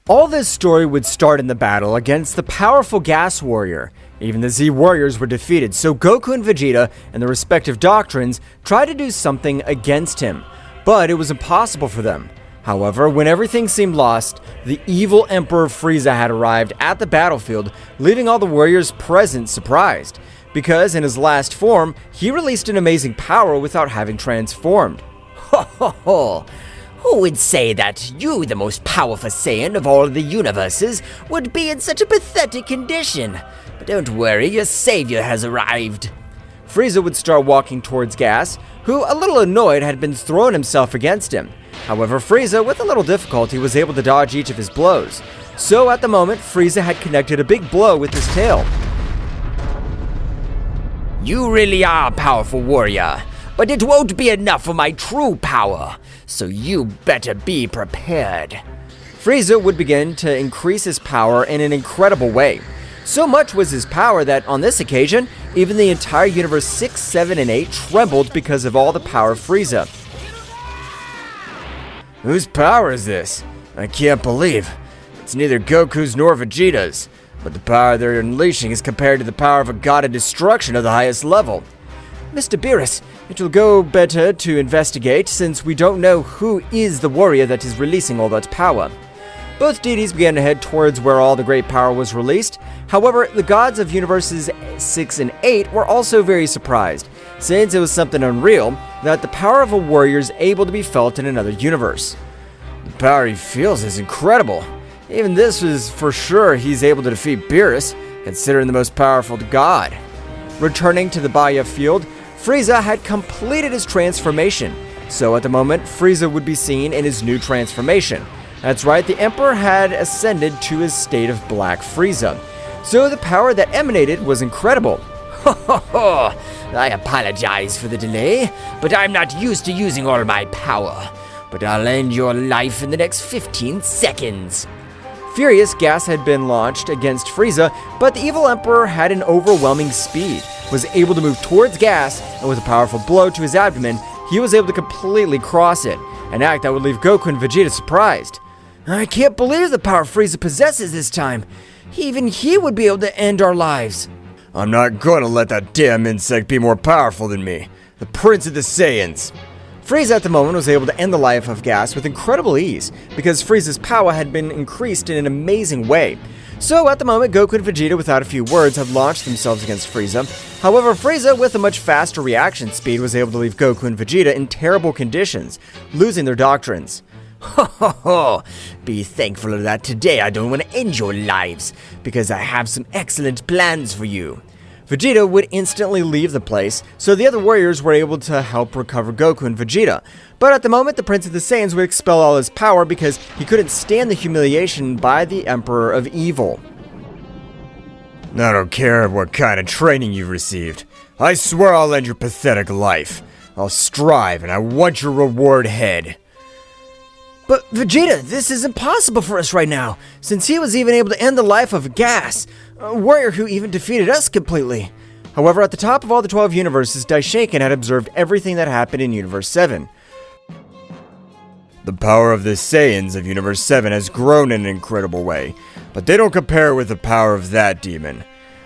All this story would start in the battle against the powerful Gas Warrior. Even the Z Warriors were defeated, so Goku and Vegeta and their respective doctrines tried to do something against him, but it was impossible for them. However, when everything seemed lost, the evil Emperor Frieza had arrived at the battlefield, leaving all the warriors present surprised, because in his last form, he released an amazing power without having transformed. Ho ho ho! Who would say that you, the most powerful Saiyan of all the universes, would be in such a pathetic condition? But don't worry, your savior has arrived. Frieza would start walking towards Gas, who, a little annoyed, had been throwing himself against him. However, Frieza, with a little difficulty, was able to dodge each of his blows. So at the moment, Frieza had connected a big blow with his tail. You really are a powerful warrior, but it won't be enough for my true power, so you better be prepared. Frieza would begin to increase his power in an incredible way. So much was his power that, on this occasion, even the entire Universe 6, 7, and 8 trembled because of all the power of Frieza. Whose power is this? I can't believe. It's neither Goku's nor Vegeta's, but the power they're unleashing is compared to the power of a god of destruction of the highest level. Mr. Beerus, it will go better to investigate since we don't know who is the warrior that is releasing all that power. Both deities began to head towards where all the great power was released. However, the gods of Universes 6 and 8 were also very surprised, since it was something unreal that the power of a warrior is able to be felt in another universe. The power he feels is incredible. Even this is for sure he's able to defeat Beerus, considering the most powerful god. Returning to the Baya field, Frieza had completed his transformation. So at the moment, Frieza would be seen in his new transformation. That's right, the Emperor had ascended to his state of Black Frieza. So the power that emanated was incredible. Ho ho ho! I apologize for the delay, but I'm not used to using all my power. But I'll end your life in the next 15 seconds. Furious Gas had been launched against Frieza, but the evil Emperor had an overwhelming speed, was able to move towards Gas, and with a powerful blow to his abdomen, he was able to completely cross it, an act that would leave Goku and Vegeta surprised. I can't believe the power Frieza possesses this time. Even he would be able to end our lives. I'm not gonna let that damn insect be more powerful than me, the Prince of the Saiyans. Frieza at the moment was able to end the life of Gas with incredible ease, because Frieza's power had been increased in an amazing way. So at the moment, Goku and Vegeta, without a few words, had launched themselves against Frieza. However, Frieza, with a much faster reaction speed, was able to leave Goku and Vegeta in terrible conditions, losing their doctrines. Ho ho ho! Be thankful that today I don't want to end your lives, because I have some excellent plans for you. Vegeta would instantly leave the place, so the other warriors were able to help recover Goku and Vegeta. But at the moment, the Prince of the Saiyans would expel all his power because he couldn't stand the humiliation by the Emperor of Evil. I don't care what kind of training you've received. I swear I'll end your pathetic life. I'll strive, and I want your reward head. But Vegeta, this is impossible for us right now, since he was even able to end the life of Gas, a warrior who even defeated us completely. However, at the top of all the 12 universes, Daishinkan had observed everything that happened in Universe 7. The power of the Saiyans of Universe 7 has grown in an incredible way, but they don't compare with the power of that demon.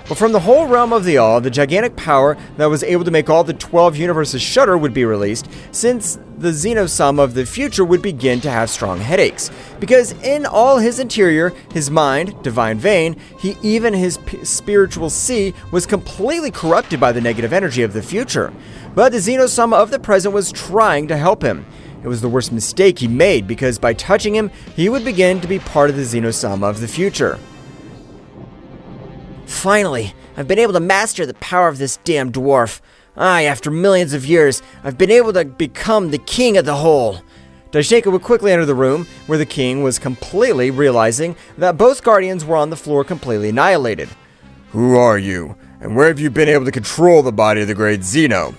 But from the whole realm of the All, the gigantic power that was able to make all the 12 universes shudder would be released, since the Zeno-sama of the future would begin to have strong headaches. Because in all his interior, his mind, divine vein, even his spiritual sea was completely corrupted by the negative energy of the future. But the Zeno-sama of the present was trying to help him. It was the worst mistake he made, because by touching him, he would begin to be part of the Zeno-sama of the future. Finally, I've been able to master the power of this damn dwarf. After millions of years, I've been able to become the king of the whole. Daishinkan would quickly enter the room, where the king was completely realizing that both guardians were on the floor completely annihilated. Who are you, and where have you been able to control the body of the great Zeno?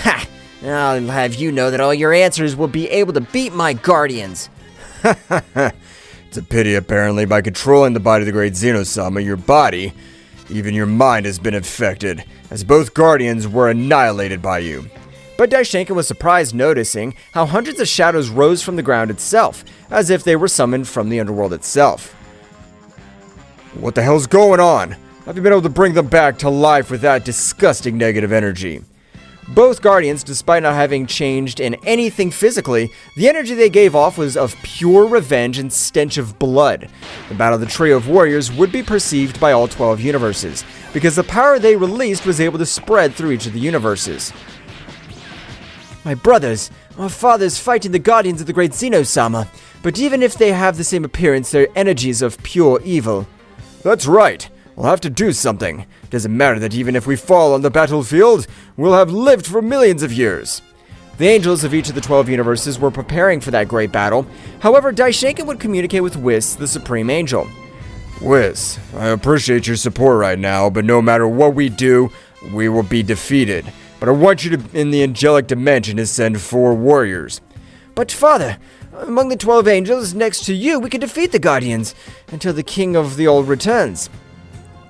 Ha! I'll have you know that all your answers will be able to beat my guardians. It's a pity, apparently, by controlling the body of the great Zeno-sama, your body, even your mind has been affected, as both guardians were annihilated by you. but Daishinkan was surprised noticing how hundreds of shadows rose from the ground itself, as if they were summoned from the underworld itself. What the hell's going on? Have you been able to bring them back to life with that disgusting negative energy? Both Guardians, despite not having changed in anything physically, the energy they gave off was of pure revenge and stench of blood. The Battle of the Trio of Warriors would be perceived by all 12 universes, because the power they released was able to spread through each of the universes. My brothers, our fathers fighting the Guardians of the great Zeno-sama, but even if they have the same appearance, their energies of pure evil. That's right. We'll have to do something. Doesn't matter that even if we fall on the battlefield, we'll have lived for millions of years. The angels of each of the 12 universes were preparing for that great battle. However, Daishinkan would communicate with Whis, the Supreme Angel. Whis, I appreciate your support right now, but no matter what we do, we will be defeated. But I want you to, in the angelic dimension, to send 4 warriors. But Father, among the 12 angels next to you, we can defeat the Guardians until the King of the All returns.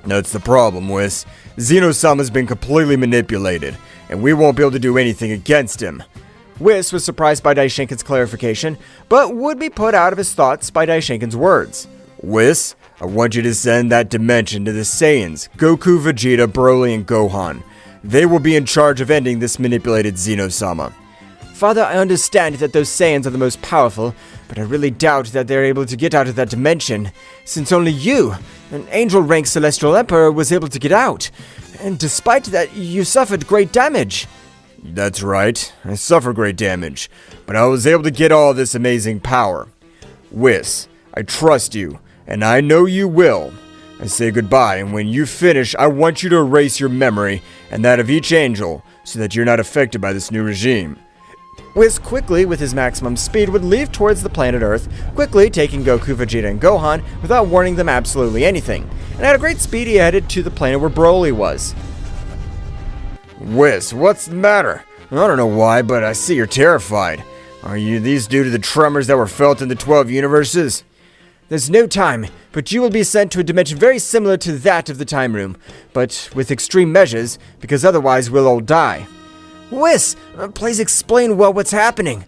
That's the problem, Whis. Zeno-sama's been completely manipulated, and we won't be able to do anything against him. Whis was surprised by Daishinkan's clarification, but would be put out of his thoughts by Daishinkan's words. Whis, I want you to send that dimension to the Saiyans, Goku, Vegeta, Broly, and Gohan. They will be in charge of ending this manipulated Zeno-sama. Father, I understand that those Saiyans are the most powerful, but I really doubt that they're able to get out of that dimension, since only you, an angel-ranked Celestial Emperor, was able to get out. And despite that, you suffered great damage. That's right, I suffered great damage, but I was able to get all this amazing power. Whis, I trust you, and I know you will. I say goodbye, and when you finish, I want you to erase your memory and that of each angel, so that you're not affected by this new regime. Whis quickly, with his maximum speed, would leave towards the planet Earth, quickly taking Goku, Vegeta, and Gohan without warning them absolutely anything. And at a great speed, he headed to the planet where Broly was. Whis, what's the matter? I don't know why, but I see you're terrified. Are these due to the tremors that were felt in the 12 universes? There's no time, but you will be sent to a dimension very similar to that of the Time Room, but with extreme measures, because otherwise we'll all die. Whis, please explain what's happening.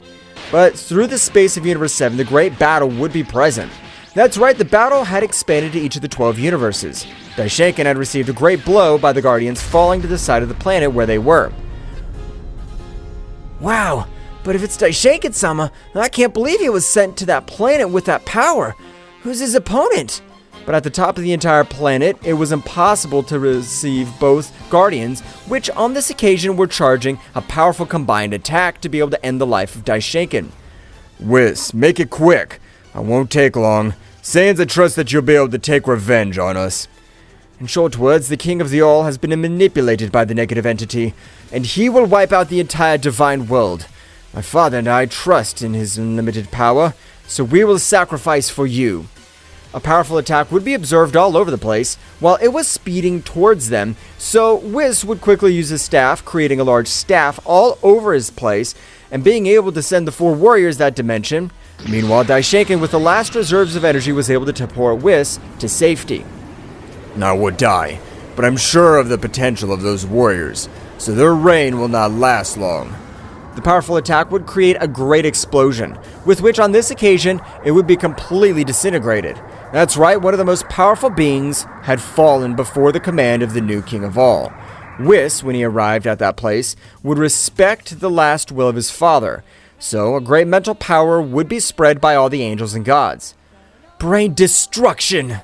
But through the space of Universe 7, the great battle would be present. That's right, the battle had expanded to each of the 12 universes. Daishinkan had received a great blow by the Guardians falling to the side of the planet where they were. Wow, but if it's Daishinkan-sama, I can't believe he was sent to that planet with that power. Who's his opponent? But at the top of the entire planet, it was impossible to receive both Guardians, which on this occasion were charging a powerful combined attack to be able to end the life of Daishinkan. Whis, make it quick. I won't take long. Saiyans, I trust that you'll be able to take revenge on us. In short words, the King of the All has been manipulated by the negative entity, and he will wipe out the entire divine world. My father and I trust in his unlimited power, so we will sacrifice for you. A powerful attack would be observed all over the place, while it was speeding towards them, so Whis would quickly use his staff, creating a large staff all over his place, and being able to send the 4 warriors that dimension. Meanwhile, Daishinkan, with the last reserves of energy, was able to teleport Whis to safety. I would die, but I'm sure of the potential of those warriors, so their reign will not last long. The powerful attack would create a great explosion, with which on this occasion, it would be completely disintegrated. That's right, one of the most powerful beings had fallen before the command of the new King of All. Whis, when he arrived at that place, would respect the last will of his father, so a great mental power would be spread by all the angels and gods. Brain destruction!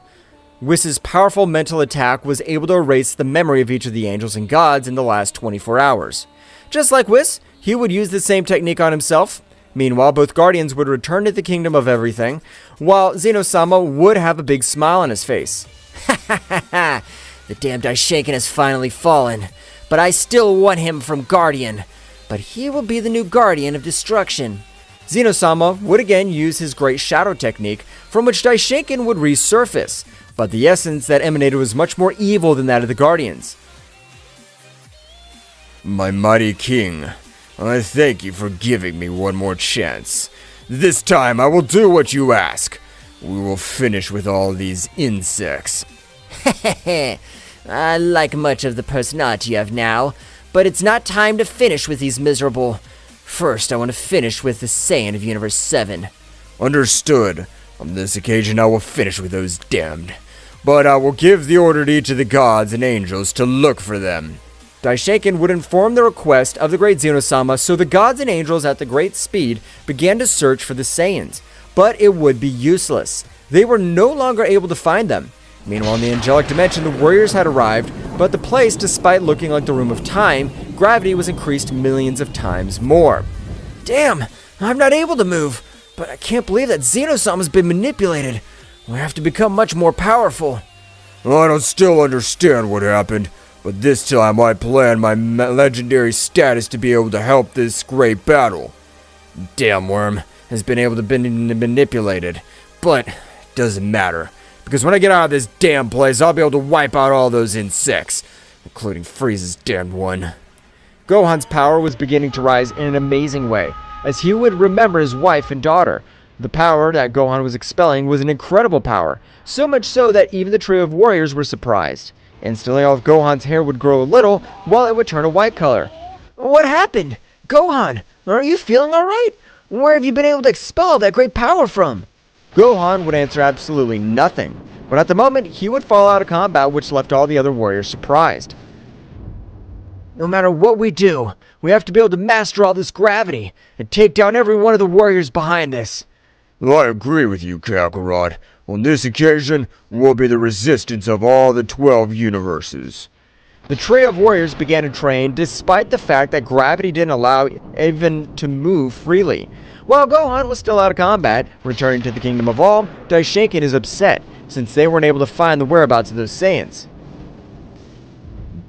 Whis' powerful mental attack was able to erase the memory of each of the angels and gods in the last 24 hours. Just like Whis, he would use the same technique on himself. Meanwhile, both Guardians would return to the Kingdom of Everything, while Zeno-sama would have a big smile on his face. Ha ha ha ha! The damn Daishinkan has finally fallen, but I still want him from Guardian. But he will be the new Guardian of Destruction. Zeno-sama would again use his great shadow technique, from which Daishinkan would resurface, but the essence that emanated was much more evil than that of the Guardians. My mighty king, I thank you for giving me one more chance. This time I will do what you ask. We will finish with all these insects. I like much of the personality you have now, but it's not time to finish with these miserable. First, I want to finish with the Saiyan of Universe 7. Understood. On this occasion, I will finish with those damned. But I will give the order to each of the gods and angels to look for them. Daishinkan would inform the request of the great Zeno-sama, so the gods and angels at the great speed began to search for the Saiyans. But it would be useless. They were no longer able to find them. Meanwhile, in the angelic dimension, the warriors had arrived, but the place, despite looking like the Room of Time, gravity was increased millions of times more. Damn, I'm not able to move, but I can't believe that Zeno-sama's been manipulated. We have to become much more powerful. Well, I don't still understand what happened, but this time I plan my legendary status to be able to help this great battle. Damn worm has been able to be manipulated, but it doesn't matter. Because when I get out of this damn place, I'll be able to wipe out all those insects, including Frieza's damned one. Gohan's power was beginning to rise in an amazing way, as he would remember his wife and daughter. The power that Gohan was expelling was an incredible power, so much so that even the trio of warriors were surprised. Instantly, all of Gohan's hair would grow a little, while it would turn a white color. What happened? Gohan, are you feeling alright? Where have you been able to expel all that great power from? Gohan would answer absolutely nothing, but at the moment he would fall out of combat, which left all the other warriors surprised. No matter what we do, we have to be able to master all this gravity and take down every one of the warriors behind this. I agree with you, Kakarot. On this occasion, we'll be the resistance of all the 12 universes. The trio of warriors began to train despite the fact that gravity didn't allow even to move freely. While Gohan was still out of combat, returning to the Kingdom of All, Daishinkan is upset, since they weren't able to find the whereabouts of those Saiyans.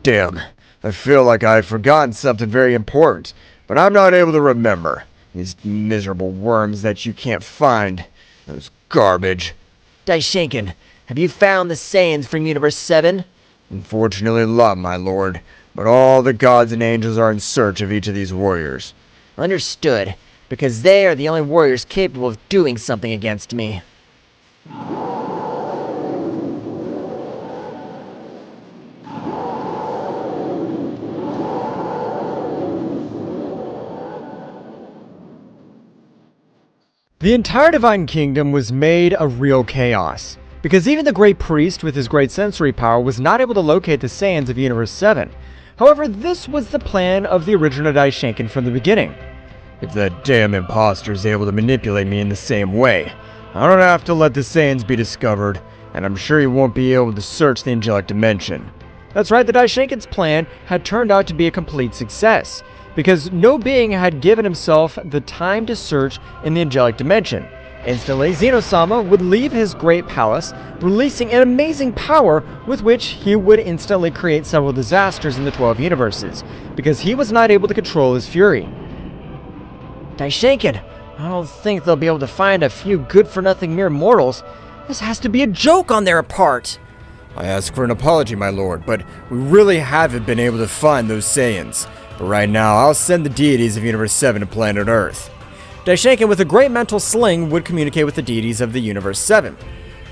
Damn, I feel like I've forgotten something very important, but I'm not able to remember. These miserable worms that you can't find. Those garbage. Daishinkan, have you found the Saiyans from Universe 7? Unfortunately not, my lord, but all the gods and angels are in search of each of these warriors. Understood, because they are the only warriors capable of doing something against me. The entire Divine Kingdom was made a real chaos, because even the Great Priest with his great sensory power was not able to locate the Saiyans of Universe 7. However, this was the plan of the original Daishinkan from the beginning. If that damn imposter is able to manipulate me in the same way, I don't have to let the Saiyans be discovered, and I'm sure he won't be able to search the angelic dimension. That's right, the Daishinkan's plan had turned out to be a complete success, because no being had given himself the time to search in the angelic dimension. Instantly, Zeno-sama would leave his great palace, releasing an amazing power with which he would instantly create several disasters in the 12 universes, because he was not able to control his fury. Daishinkan, I don't think they'll be able to find a few good-for-nothing mere mortals. This has to be a joke on their part. I ask for an apology, my lord, but we really haven't been able to find those Saiyans. But right now, I'll send the deities of Universe 7 to planet Earth. Daishinkan, with a great mental sling, would communicate with the deities of the Universe 7.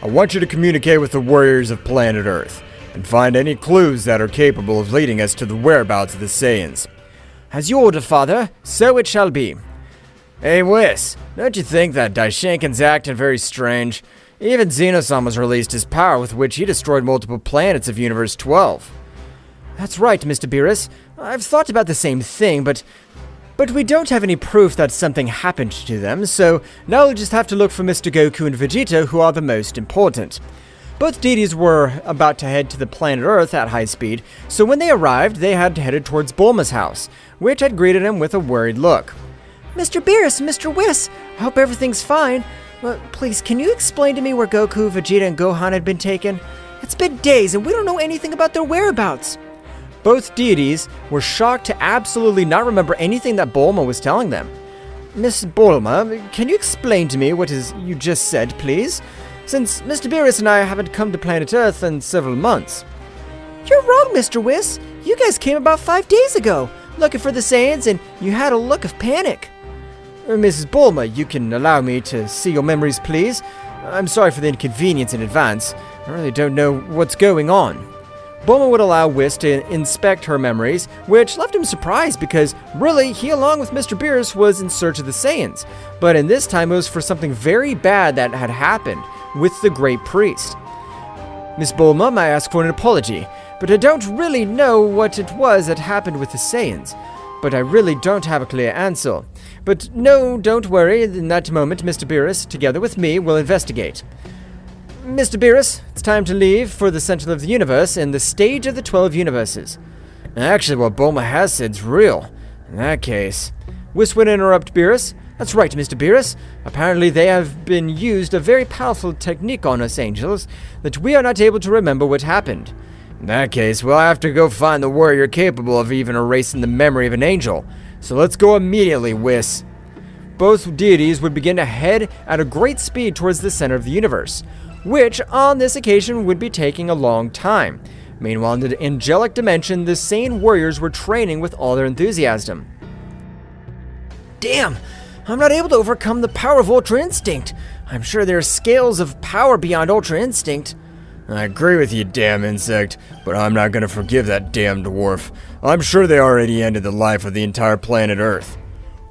I want you to communicate with the warriors of planet Earth, and find any clues that are capable of leading us to the whereabouts of the Saiyans. As you order, Father, so it shall be. Hey, Whis, don't you think that Daishinkan's acting very strange? Even Zeno-sama's released his power with which he destroyed multiple planets of Universe 12. That's right, Mr. Beerus. I've thought about the same thing, but we don't have any proof that something happened to them, so now we'll just have to look for Mr. Goku and Vegeta, who are the most important. Both deities were about to head to the planet Earth at high speed, so when they arrived, they had headed towards Bulma's house, which had greeted him with a worried look. Mr. Beerus, Mr. Whis, I hope everything's fine. Please, can you explain to me where Goku, Vegeta, and Gohan had been taken? It's been days, and we don't know anything about their whereabouts. Both deities were shocked to absolutely not remember anything that Bulma was telling them. Miss Bulma, can you explain to me what you just said, please? Since Mr. Beerus and I haven't come to planet Earth in several months. You're wrong, Mr. Whis. You guys came about 5 days ago, looking for the Saiyans, and you had a look of panic. Mrs. Bulma, you can allow me to see your memories, please? I'm sorry for the inconvenience in advance. I really don't know what's going on. Bulma would allow Whis to inspect her memories, which left him surprised because really, he along with Mr. Beerus was in search of the Saiyans. But in this time, it was for something very bad that had happened with the Great Priest. Miss Bulma might ask for an apology, but I don't really know what it was that happened with the Saiyans. But I really don't have a clear answer. But no, don't worry, in that moment, Mr. Beerus, together with me, will investigate. Mr. Beerus, it's time to leave for the center of the universe and the stage of the 12 universes. Actually, what Bulma has said's real. In that case... Whis would interrupt Beerus. That's right, Mr. Beerus. Apparently they have been used a very powerful technique on us angels that we are not able to remember what happened. In that case, we'll have to go find the warrior capable of even erasing the memory of an angel. So let's go immediately, Whis. Both deities would begin to head at a great speed towards the center of the universe, which on this occasion would be taking a long time. Meanwhile, in the angelic dimension, the Saiyan warriors were training with all their enthusiasm. Damn! I'm not able to overcome the power of Ultra Instinct. I'm sure there are scales of power beyond Ultra Instinct. I agree with you, damn insect, but I'm not gonna forgive that damn dwarf. I'm sure they already ended the life of the entire planet Earth.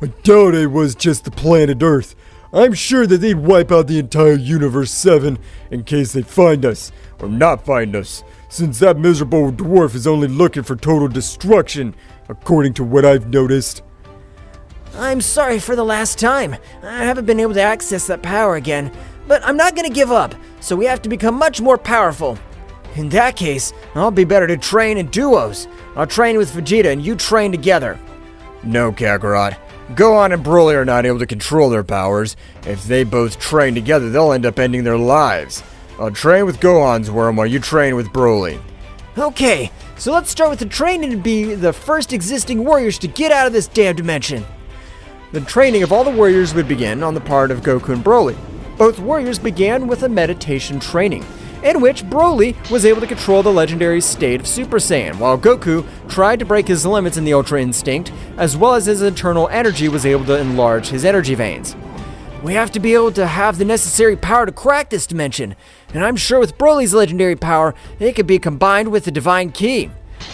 I doubt it was just the planet Earth. I'm sure that they'd wipe out the entire Universe 7 in case they find us, or not find us, since that miserable dwarf is only looking for total destruction, according to what I've noticed. I'm sorry for the last time. I haven't been able to access that power again, but I'm not gonna give up, so we have to become much more powerful. In that case, I'll be better to train in duos. I'll train with Vegeta and you train together. No, Kakarot. Gohan and Broly are not able to control their powers. If they both train together, they'll end up ending their lives. I'll train with Gohan's worm while you train with Broly. Okay, so let's start with the training to be the first existing warriors to get out of this damn dimension. The training of all the warriors would begin on the part of Goku and Broly. Both warriors began with a meditation training, in which Broly was able to control the legendary state of Super Saiyan, while Goku tried to break his limits in the Ultra Instinct, as well as his internal energy was able to enlarge his energy veins. We have to be able to have the necessary power to crack this dimension, and I'm sure with Broly's legendary power, it could be combined with the Divine Key.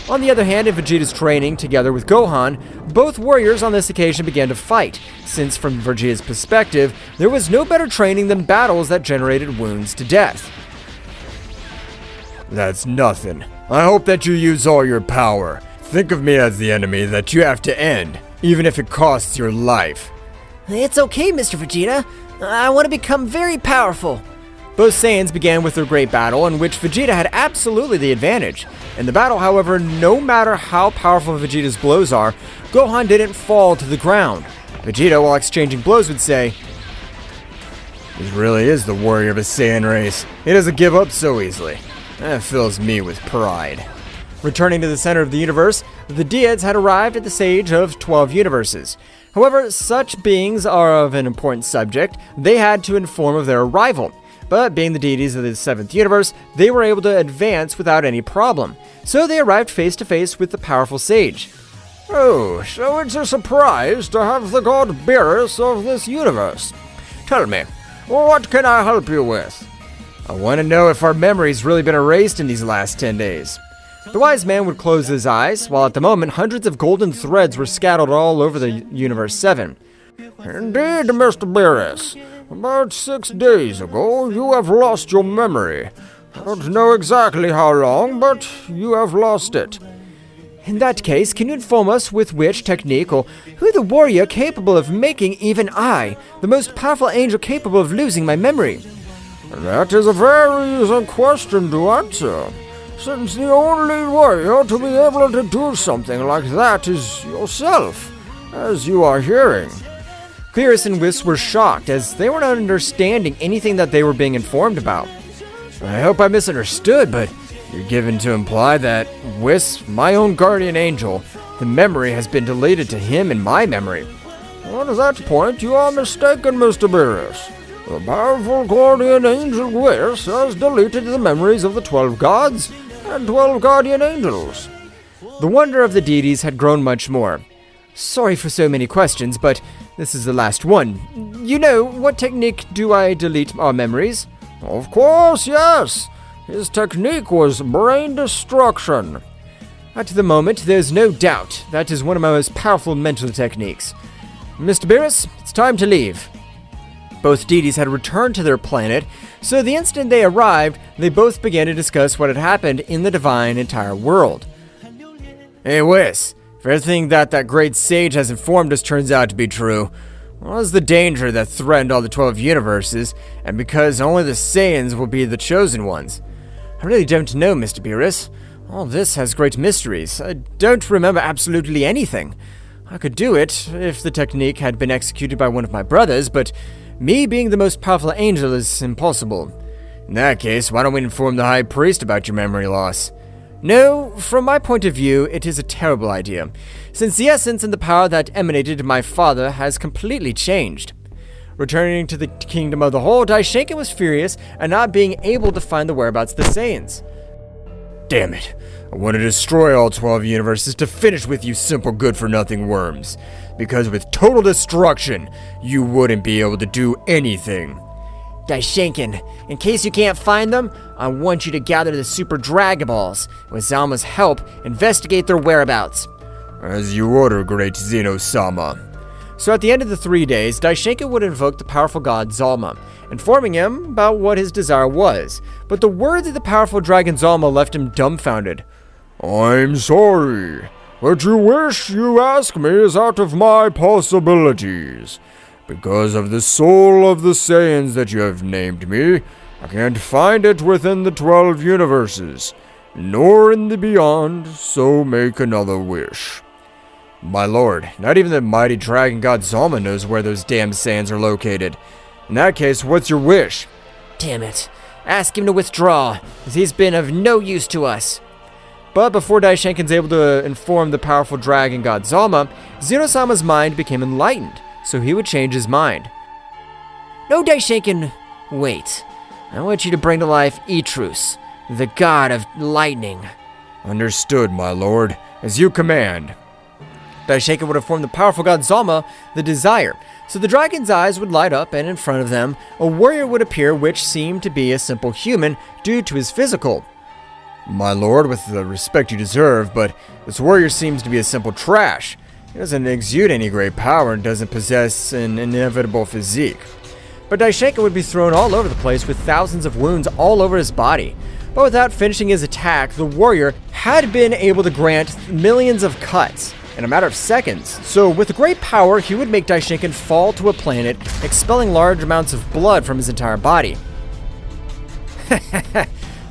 On the other hand, in Vegeta's training, together with Gohan, both warriors on this occasion began to fight, since from Vegeta's perspective, there was no better training than battles that generated wounds to death. That's nothing. I hope that you use all your power. Think of me as the enemy that you have to end, even if it costs your life. It's okay, Mr. Vegeta. I want to become very powerful. Both Saiyans began with their great battle, in which Vegeta had absolutely the advantage. In the battle, however, no matter how powerful Vegeta's blows are, Gohan didn't fall to the ground. Vegeta, while exchanging blows, would say, "This really is the warrior of a Saiyan race. He doesn't give up so easily. That fills me with pride." Returning to the center of the universe, the deities had arrived at the stage of 12 universes. However, such beings are of an important subject. They had to inform of their arrival. But being the deities of the 7th universe, they were able to advance without any problem. So they arrived face to face with the powerful sage. "Oh, so it's a surprise to have the god Beerus of this universe. Tell me, what can I help you with?" "I want to know if our memory's really been erased in these last 10 days. The wise man would close his eyes, while at the moment hundreds of golden threads were scattered all over the Universe 7. "Indeed, Mr. Beerus. About 6 days ago, you have lost your memory. I don't know exactly how long, but you have lost it." In that case, can you inform us with which technique or who the warrior capable of making even I, the most powerful angel capable of losing my memory? That is a very easy question to answer, since the only warrior to be able to do something like that is yourself, as you are hearing. Beerus and Whis were shocked, as they were not understanding anything that they were being informed about. I hope I misunderstood, but you're given to imply that Whis, my own guardian angel, the memory has been deleted to him in my memory. On that point, you are mistaken, Mr. Beerus. The powerful guardian angel Whis has deleted the memories of the 12 gods and 12 guardian angels. The wonder of the deities had grown much more. Sorry for so many questions, but this is the last one. You know, what technique do I delete our memories? Of course, yes. His technique was brain destruction. At the moment, there's no doubt that is one of my most powerful mental techniques. Mr. Beerus, it's time to leave. Both deities had returned to their planet, so the instant they arrived, they both began to discuss what had happened in the divine entire world. Hey, Whis, if everything that great sage has informed us turns out to be true, what is the danger that threatened all the 12 universes, and because only the Saiyans will be the chosen ones? I really don't know, Mr. Beerus. All this has great mysteries. I don't remember absolutely anything. I could do it if the technique had been executed by one of my brothers, but me being the most powerful angel is impossible. In that case, why don't we inform the High Priest about your memory loss? No, from my point of view, it is a terrible idea, since the essence and the power that emanated my father has completely changed. Returning to the kingdom of the whole, Daishinkan was furious at not being able to find the whereabouts of the Saiyans. Damn it. I want to destroy all 12 universes to finish with you simple good-for-nothing worms. Because with total destruction, you wouldn't be able to do anything. Daishinkan, in case you can't find them, I want you to gather the Super Dragon Balls. With Zama's help, investigate their whereabouts. As you order, great Zeno-sama. So at the end of the 3 days, Daishinkan would invoke the powerful god Zalma, informing him about what his desire was. But the words of the powerful dragon Zalma left him dumbfounded. I'm sorry. What you wish you ask me is out of my possibilities. Because of the soul of the Saiyans that you have named me, I can't find it within the 12 universes, nor in the beyond, so make another wish. My lord, not even the mighty dragon god Zalma knows where those damn Saiyans are located. In that case, what's your wish? Damn it. Ask him to withdraw, as he's been of no use to us. But before Daishinkan's able to inform the powerful dragon god Zalma, Zeno-sama's mind became enlightened, so he would change his mind. No, Daishinkan, wait. I want you to bring to life Itrus, the god of lightning. Understood, my lord. As you command. Daishinkan would inform the powerful god Zalma the desire, so the dragon's eyes would light up, and in front of them, a warrior would appear which seemed to be a simple human due to his physical. My lord, with the respect you deserve, but this warrior seems to be a simple trash. He doesn't exude any great power and doesn't possess an inevitable physique. But Daishinkan would be thrown all over the place with thousands of wounds all over his body. But without finishing his attack, the warrior had been able to grant millions of cuts in a matter of seconds. So with great power, he would make Daishinkan fall to a planet, expelling large amounts of blood from his entire body.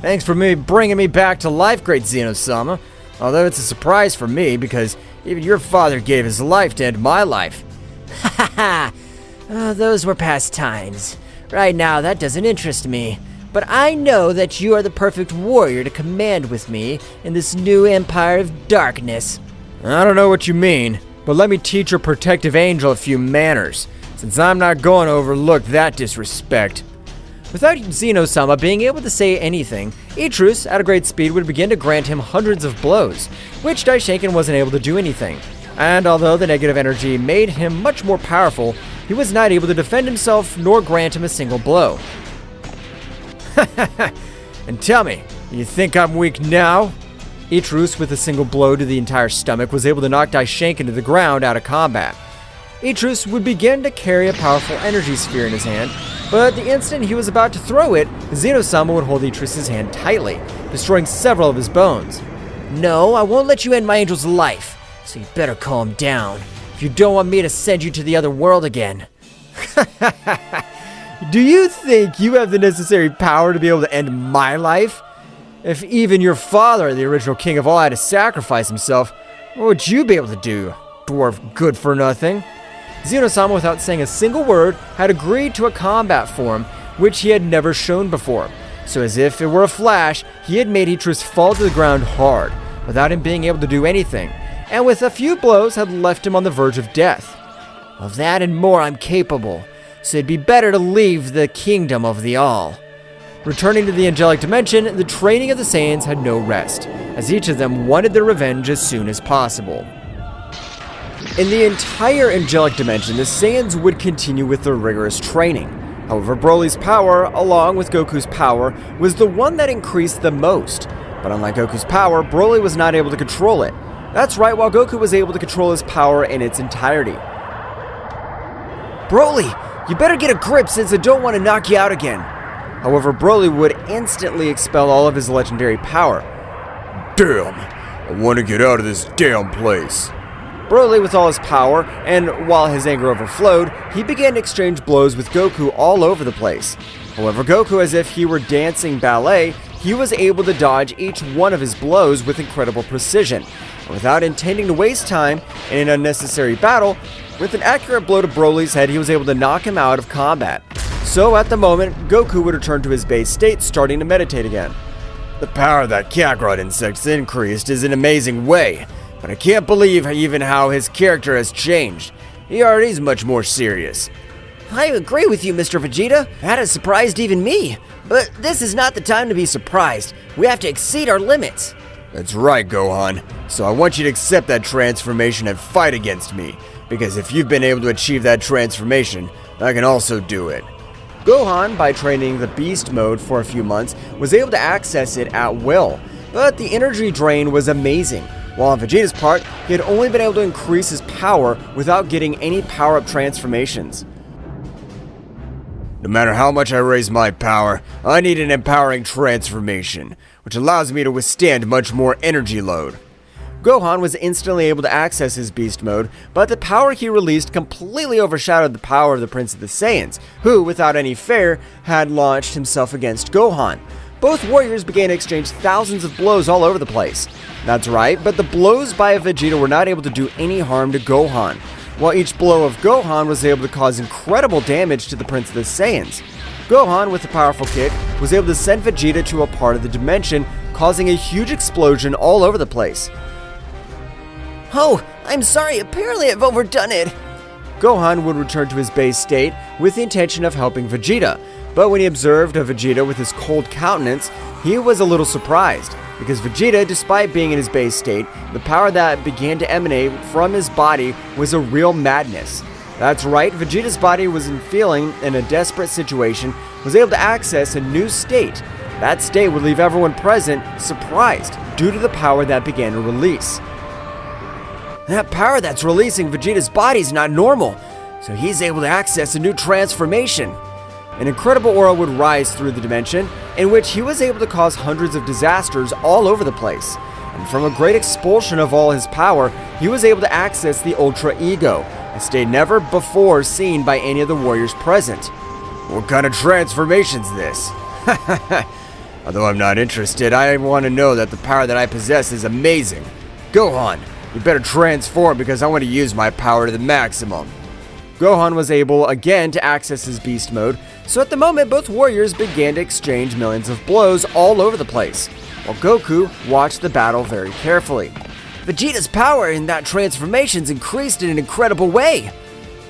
Thanks for bringing me back to life, great Zeno-sama. Although it's a surprise for me, because even your father gave his life to end my life. Ha ha! Oh, those were past times. Right now, that doesn't interest me. But I know that you are the perfect warrior to command with me in this new empire of darkness. I don't know what you mean, but let me teach your protective angel a few manners, since I'm not going to overlook that disrespect. Without Zeno-sama being able to say anything, Itrus, at a great speed, would begin to grant him hundreds of blows, which Daishinkan wasn't able to do anything. And although the negative energy made him much more powerful, he was not able to defend himself nor grant him a single blow. And tell me, you think I'm weak now? Itrus, with a single blow to the entire stomach, was able to knock Daishinkan to the ground out of combat. Itrus would begin to carry a powerful energy sphere in his hand, but the instant he was about to throw it, Zeno-sama would hold Itrus' hand tightly, destroying several of his bones. No, I won't let you end my angel's life, so you better calm down, if you don't want me to send you to the other world again. Do you think you have the necessary power to be able to end my life? If even your father, the original king of all, had to sacrifice himself, what would you be able to do, dwarf good for nothing? Zeno-sama, without saying a single word, had agreed to a combat form which he had never shown before. So as if it were a flash, he had made Itrus fall to the ground hard, without him being able to do anything, and with a few blows had left him on the verge of death. Of that and more I'm capable, so it'd be better to leave the kingdom of the all. Returning to the angelic dimension, the training of the Saiyans had no rest, as each of them wanted their revenge as soon as possible. In the entire angelic dimension, the Saiyans would continue with their rigorous training. However, Broly's power, along with Goku's power, was the one that increased the most. But unlike Goku's power, Broly was not able to control it. That's right, while Goku was able to control his power in its entirety. Broly, you better get a grip since I don't want to knock you out again. However, Broly would instantly expel all of his legendary power. Damn, I want to get out of this damn place. Broly, with all his power, and while his anger overflowed, he began to exchange blows with Goku all over the place. However, Goku, as if he were dancing ballet, he was able to dodge each one of his blows with incredible precision. And without intending to waste time in an unnecessary battle, with an accurate blow to Broly's head, he was able to knock him out of combat. So at the moment, Goku would return to his base state, starting to meditate again. The power that Kakarot insects increased is an amazing way, but I can't believe even how his character has changed. He already is much more serious. I agree with you, Mr. Vegeta. That has surprised even me. But this is not the time to be surprised. We have to exceed our limits. That's right, Gohan. So I want you to accept that transformation and fight against me, because if you've been able to achieve that transformation, I can also do it. Gohan, by training the Beast Mode for a few months, was able to access it at will, but the energy drain was amazing. While on Vegeta's part, he had only been able to increase his power without getting any power-up transformations. No matter how much I raise my power, I need an empowering transformation, which allows me to withstand much more energy load. Gohan was instantly able to access his Beast Mode, but the power he released completely overshadowed the power of the Prince of the Saiyans, who, without any fair, had launched himself against Gohan. Both warriors began to exchange thousands of blows all over the place. That's right, but the blows by Vegeta were not able to do any harm to Gohan, while each blow of Gohan was able to cause incredible damage to the Prince of the Saiyans. Gohan, with a powerful kick, was able to send Vegeta to a part of the dimension, causing a huge explosion all over the place. Oh, I'm sorry, apparently I've overdone it. Gohan would return to his base state with the intention of helping Vegeta, but when he observed a Vegeta with his cold countenance, he was a little surprised, because Vegeta, despite being in his base state, the power that began to emanate from his body was a real madness. That's right, Vegeta's body was feeling in a desperate situation, was able to access a new state. That state would leave everyone present surprised due to the power that began to release. That power that's releasing Vegeta's body is not normal, so he's able to access a new transformation. An incredible aura would rise through the dimension, in which he was able to cause hundreds of disasters all over the place. And from a great expulsion of all his power, he was able to access the Ultra Ego, a state never before seen by any of the warriors present. What kind of transformation's this? Although I'm not interested, I want to know that the power that I possess is amazing. Gohan, you better transform because I want to use my power to the maximum. Gohan was able again to access his Beast Mode, so at the moment both warriors began to exchange millions of blows all over the place, while Goku watched the battle very carefully. Vegeta's power in that transformation's increased in an incredible way.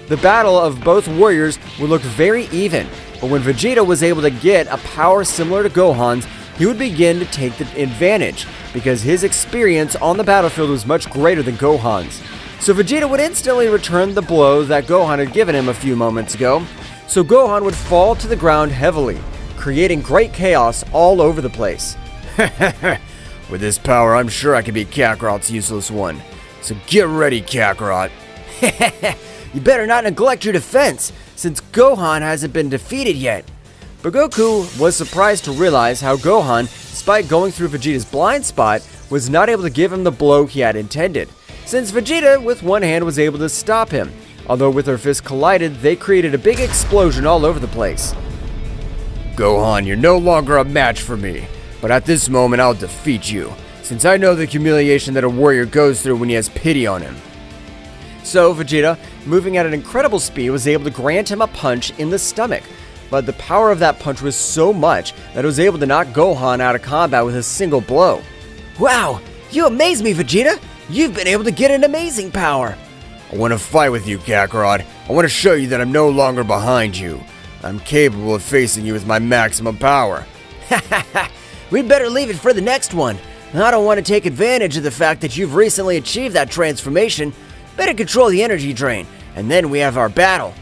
The battle of both warriors would look very even, but when Vegeta was able to get a power similar to Gohan's, he would begin to take the advantage, because his experience on the battlefield was much greater than Gohan's. So Vegeta would instantly return the blow that Gohan had given him a few moments ago, so Gohan would fall to the ground heavily, creating great chaos all over the place. With this power, I'm sure I can beat Kakarot's useless one. So get ready, Kakarot. You better not neglect your defense, since Gohan hasn't been defeated yet. But Goku was surprised to realize how Gohan, despite going through Vegeta's blind spot, was not able to give him the blow he had intended, since Vegeta with one hand was able to stop him. Although with their fists collided, they created a big explosion all over the place. Gohan, you're no longer a match for me, but at this moment I'll defeat you, since I know the humiliation that a warrior goes through when he has pity on him. So Vegeta, moving at an incredible speed, was able to grant him a punch in the stomach, but the power of that punch was so much that it was able to knock Gohan out of combat with a single blow. Wow, you amaze me, Vegeta! You've been able to get an amazing power! I want to fight with you, Kakarot. I want to show you that I'm no longer behind you. I'm capable of facing you with my maximum power. We'd better leave it for the next one. I don't want to take advantage of the fact that you've recently achieved that transformation. Better control the energy drain, and then we have our battle.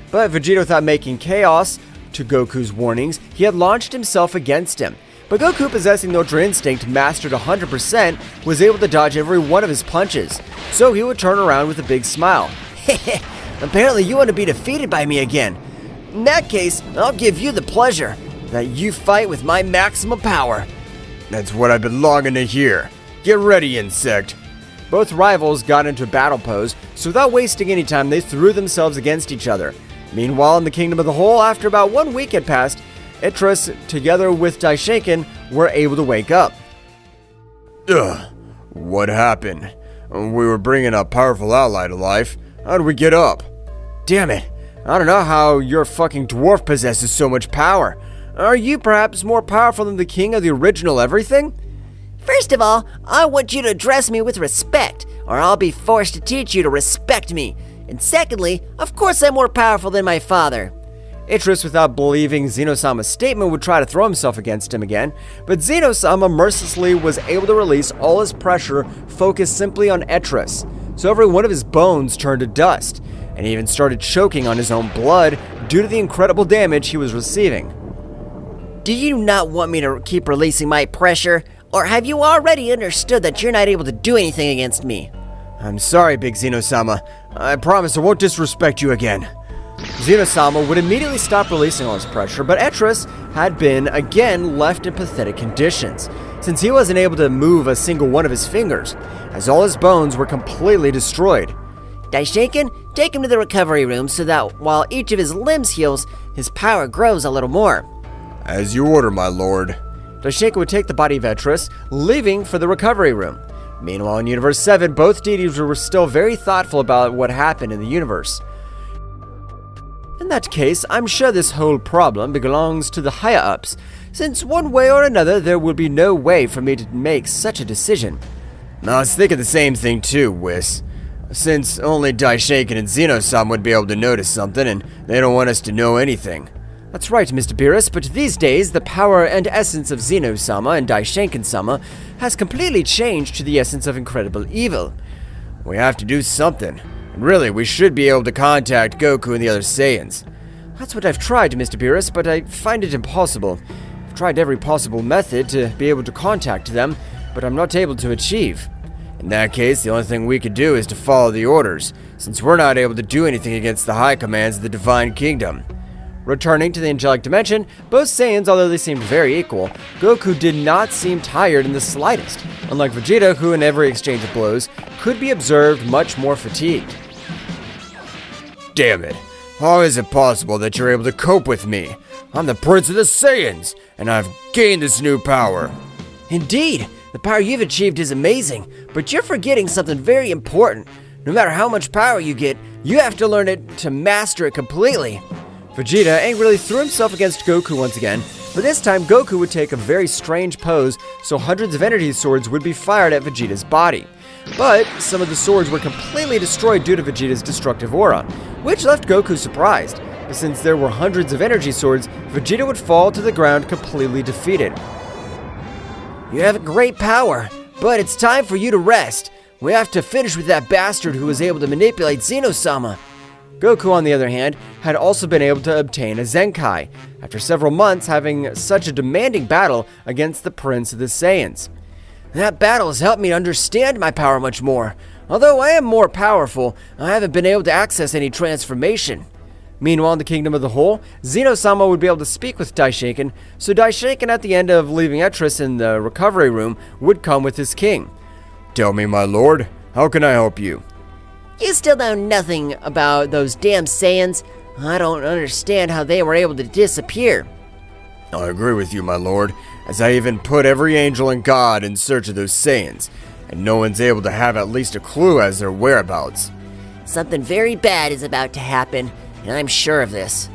But Vegeta, without making chaos, to Goku's warnings, he had launched himself against him. But Goku, possessing the Ultra Instinct mastered 100%, was able to dodge every one of his punches. So he would turn around with a big smile. Heh, apparently you want to be defeated by me again. In that case, I'll give you the pleasure that you fight with my maximum power. That's what I've been longing to hear. Get ready, insect. Both rivals got into battle pose, so without wasting any time, they threw themselves against each other. Meanwhile, in the Kingdom of the Whole, after about 1 week had passed, Itris, together with Daishinkan, were able to wake up. Ugh, what happened? We were bringing a powerful ally to life. How did we get up? Damn it, I don't know how your fucking dwarf possesses so much power. Are you perhaps more powerful than the king of the original everything? First of all, I want you to address me with respect, or I'll be forced to teach you to respect me. And secondly, of course I'm more powerful than my father. Itris, without believing Zeno-sama's statement, would try to throw himself against him again, but Zeno-sama mercilessly was able to release all his pressure focused simply on Itris, so every one of his bones turned to dust, and he even started choking on his own blood due to the incredible damage he was receiving. Do you not want me to keep releasing my pressure, or have you already understood that you're not able to do anything against me? I'm sorry, Big Zeno-sama. I promise I won't disrespect you again. Zeno-sama would immediately stop releasing all his pressure, but Itris had been again left in pathetic conditions, since he wasn't able to move a single one of his fingers, as all his bones were completely destroyed. Daishinkan, take him to the recovery room so that while each of his limbs heals, his power grows a little more. As you order, my lord. Daishinkan would take the body of Itris, leaving for the recovery room. Meanwhile, in Universe 7, both deities were still very thoughtful about what happened in the universe. In that case, I'm sure this whole problem belongs to the higher-ups, since one way or another there will be no way for me to make such a decision. I was thinking the same thing too, Whis. Since only Daishinkan and Zeno-sama would be able to notice something, and they don't want us to know anything. That's right, Mr. Beerus, but these days, the power and essence of Zeno-sama and Daishinkan-sama has completely changed to the essence of incredible evil. We have to do something. And really, we should be able to contact Goku and the other Saiyans. That's what I've tried, Mr. Beerus, but I find it impossible. I've tried every possible method to be able to contact them, but I'm not able to achieve. In that case, the only thing we could do is to follow the orders, since we're not able to do anything against the high commands of the Divine Kingdom. Returning to the angelic dimension, both Saiyans, although they seemed very equal, Goku did not seem tired in the slightest, unlike Vegeta, who in every exchange of blows could be observed much more fatigued. Damn it. How is it possible that you're able to cope with me? I'm the Prince of the Saiyans, and I've gained this new power. Indeed, the power you've achieved is amazing, but you're forgetting something very important. No matter how much power you get, you have to learn it to master it completely. Vegeta angrily threw himself against Goku once again, but this time Goku would take a very strange pose, so hundreds of energy swords would be fired at Vegeta's body. But some of the swords were completely destroyed due to Vegeta's destructive aura, which left Goku surprised. But since there were hundreds of energy swords, Vegeta would fall to the ground completely defeated. You have great power, but it's time for you to rest. We have to finish with that bastard who was able to manipulate Zeno-sama. Goku, on the other hand, had also been able to obtain a Zenkai, after several months having such a demanding battle against the Prince of the Saiyans. That battle has helped me understand my power much more. Although I am more powerful, I haven't been able to access any transformation. Meanwhile, in the Kingdom of the Whole, Zeno-sama would be able to speak with Daishinkan, so Daishinkan, at the end of leaving Itris in the recovery room, would come with his king. Tell me, my lord, how can I help you? You still know nothing about those damn Saiyans. I don't understand how they were able to disappear. I agree with you, my lord, as I even put every angel and god in search of those Saiyans, and no one's able to have at least a clue as their whereabouts. Something very bad is about to happen, and I'm sure of this.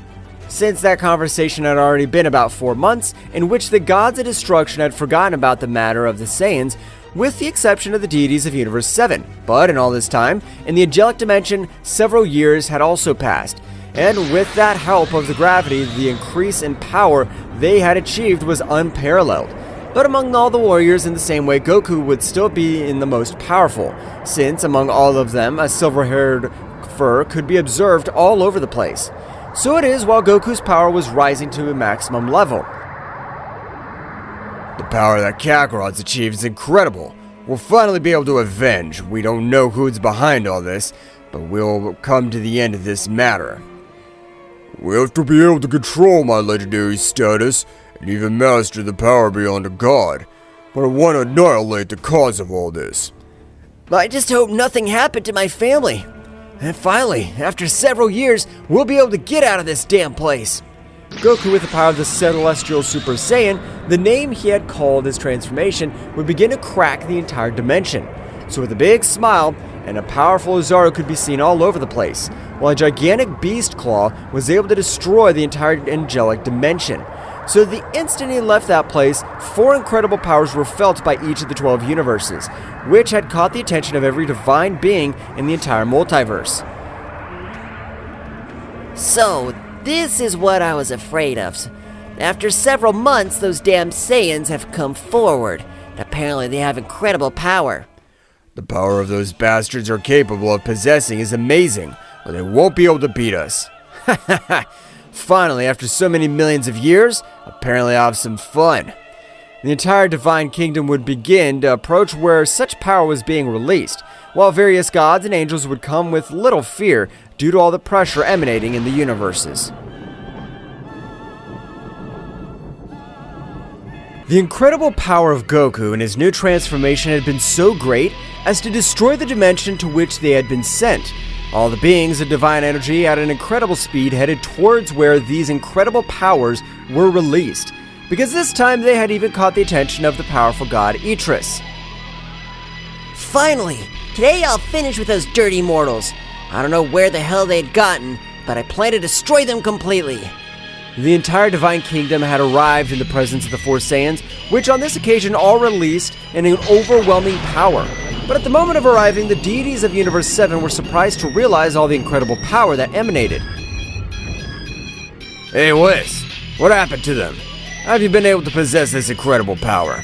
Since that conversation had already been about 4 months, in which the gods of destruction had forgotten about the matter of the Saiyans, with the exception of the deities of Universe 7. But in all this time, in the angelic dimension, several years had also passed, and with that help of the gravity, the increase in power they had achieved was unparalleled. But among all the warriors, in the same way, Goku would still be in the most powerful, since among all of them, a silver-haired fur could be observed all over the place. So it is while Goku's power was rising to a maximum level. The power that Kakarot's achieved is incredible. We'll finally be able to avenge. We don't know who's behind all this, but we'll come to the end of this matter. We have to be able to control my legendary status and even master the power beyond a god. But I want to annihilate the cause of all this. I just hope nothing happened to my family. And finally, after several years, we'll be able to get out of this damn place. Goku, with the power of the Celestial Super Saiyan, the name he had called his transformation, would begin to crack the entire dimension. So with a big smile, and a powerful Ozaru could be seen all over the place, while a gigantic beast claw was able to destroy the entire angelic dimension. So the instant he left that place, 4 incredible powers were felt by each of the 12 universes, which had caught the attention of every divine being in the entire multiverse. So, this is what I was afraid of. After several months, those damn Saiyans have come forward. Apparently they have incredible power. The power of those bastards are capable of possessing is amazing, but they won't be able to beat us. Finally, after so many millions of years, apparently I'll have some fun. The entire divine kingdom would begin to approach where such power was being released, while various gods and angels would come with little fear due to all the pressure emanating in the universes. The incredible power of Goku and his new transformation had been so great as to destroy the dimension to which they had been sent. All the beings of divine energy at an incredible speed headed towards where these incredible powers were released, because this time they had even caught the attention of the powerful god Idris. Finally! Today I'll finish with those dirty mortals. I don't know where the hell they'd gotten, but I plan to destroy them completely. The entire divine kingdom had arrived in the presence of the 4 Saiyans, which on this occasion all released in an overwhelming power. But at the moment of arriving, the deities of Universe 7 were surprised to realize all the incredible power that emanated. Hey, Whis, what happened to them? How have you been able to possess this incredible power?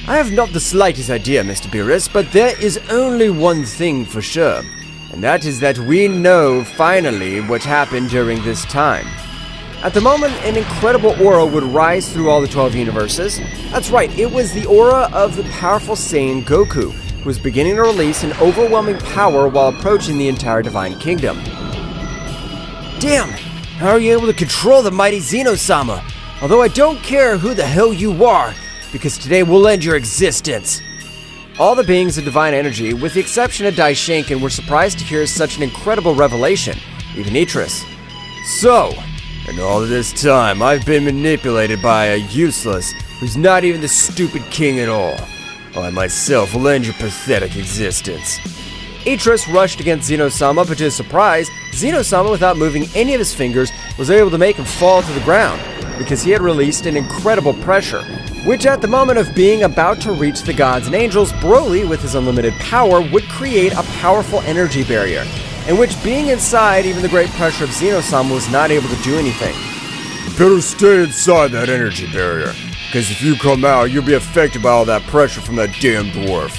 I have not the slightest idea, Mr. Beerus, but there is only one thing for sure, and that is that we know finally what happened during this time. At the moment, an incredible aura would rise through all the 12 universes. That's right, it was the aura of the powerful Saiyan Goku, who was beginning to release an overwhelming power while approaching the entire divine kingdom. Damn! How are you able to control the mighty Zeno-sama? Although I don't care who the hell you are, because today will end your existence. All the beings of divine energy, with the exception of Daishinkan, were surprised to hear such an incredible revelation, even Idris. So, in all of this time, I've been manipulated by a useless, who's not even the stupid king at all. I myself will end your pathetic existence. Idris rushed against Zeno-sama, but to his surprise, Zeno-sama, without moving any of his fingers, was able to make him fall to the ground, because he had released an incredible pressure, which at the moment of being about to reach the gods and angels, Broly, with his unlimited power, would create a powerful energy barrier, in which being inside even the great pressure of Zeno-sama was not able to do anything. You better stay inside that energy barrier, because if you come out, you'll be affected by all that pressure from that damn dwarf.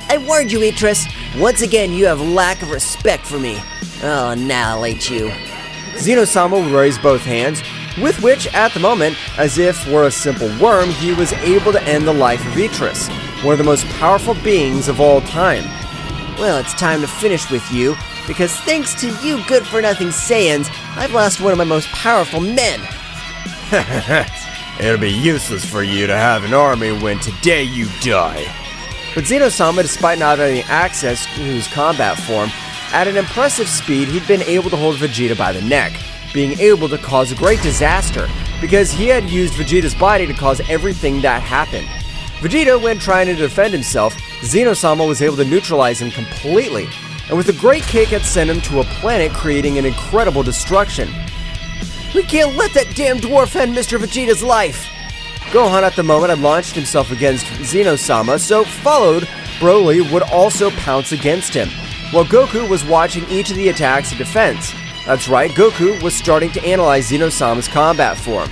I warned you, Idris. Once again, you have lack of respect for me. I'll annihilate you. Zeno-sama would raise both hands, with which, at the moment, as if were a simple worm, he was able to end the life of Idris, one of the most powerful beings of all time. Well, it's time to finish with you, because thanks to you good-for-nothing Saiyans, I've lost one of my most powerful men. It'll be useless for you to have an army when today you die. But Zeno-sama, despite not having access to his combat form, at an impressive speed he'd been able to hold Vegeta by the neck, being able to cause a great disaster, because he had used Vegeta's body to cause everything that happened. Vegeta, when trying to defend himself, Zeno-sama was able to neutralize him completely, and with a great kick had sent him to a planet, creating an incredible destruction. We can't let that damn dwarf end Mr. Vegeta's life! Gohan at the moment had launched himself against Zeno-sama, so followed, Broly would also pounce against him, while Goku was watching each of the attacks in defense. That's right, Goku was starting to analyze Zeno-sama's combat form.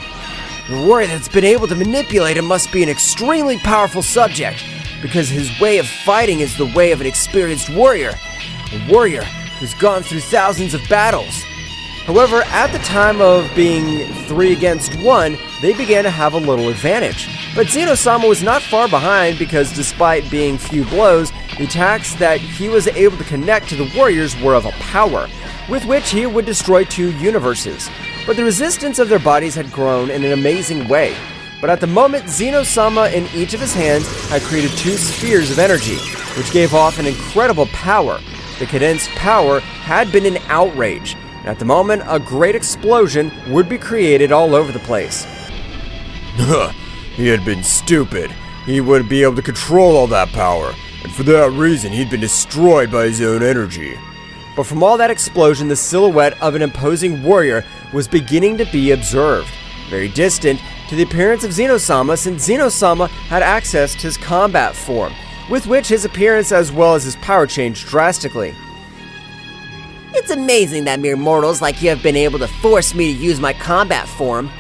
The warrior that's been able to manipulate him must be an extremely powerful subject, because his way of fighting is the way of an experienced warrior. A warrior who's gone through thousands of battles. However, at the time of being 3 against 1, they began to have a little advantage. But Zeno-sama was not far behind because despite being few blows, the attacks that he was able to connect to the warriors were of a power, with which he would destroy 2 universes. But the resistance of their bodies had grown in an amazing way. But at the moment, Zeno-sama in each of his hands had created 2 spheres of energy, which gave off an incredible power. The condensed power had been an outrage. At the moment, a great explosion would be created all over the place. He had been stupid. He wouldn't be able to control all that power, and for that reason he'd been destroyed by his own energy. But from all that explosion, the silhouette of an imposing warrior was beginning to be observed, very distant to the appearance of Zeno-sama, since Zeno-sama had access to his combat form, with which his appearance as well as his power changed drastically. It's amazing that mere mortals like you have been able to force me to use my combat form.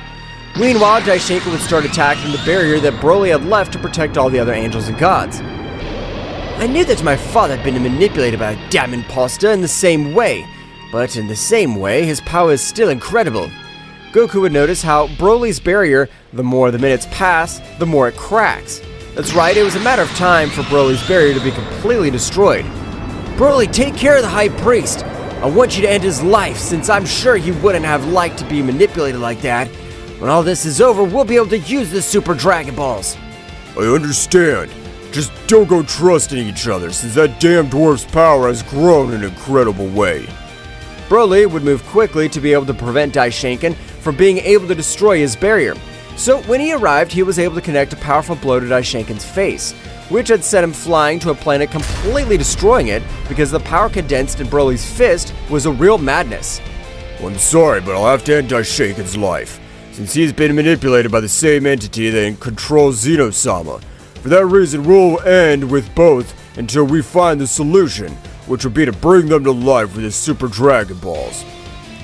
Meanwhile, Daishinka would start attacking the barrier that Broly had left to protect all the other angels and gods. I knew that my father had been manipulated by a damn imposter in the same way, but in the same way, his power is still incredible. Goku would notice how Broly's barrier, the more the minutes pass, the more it cracks. That's right, it was a matter of time for Broly's barrier to be completely destroyed. Broly, take care of the High Priest. I want you to end his life, since I'm sure he wouldn't have liked to be manipulated like that. When all this is over, we'll be able to use the Super Dragon Balls. I understand. Just don't go trusting each other, since that damn dwarf's power has grown in an incredible way. Broly would move quickly to be able to prevent Daishinkan from being able to destroy his barrier. So when he arrived, he was able to connect a powerful blow to Daishinkan's face, which had sent him flying to a planet, completely destroying it because the power condensed in Broly's fist was a real madness. Well, I'm sorry, but I'll have to end Daishinkan's life, since he's been manipulated by the same entity that controls Zeno-sama. For that reason, we'll end with both until we find the solution, which would be to bring them to life with the Super Dragon Balls.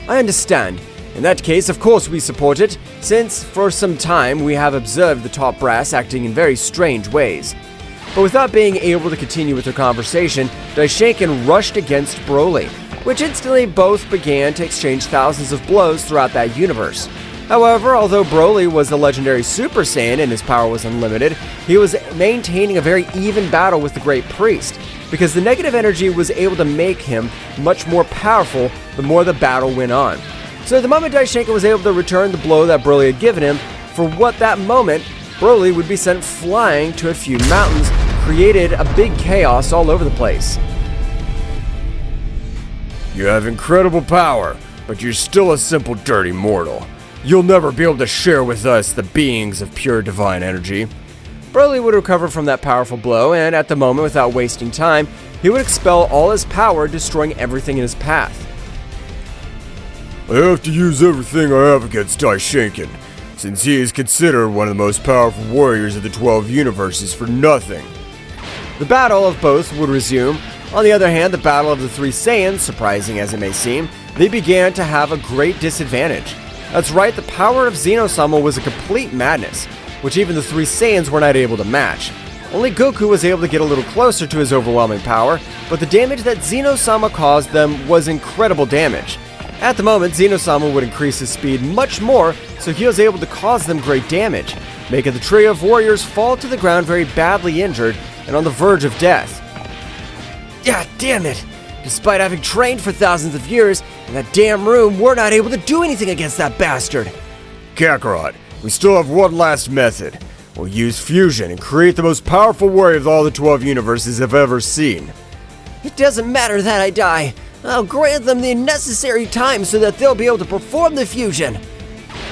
I understand. In that case, of course we support it, since for some time we have observed the top brass acting in very strange ways. But without being able to continue with their conversation, Daishinkan rushed against Broly, which instantly both began to exchange thousands of blows throughout that universe. However, although Broly was the legendary Super Saiyan and his power was unlimited, he was maintaining a very even battle with the Great Priest, because the negative energy was able to make him much more powerful the more the battle went on. So the moment Daishinkan was able to return the blow that Broly had given him, for what that moment, Broly would be sent flying to a few mountains, created a big chaos all over the place. You have incredible power, but you're still a simple dirty mortal. You'll never be able to share with us the beings of pure divine energy. Broly would recover from that powerful blow, and at the moment, without wasting time, he would expel all his power, destroying everything in his path. I have to use everything I have against Daishinkan, since he is considered one of the most powerful warriors of the 12 universes for nothing. The battle of both would resume. On the other hand, the battle of the 3 Saiyans, surprising as it may seem, they began to have a great disadvantage. That's right, the power of Zeno-sama was a complete madness, which even the 3 Saiyans were not able to match. Only Goku was able to get a little closer to his overwhelming power, but the damage that Zeno-sama caused them was incredible damage. At the moment, Zeno-sama would increase his speed much more, so he was able to cause them great damage, making the trio of warriors fall to the ground very badly injured and on the verge of death. God damn it! Despite having trained for thousands of years in that damn room, we're not able to do anything against that bastard! Kakarot, we still have one last method. We'll use fusion and create the most powerful warrior of all the 12 universes I've ever seen. It doesn't matter that I die. I'll grant them the necessary time so that they'll be able to perform the fusion.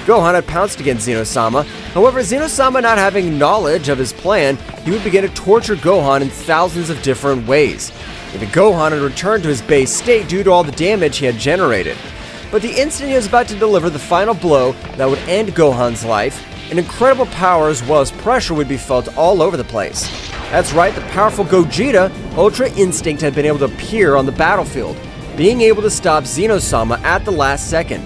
Gohan had pounced against Zeno-sama. However, Zeno-sama not having knowledge of his plan, he would begin to torture Gohan in thousands of different ways. Even Gohan had returned to his base state due to all the damage he had generated. But the instant he was about to deliver the final blow that would end Gohan's life, an incredible power as well as pressure would be felt all over the place. That's right, the powerful Gogeta, Ultra Instinct, had been able to appear on the battlefield, being able to stop Zeno-sama at the last second.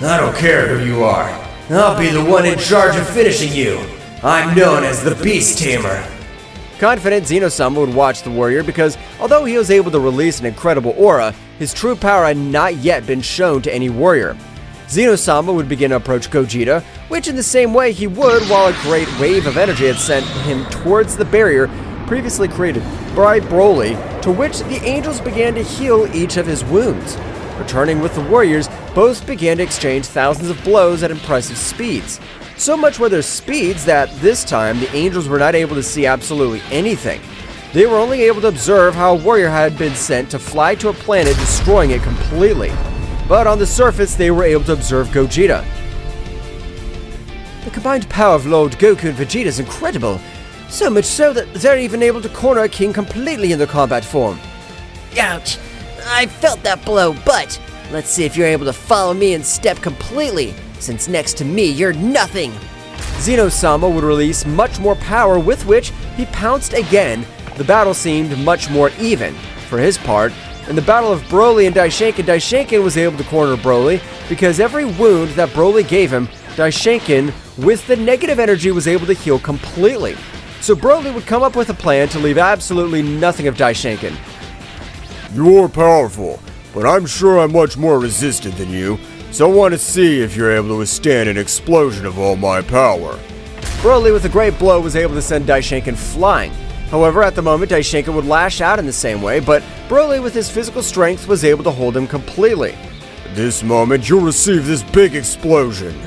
I don't care who you are. I'll be the one in charge of finishing you. I'm known as the Beast Tamer. Confident, Zeno-sama would watch the warrior because although he was able to release an incredible aura, his true power had not yet been shown to any warrior. Zeno-sama would begin to approach Gogeta, which in the same way he would while a great wave of energy had sent him towards the barrier previously created by Broly, to which the angels began to heal each of his wounds. Returning with the warriors, both began to exchange thousands of blows at impressive speeds. So much were their speeds that this time the angels were not able to see absolutely anything. They were only able to observe how a warrior had been sent to fly to a planet, destroying it completely. But on the surface, they were able to observe Gogeta. The combined power of Lord Goku and Vegeta is incredible. So much so that they're even able to corner a king completely in their combat form. Ouch! I felt that blow, but let's see if you're able to follow me and step completely, since next to me you're nothing. Zeno-sama would release much more power, with which he pounced again. The battle seemed much more even. For his part, in the battle of Broly and Daishinkan was able to corner Broly because every wound that Broly gave him, Daishinkan, with the negative energy, was able to heal completely. So Broly would come up with a plan to leave absolutely nothing of Daishinkan. You're powerful, but I'm sure I'm much more resistant than you, so I want to see if you're able to withstand an explosion of all my power. Broly with a great blow was able to send Daishinkan flying. However, at the moment, Daishinkan would lash out in the same way, but Broly with his physical strength was able to hold him completely. At this moment, you'll receive this big explosion.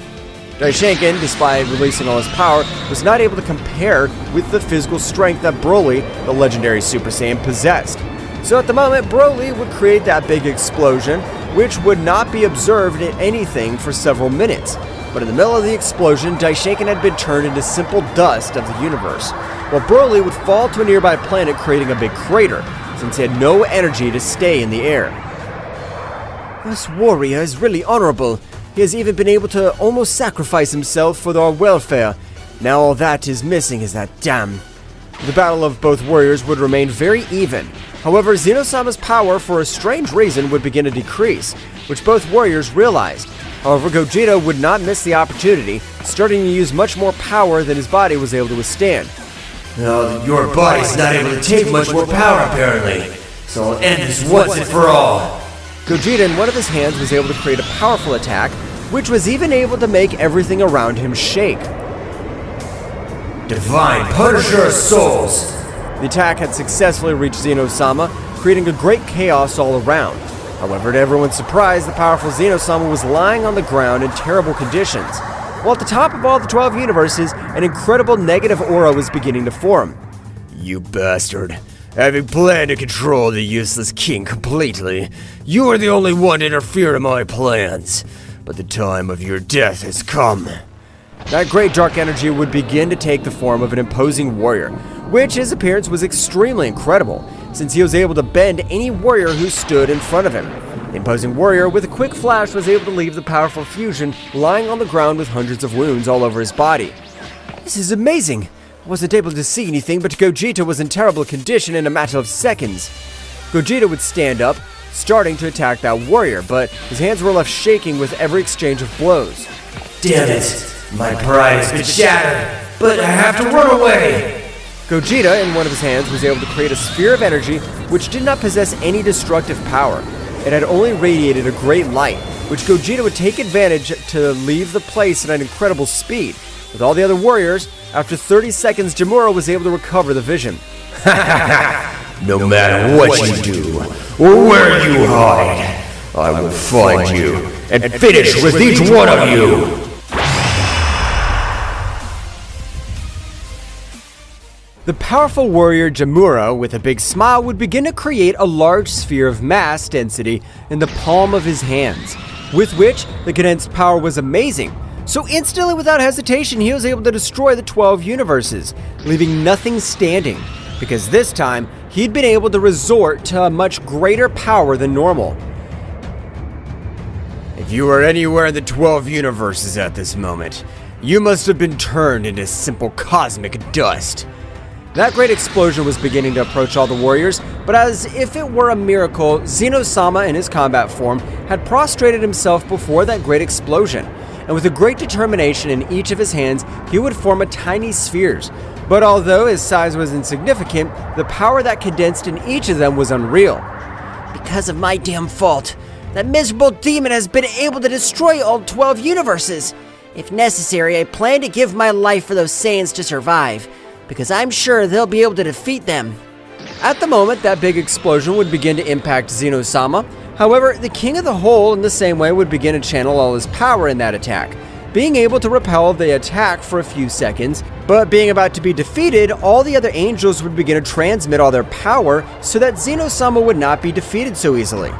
Daishinkan, despite releasing all his power, was not able to compare with the physical strength that Broly, the legendary Super Saiyan, possessed. So at the moment, Broly would create that big explosion, which would not be observed in anything for several minutes. But in the middle of the explosion, Daishinkan had been turned into simple dust of the universe, while Broly would fall to a nearby planet, creating a big crater, since he had no energy to stay in the air. This warrior is really honorable. He has even been able to almost sacrifice himself for our welfare. Now all that is missing is that dam. The battle of both warriors would remain very even. However, Zeno-sama's power, for a strange reason, would begin to decrease, which both warriors realized. However, Gogeta would not miss the opportunity, starting to use much more power than his body was able to withstand. No, your body's not able to take much more power, apparently. So I'll end this once and for all. Gogeta, in one of his hands, was able to create a powerful attack, which was even able to make everything around him shake. Divine Punisher of Souls. The attack had successfully reached Zeno-sama, creating a great chaos all around. However, to everyone's surprise, the powerful Zeno-sama was lying on the ground in terrible conditions, while at the top of all the 12 universes, an incredible negative aura was beginning to form. You bastard. Having planned to control the useless king completely, you are the only one to interfere in my plans. But the time of your death has come. That great dark energy would begin to take the form of an imposing warrior, which his appearance was extremely incredible, since he was able to bend any warrior who stood in front of him. The imposing warrior, with a quick flash, was able to leave the powerful fusion lying on the ground with hundreds of wounds all over his body. This is amazing! I wasn't able to see anything, but Gogeta was in terrible condition in a matter of seconds. Gogeta would stand up, starting to attack that warrior, but his hands were left shaking with every exchange of blows. Damn it! My pride has been shattered, but I have to run away! Gogeta, in one of his hands, was able to create a sphere of energy which did not possess any destructive power. It had only radiated a great light, which Gogeta would take advantage to leave the place at an incredible speed. With all the other warriors, after 30 seconds, Jamura was able to recover the vision. No matter what you do, or where you hide, I will find you and finish with each one of you! The powerful warrior Jamura, with a big smile, would begin to create a large sphere of mass density in the palm of his hands, with which the condensed power was amazing. So instantly, without hesitation, he was able to destroy the 12 universes, leaving nothing standing, because this time, he'd been able to resort to a much greater power than normal. If you are anywhere in the 12 universes at this moment, you must have been turned into simple cosmic dust. That great explosion was beginning to approach all the warriors, but as if it were a miracle, Zeno-sama in his combat form had prostrated himself before that great explosion, and with a great determination in each of his hands, he would form a tiny spheres, But although his size was insignificant, the power that condensed in each of them was unreal. Because of my damn fault, that miserable demon has been able to destroy all 12 universes. If necessary, I plan to give my life for those Saiyans to survive, because I'm sure they'll be able to defeat them. At the moment, that big explosion would begin to impact Zeno-sama. However, the King of the Whole in the same way would begin to channel all his power in that attack, being able to repel the attack for a few seconds, but being about to be defeated, all the other angels would begin to transmit all their power so that Zeno-sama would not be defeated so easily.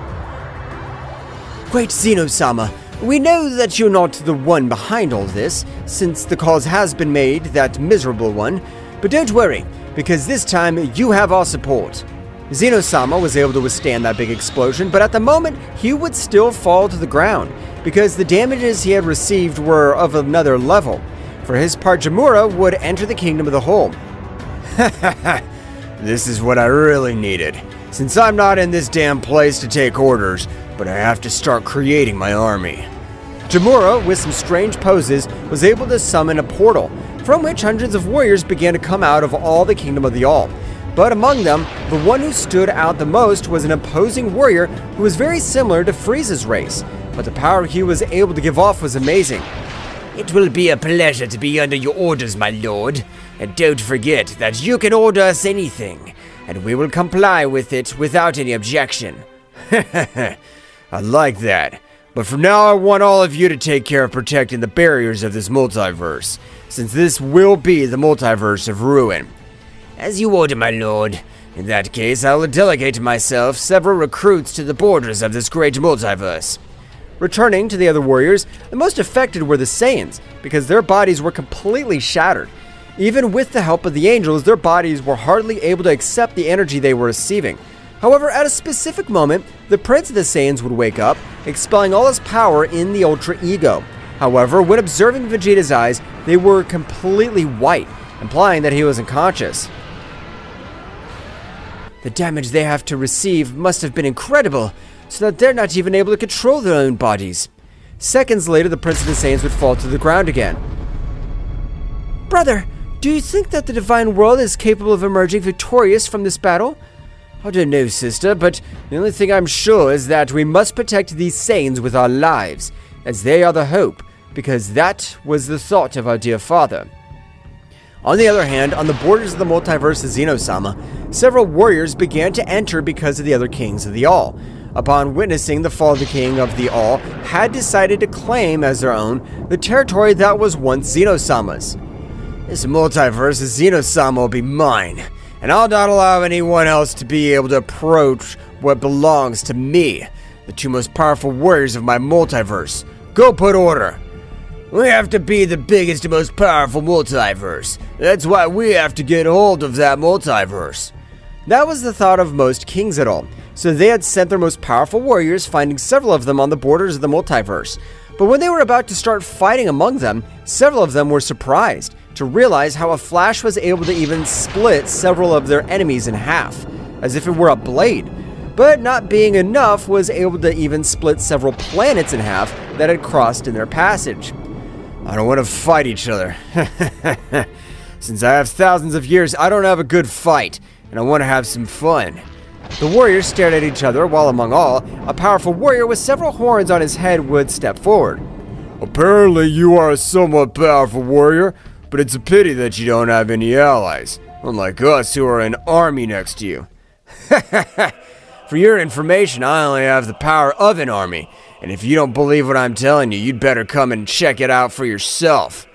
Great Zeno-sama, we know that you're not the one behind all this, since the cause has been made, that miserable one, but don't worry, because this time you have our support. Zeno-sama was able to withstand that big explosion, but at the moment, he would still fall to the ground, because the damages he had received were of another level. For his part, Jamura would enter the Kingdom of the Whole. This is what I really needed. Since I'm not in this damn place to take orders, but I have to start creating my army. Jamura, with some strange poses, was able to summon a portal, from which hundreds of warriors began to come out of all the Kingdom of the All. But among them, the one who stood out the most was an imposing warrior who was very similar to Frieza's race, but the power he was able to give off was amazing. It will be a pleasure to be under your orders, my lord. And don't forget that you can order us anything, and we will comply with it without any objection. I like that. But for now, I want all of you to take care of protecting the barriers of this multiverse, since this will be the multiverse of ruin. As you order, my lord. In that case, I will delegate myself several recruits to the borders of this great multiverse. Returning to the other warriors, the most affected were the Saiyans, because their bodies were completely shattered. Even with the help of the angels, their bodies were hardly able to accept the energy they were receiving. However, at a specific moment, the Prince of the Saiyans would wake up, expelling all his power in the Ultra Ego. However, when observing Vegeta's eyes, they were completely white, implying that he was unconscious. The damage they have to receive must have been incredible, so that they're not even able to control their own bodies. Seconds later, the Prince of the Saiyans would fall to the ground again. Brother, do you think that the Divine World is capable of emerging victorious from this battle? I don't know, sister, but the only thing I'm sure is that we must protect these Saiyans with our lives, as they are the hope, because that was the thought of our dear father. On the other hand, on the borders of the multiverse of Zeno-sama, several warriors began to enter because of the other kings of the All. Upon witnessing the fall of the king of the All, had decided to claim as their own the territory that was once Zeno-sama's. This multiverse of Zeno-sama will be mine, and I'll not allow anyone else to be able to approach what belongs to me, the two most powerful warriors of my multiverse. Go put order. We have to be the biggest and most powerful multiverse. That's why we have to get hold of that multiverse. That was the thought of most kings at all, so they had sent their most powerful warriors, finding several of them on the borders of the multiverse. But when they were about to start fighting among them, several of them were surprised to realize how a flash was able to even split several of their enemies in half, as if it were a blade. But not being enough, was able to even split several planets in half that had crossed in their passage. I don't want to fight each other. Since I have thousands of years, I don't have a good fight, and I want to have some fun. The warriors stared at each other while among all, a powerful warrior with several horns on his head would step forward. Apparently you are a somewhat powerful warrior, but it's a pity that you don't have any allies, unlike us who are an army next to you. For your information, I only have the power of an army, and if you don't believe what I'm telling you, you'd better come and check it out for yourself.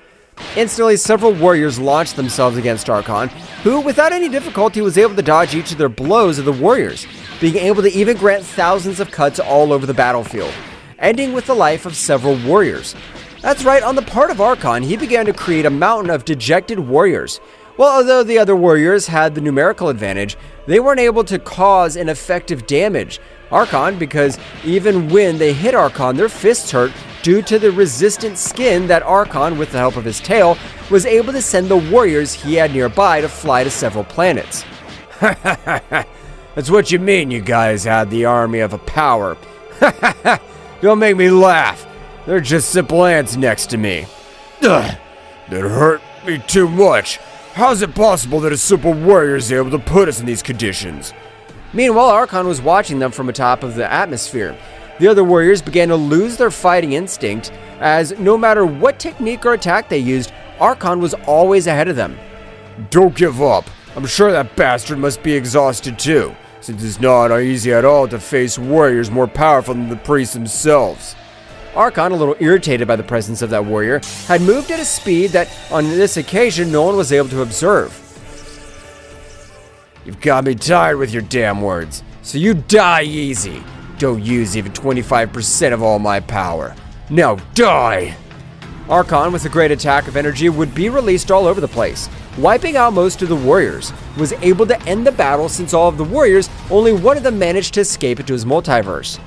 Instantly, several warriors launched themselves against Archon, who, without any difficulty, was able to dodge each of their blows of the warriors, being able to even grant thousands of cuts all over the battlefield, ending with the life of several warriors. That's right, on the part of Archon, he began to create a mountain of dejected warriors. Well, although the other warriors had the numerical advantage, they weren't able to cause an effective damage. Archon, because even when they hit Archon, their fists hurt due to the resistant skin that Archon, with the help of his tail, was able to send the warriors he had nearby to fly to several planets. That's what you mean you guys had the army of a power. Don't make me laugh. They're just simple ants next to me. Ugh, that hurt me too much. How's it possible that a simple warrior is able to put us in these conditions? Meanwhile, Archon was watching them from atop of the atmosphere. The other warriors began to lose their fighting instinct, as no matter what technique or attack they used, Archon was always ahead of them. Don't give up. I'm sure that bastard must be exhausted too, since it's not easy at all to face warriors more powerful than the priests themselves. Archon, a little irritated by the presence of that warrior, had moved at a speed that, on this occasion, no one was able to observe. You've got me tired with your damn words, so you die easy. Don't use even 25% of all my power. Now die! Archon, with a great attack of energy, would be released all over the place, wiping out most of the warriors. Was able to end the battle since all of the warriors, only one of them managed to escape into his multiverse.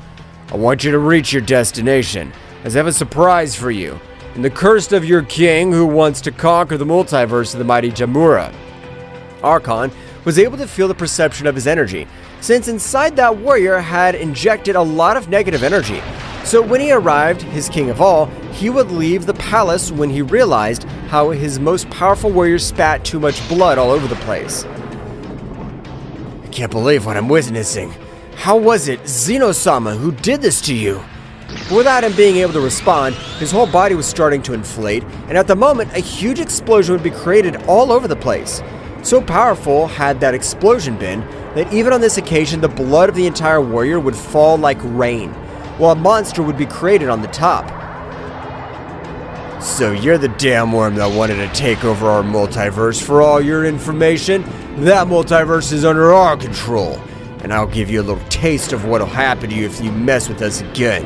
I want you to reach your destination, as I have a surprise for you, and the curse of your king who wants to conquer the multiverse of the mighty Jamura. Archon was able to feel the perception of his energy, since inside that warrior had injected a lot of negative energy. So when he arrived, his king of all, he would leave the palace when he realized how his most powerful warrior spat too much blood all over the place. I can't believe what I'm witnessing. How was it Zeno-sama who did this to you? Without him being able to respond, his whole body was starting to inflate, and at the moment, a huge explosion would be created all over the place. So powerful had that explosion been, that even on this occasion, the blood of the entire warrior would fall like rain, while a monster would be created on the top. So you're the damn worm that wanted to take over our multiverse. For all your information, that multiverse is under our control, and I'll give you a little taste of what'll happen to you if you mess with us again.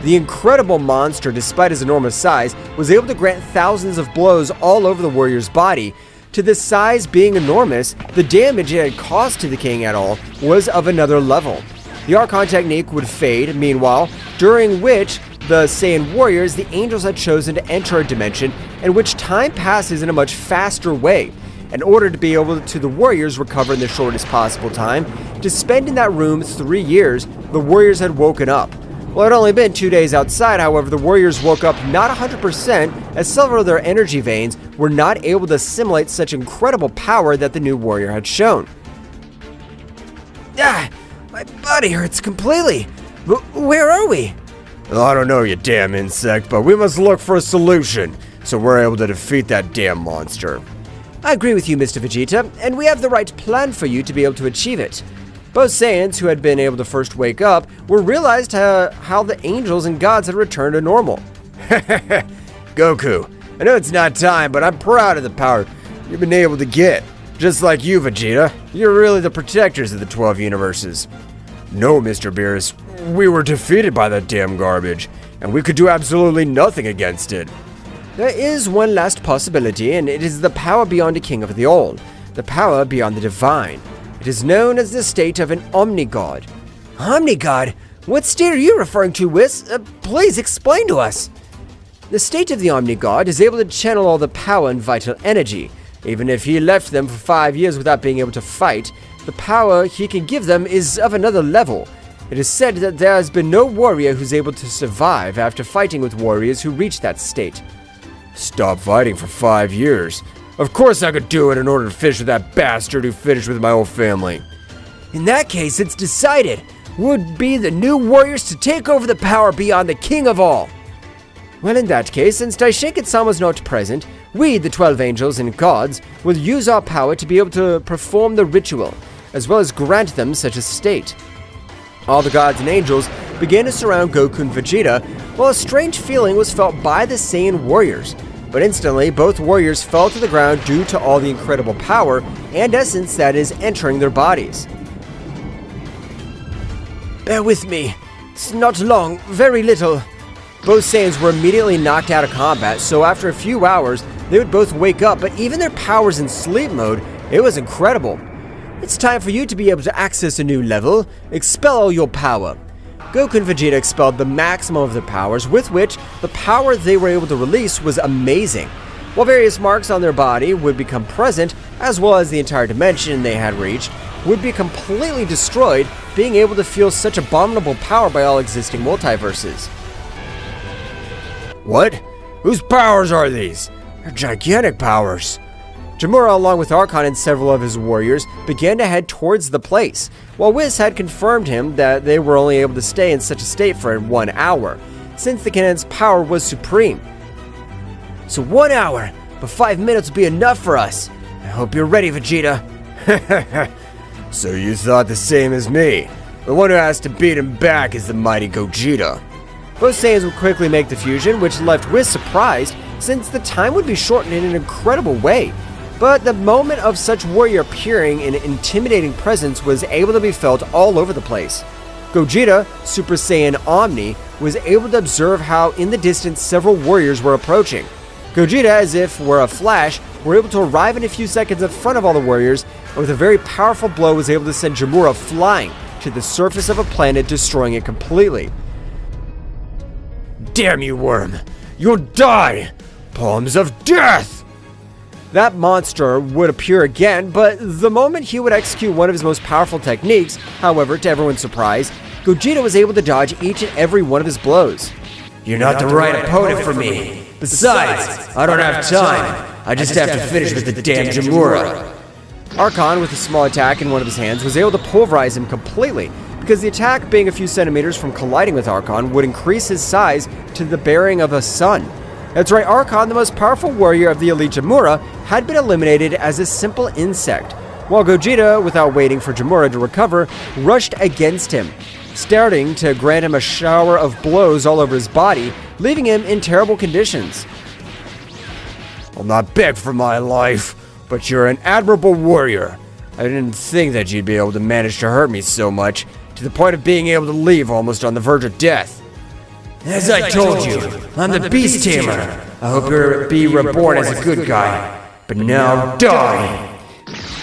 The incredible monster, despite his enormous size, was able to grant thousands of blows all over the warrior's body. To the size being enormous, the damage it had caused to the king at all was of another level. The Archon technique would fade, meanwhile, during which the Saiyan warriors, the angels, had chosen to enter a dimension in which time passes in a much faster way. In order to be able to the warriors recover in the shortest possible time, to spend in that room 3 years, the warriors had woken up. Well, it had only been 2 days outside, however, the warriors woke up not 100%, as several of their energy veins were not able to assimilate such incredible power that the new warrior had shown. Ah, my body hurts completely. Where are we? Well, I don't know, you damn insect, but we must look for a solution, so we're able to defeat that damn monster. I agree with you, Mr. Vegeta, and we have the right plan for you to be able to achieve it. Both Saiyans who had been able to first wake up were realized how the angels and gods had returned to normal. Goku, I know it's not time, but I'm proud of the power you've been able to get. Just like you, Vegeta, you're really the protectors of the 12 universes. No, Mr. Beerus, we were defeated by that damn garbage, and we could do absolutely nothing against it. There is one last possibility, and it is the power beyond the King of the All, the power beyond the divine. It is known as the state of an Omnigod. Omnigod? What state are you referring to, Whis? Please explain to us. The state of the Omnigod is able to channel all the power and vital energy. Even if he left them for 5 years without being able to fight, the power he can give them is of another level. It is said that there has been no warrior who's able to survive after fighting with warriors who reach that state. Stop fighting for 5 years. Of course I could do it in order to finish with that bastard who finished with my whole family. In that case, it's decided. Would be the new warriors to take over the power beyond the King of All. Well, in that case, since Daishinkan-sama was not present, we, the 12 angels and gods, will use our power to be able to perform the ritual, as well as grant them such a state. All the gods and angels began to surround Goku and Vegeta, while a strange feeling was felt by the Saiyan warriors. But instantly, both warriors fell to the ground due to all the incredible power and essence that is entering their bodies. Bear with me. It's not long, very little. Both Saiyans were immediately knocked out of combat, so after a few hours, they would both wake up, but even their powers in sleep mode, it was incredible. It's time for you to be able to access a new level. Expel all your power. Goku and Vegeta expelled the maximum of their powers, with which the power they were able to release was amazing. While various marks on their body would become present, as well as the entire dimension they had reached, would be completely destroyed, being able to feel such abominable power by all existing multiverses. What? Whose powers are these? They're gigantic powers. Jamura, along with Archon and several of his warriors, began to head towards the place, while Whis had confirmed him that they were only able to stay in such a state for 1 hour, since the cannon's power was supreme. So 1 hour, but 5 minutes will be enough for us. I hope you're ready, Vegeta. So you thought the same as me. The one who has to beat him back is the mighty Gogeta. Both Saiyans would quickly make the fusion, which left Whis surprised, since the time would be shortened in an incredible way. But the moment of such warrior appearing in intimidating presence was able to be felt all over the place. Gogeta, Super Saiyan Omni, was able to observe how in the distance several warriors were approaching. Gogeta, as if were a flash, were able to arrive in a few seconds in front of all the warriors, and with a very powerful blow was able to send Jamura flying to the surface of a planet, destroying it completely. Damn you, worm! You'll die! Palms of death! That monster would appear again, but the moment he would execute one of his most powerful techniques, however, to everyone's surprise, Gogeta was able to dodge each and every one of his blows. You're not the right opponent for me. Besides, I don't have time. I just have to finish with the damn Jamura. Archon, with a small attack in one of his hands, was able to pulverize him completely, because the attack, being a few centimeters from colliding with Archon, would increase his size to the bearing of a sun. That's right, Archon, the most powerful warrior of the elite Jamura, had been eliminated as a simple insect, while Gogeta, without waiting for Jamura to recover, rushed against him, starting to grant him a shower of blows all over his body, leaving him in terrible conditions. I'll not beg for my life, but you're an admirable warrior. I didn't think that you'd be able to manage to hurt me so much, to the point of being able to leave almost on the verge of death. As I told you, I'm the Beast Tamer. I hope you'll be reborn as a good guy. But now die!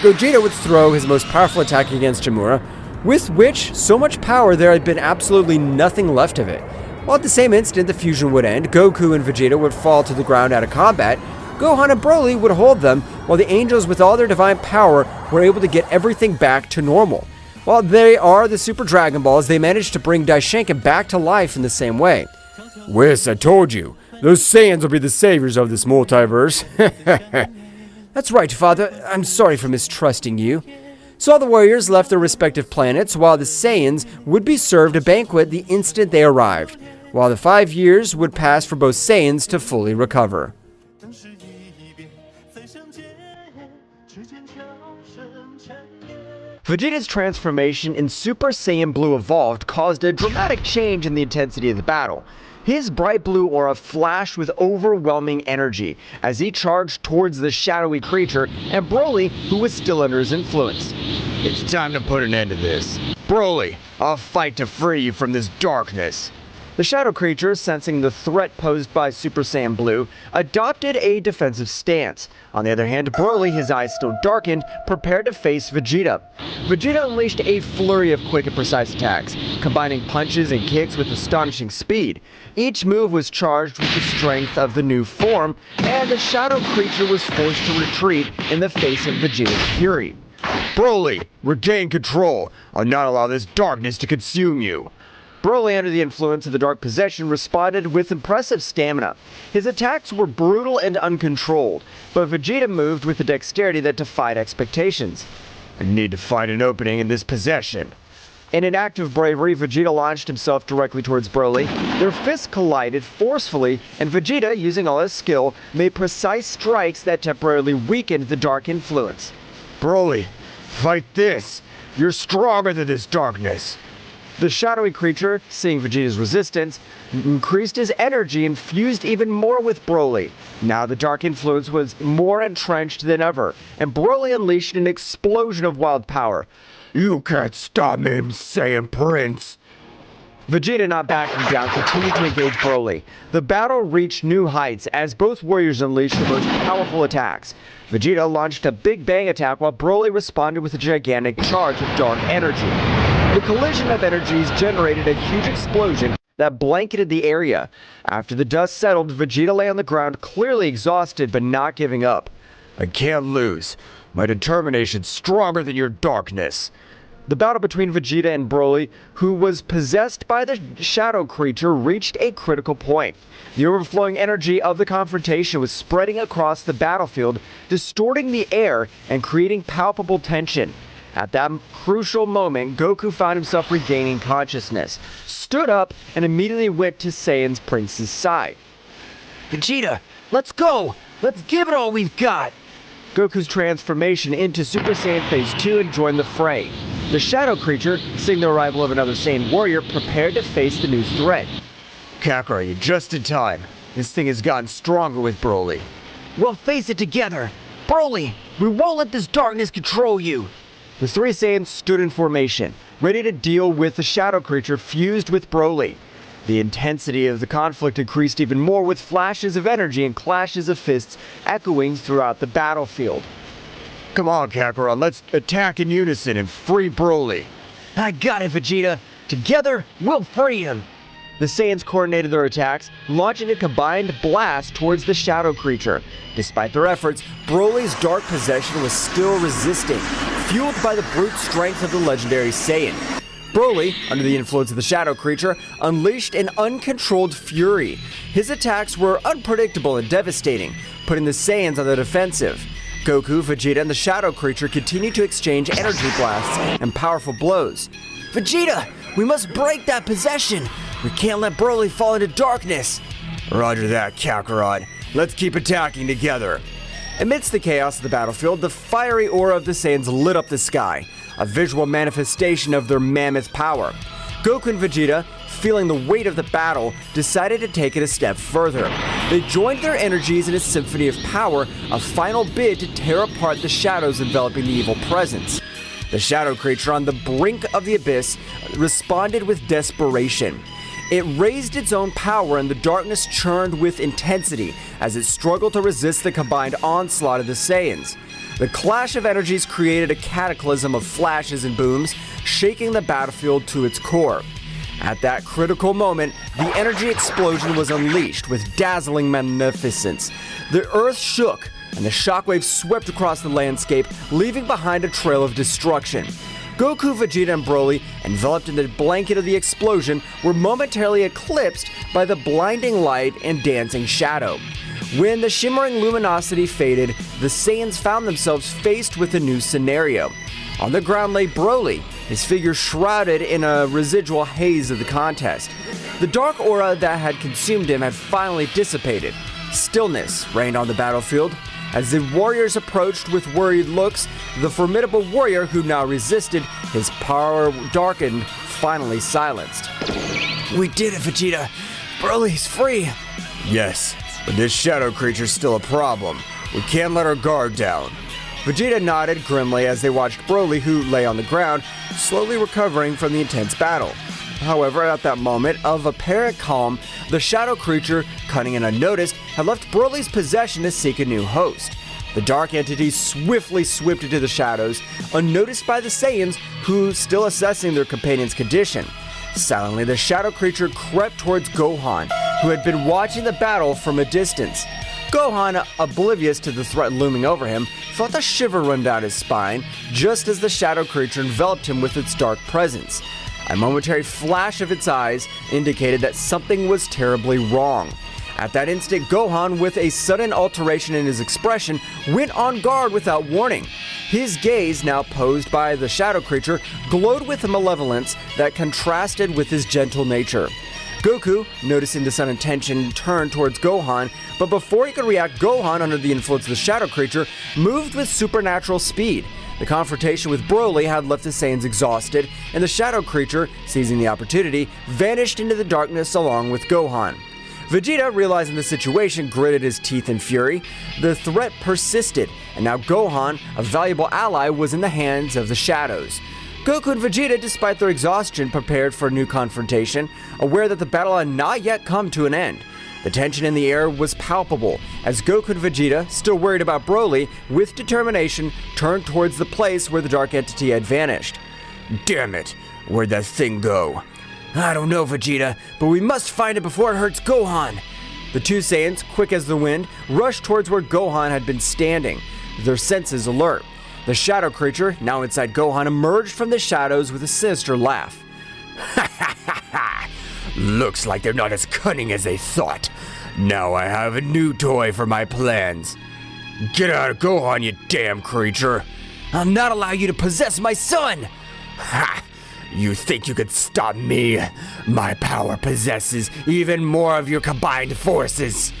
Gogeta would throw his most powerful attack against Jamura, with which so much power there had been absolutely nothing left of it. While at the same instant the fusion would end, Goku and Vegeta would fall to the ground out of combat, Gohan and Broly would hold them, while the angels with all their divine power were able to get everything back to normal. While they are the Super Dragon Balls, they managed to bring Daishenkin back to life in the same way. Whis, I told you, those Saiyans will be the saviors of this multiverse. That's right, Father. I'm sorry for mistrusting you. So all the warriors left their respective planets, while the Saiyans would be served a banquet the instant they arrived, while the 5 years would pass for both Saiyans to fully recover. Vegeta's transformation in Super Saiyan Blue Evolved caused a dramatic change in the intensity of the battle. His bright blue aura flashed with overwhelming energy as he charged towards the shadowy creature and Broly, who was still under his influence. It's time to put an end to this. Broly, I'll fight to free you from this darkness. The shadow creature, sensing the threat posed by Super Saiyan Blue, adopted a defensive stance. On the other hand, Broly, his eyes still darkened, prepared to face Vegeta. Vegeta unleashed a flurry of quick and precise attacks, combining punches and kicks with astonishing speed. Each move was charged with the strength of the new form, and the shadow creature was forced to retreat in the face of Vegeta's fury. Broly, regain control. I'll not allow this darkness to consume you. Broly, under the influence of the Dark Possession, responded with impressive stamina. His attacks were brutal and uncontrolled, but Vegeta moved with a dexterity that defied expectations. I need to find an opening in this possession. In an act of bravery, Vegeta launched himself directly towards Broly. Their fists collided forcefully, and Vegeta, using all his skill, made precise strikes that temporarily weakened the dark influence. Broly, fight this. You're stronger than this darkness. The shadowy creature, seeing Vegeta's resistance, increased his energy and fused even more with Broly. Now the dark influence was more entrenched than ever, and Broly unleashed an explosion of wild power. You can't stop me, Saiyan Prince. Vegeta, not backing down, continued to engage Broly. The battle reached new heights as both warriors unleashed the most powerful attacks. Vegeta launched a Big Bang attack while Broly responded with a gigantic charge of dark energy. The collision of energies generated a huge explosion that blanketed the area. After the dust settled, Vegeta lay on the ground, clearly exhausted but not giving up. I can't lose. My determination's stronger than your darkness. The battle between Vegeta and Broly, who was possessed by the shadow creature, reached a critical point. The overflowing energy of the confrontation was spreading across the battlefield, distorting the air and creating palpable tension. At that crucial moment, Goku found himself regaining consciousness, stood up, and immediately went to Saiyan's Prince's side. Vegeta, let's go! Let's give it all we've got! Goku's transformation into Super Saiyan Phase 2 and joined the fray. The shadow creature, seeing the arrival of another Saiyan warrior, prepared to face the new threat. Kakarot, you're just in time. This thing has gotten stronger with Broly. We'll face it together! Broly, we won't let this darkness control you! The three Saiyans stood in formation, ready to deal with the shadow creature fused with Broly. The intensity of the conflict increased even more, with flashes of energy and clashes of fists echoing throughout the battlefield. Come on, Kakarot, let's attack in unison and free Broly. I got it, Vegeta! Together, we'll free him! The Saiyans coordinated their attacks, launching a combined blast towards the shadow creature. Despite their efforts, Broly's dark possession was still resisting, fueled by the brute strength of the legendary Saiyan. Broly, under the influence of the shadow creature, unleashed an uncontrolled fury. His attacks were unpredictable and devastating, putting the Saiyans on the defensive. Goku, Vegeta, and the shadow creature continued to exchange energy blasts and powerful blows. Vegeta, we must break that possession! We can't let Broly fall into darkness! Roger that, Kakarot. Let's keep attacking together. Amidst the chaos of the battlefield, the fiery aura of the Saiyans lit up the sky, a visual manifestation of their mammoth power. Goku and Vegeta, feeling the weight of the battle, decided to take it a step further. They joined their energies in a symphony of power, a final bid to tear apart the shadows enveloping the evil presence. The shadow creature on the brink of the abyss responded with desperation. It raised its own power, and the darkness churned with intensity as it struggled to resist the combined onslaught of the Saiyans. The clash of energies created a cataclysm of flashes and booms, shaking the battlefield to its core. At that critical moment, the energy explosion was unleashed with dazzling magnificence. The earth shook, and the shockwaves swept across the landscape, leaving behind a trail of destruction. Goku, Vegeta, and Broly, enveloped in the blanket of the explosion, were momentarily eclipsed by the blinding light and dancing shadow. When the shimmering luminosity faded, the Saiyans found themselves faced with a new scenario. On the ground lay Broly, his figure shrouded in a residual haze of the contest. The dark aura that had consumed him had finally dissipated. Stillness reigned on the battlefield. As the warriors approached with worried looks, the formidable warrior who now resisted, his power darkened, finally silenced. We did it, Vegeta! Broly's free! Yes, but this shadow creature's still a problem. We can't let our guard down. Vegeta nodded grimly as they watched Broly, who lay on the ground, slowly recovering from the intense battle. However, at that moment of apparent calm, the shadow creature, cunning and unnoticed, had left Broly's possession to seek a new host. The dark entity swiftly swept into the shadows, unnoticed by the Saiyans, who still assessing their companion's condition. Silently, the shadow creature crept towards Gohan, who had been watching the battle from a distance. Gohan, oblivious to the threat looming over him, felt a shiver run down his spine, just as the shadow creature enveloped him with its dark presence. A momentary flash of its eyes indicated that something was terribly wrong. At that instant, Gohan, with a sudden alteration in his expression, went on guard without warning. His gaze, now posed by the shadow creature, glowed with a malevolence that contrasted with his gentle nature. Goku, noticing the sudden tension, turned towards Gohan, but before he could react, Gohan, under the influence of the shadow creature, moved with supernatural speed. The confrontation with Broly had left the Saiyans exhausted, and the shadow creature, seizing the opportunity, vanished into the darkness along with Gohan. Vegeta, realizing the situation, gritted his teeth in fury. The threat persisted, and now Gohan, a valuable ally, was in the hands of the shadows. Goku and Vegeta, despite their exhaustion, prepared for a new confrontation, aware that the battle had not yet come to an end. The tension in the air was palpable, as Goku and Vegeta, still worried about Broly, with determination, turned towards the place where the dark entity had vanished. Damn it! Where'd that thing go? I don't know, Vegeta, but we must find it before it hurts Gohan! The two Saiyans, quick as the wind, rushed towards where Gohan had been standing, their senses alert. The shadow creature, now inside Gohan, emerged from the shadows with a sinister laugh. Looks like they're not as cunning as they thought. Now I have a new toy for my plans. Get out of Gohan, you damn creature. I'll not allow you to possess my son! Ha! You think you could stop me? My power possesses even more of your combined forces.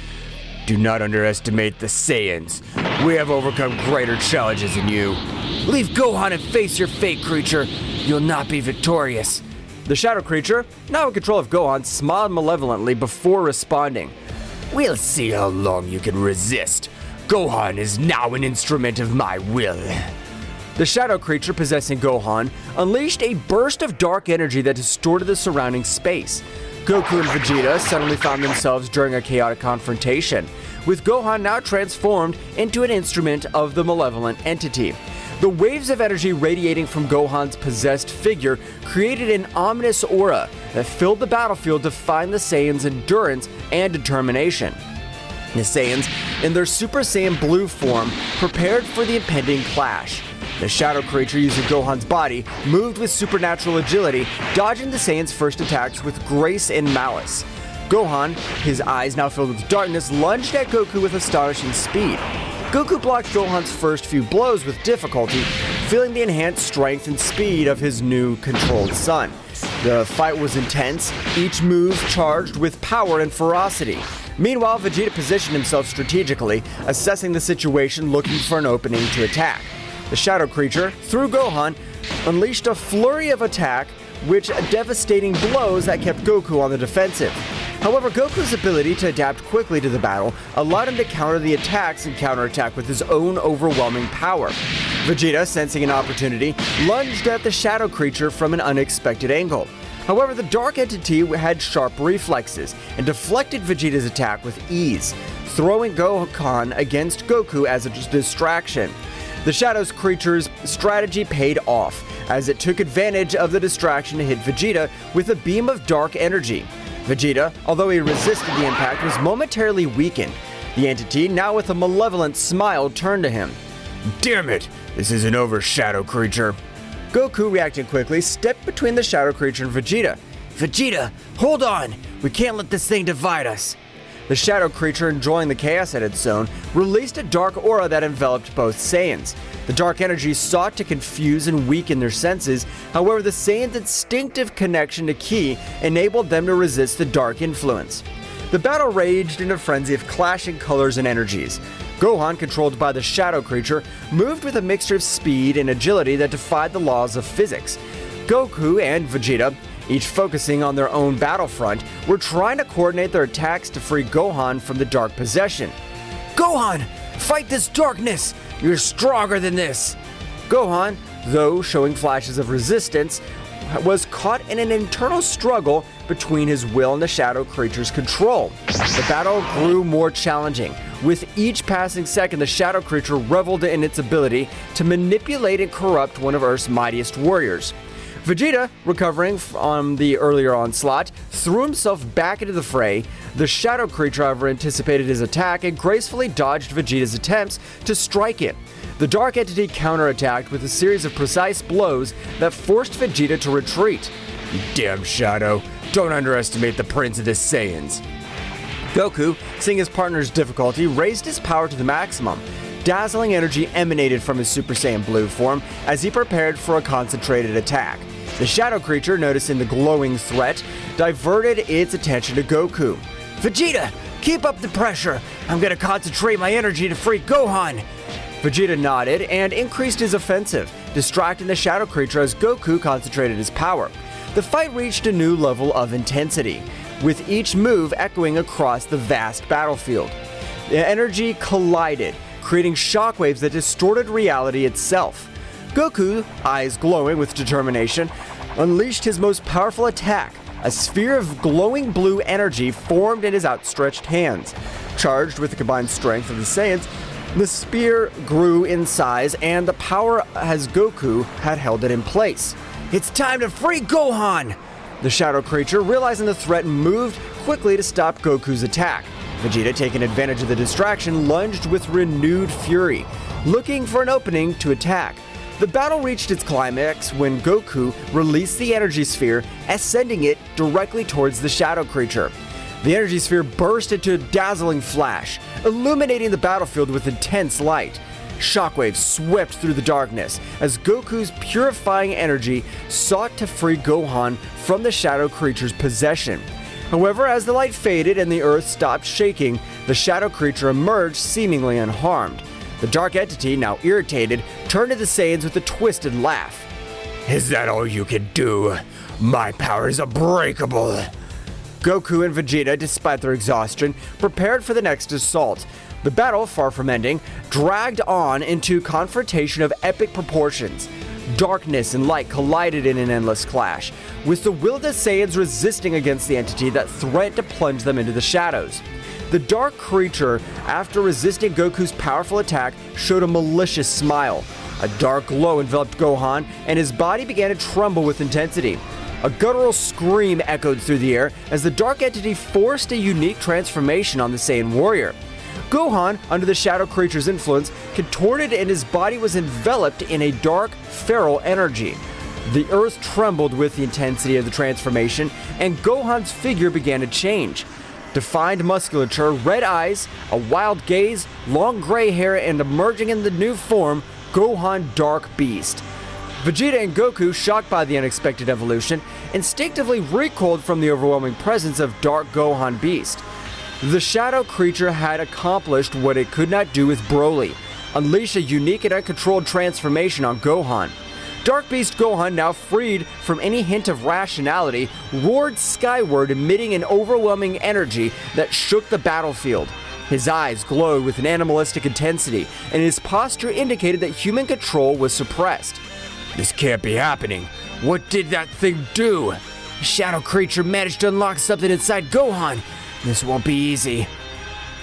Do not underestimate the Saiyans. We have overcome greater challenges than you. Leave Gohan and face your fate, creature. You'll not be victorious. The shadow creature, now in control of Gohan, smiled malevolently before responding. We'll see how long you can resist. Gohan is now an instrument of my will. The shadow creature possessing Gohan unleashed a burst of dark energy that distorted the surrounding space. Goku and Vegeta suddenly found themselves during a chaotic confrontation, with Gohan now transformed into an instrument of the malevolent entity. The waves of energy radiating from Gohan's possessed figure created an ominous aura that filled the battlefield, defying the Saiyans' endurance and determination. The Saiyans, in their Super Saiyan Blue form, prepared for the impending clash. The shadow creature, using Gohan's body, moved with supernatural agility, dodging the Saiyans' first attacks with grace and malice. Gohan, his eyes now filled with darkness, lunged at Goku with astonishing speed. Goku blocked Gohan's first few blows with difficulty, feeling the enhanced strength and speed of his new controlled son. The fight was intense, each move charged with power and ferocity. Meanwhile, Vegeta positioned himself strategically, assessing the situation, looking for an opening to attack. The shadow creature, through Gohan, unleashed a flurry of attack, which devastating blows that kept Goku on the defensive. However, Goku's ability to adapt quickly to the battle allowed him to counter the attacks and counterattack with his own overwhelming power. Vegeta, sensing an opportunity, lunged at the shadow creature from an unexpected angle. However, the dark entity had sharp reflexes and deflected Vegeta's attack with ease, throwing Gohan against Goku as a distraction. The Shadows creature's strategy paid off, as it took advantage of the distraction to hit Vegeta with a beam of dark energy. Vegeta, although he resisted the impact, was momentarily weakened. The entity, now with a malevolent smile, turned to him. Damn it! This isn't over, shadow creature. Goku, reacting quickly, stepped between the shadow creature and Vegeta. Vegeta, hold on! We can't let this thing divide us. The shadow creature, enjoying the chaos at its zone, released a dark aura that enveloped both Saiyans. The dark energy sought to confuse and weaken their senses. However, the Saiyans' instinctive connection to Ki enabled them to resist the dark influence. The battle raged in a frenzy of clashing colors and energies. Gohan, controlled by the shadow creature, moved with a mixture of speed and agility that defied the laws of physics. Goku and Vegeta, each focusing on their own battlefront, were trying to coordinate their attacks to free Gohan from the dark possession. Gohan, fight this darkness! You're stronger than this! Gohan, though showing flashes of resistance, was caught in an internal struggle between his will and the shadow creature's control. The battle grew more challenging. With each passing second, the shadow creature reveled in its ability to manipulate and corrupt one of Earth's mightiest warriors. Vegeta, recovering from the earlier onslaught, threw himself back into the fray. The shadow creature, however, anticipated his attack and gracefully dodged Vegeta's attempts to strike it. The dark entity counterattacked with a series of precise blows that forced Vegeta to retreat. You damn shadow, don't underestimate the Prince of the Saiyans. Goku, seeing his partner's difficulty, raised his power to the maximum. Dazzling energy emanated from his Super Saiyan Blue form as he prepared for a concentrated attack. The shadow creature, noticing the glowing threat, diverted its attention to Goku. Vegeta, keep up the pressure! I'm gonna concentrate my energy to free Gohan! Vegeta nodded and increased his offensive, distracting the shadow creature as Goku concentrated his power. The fight reached a new level of intensity, with each move echoing across the vast battlefield. The energy collided, creating shockwaves that distorted reality itself. Goku, eyes glowing with determination, unleashed his most powerful attack. A sphere of glowing blue energy formed in his outstretched hands. Charged with the combined strength of the Saiyans, the spear grew in size and the power as Goku had held it in place. It's time to free Gohan! The shadow creature, realizing the threat, moved quickly to stop Goku's attack. Vegeta, taking advantage of the distraction, lunged with renewed fury. looking for an opening to attack. The battle reached its climax when Goku released the energy sphere, ascending it directly towards the shadow creature. The energy sphere burst into a dazzling flash, illuminating the battlefield with intense light. Shockwaves swept through the darkness as Goku's purifying energy sought to free Gohan from the shadow creature's possession. However, as the light faded and the earth stopped shaking, the shadow creature emerged seemingly unharmed. The dark entity, now irritated, turned to the Saiyans with a twisted laugh. Is that all you can do? My power is unbreakable. Goku and Vegeta, despite their exhaustion, prepared for the next assault. The battle, far from ending, dragged on into confrontation of epic proportions. Darkness and light collided in an endless clash, with the will of the Saiyans resisting against the entity that threatened to plunge them into the shadows. The dark creature, after resisting Goku's powerful attack, showed a malicious smile. A dark glow enveloped Gohan, and his body began to tremble with intensity. A guttural scream echoed through the air as the dark entity forced a unique transformation on the Saiyan warrior. Gohan, under the shadow creature's influence, contorted and his body was enveloped in a dark, feral energy. The earth trembled with the intensity of the transformation, and Gohan's figure began to change. Defined musculature, red eyes, a wild gaze, long gray hair, and emerging in the new form, Gohan Dark Beast. Vegeta and Goku, shocked by the unexpected evolution, instinctively recoiled from the overwhelming presence of Dark Gohan Beast. The shadow creature had accomplished what it could not do with Broly, unleash a unique and uncontrolled transformation on Gohan. Dark Beast Gohan, now freed from any hint of rationality, roared skyward, emitting an overwhelming energy that shook the battlefield. His eyes glowed with an animalistic intensity, and his posture indicated that human control was suppressed. This can't be happening. What did that thing do? The shadow creature managed to unlock something inside Gohan. This won't be easy.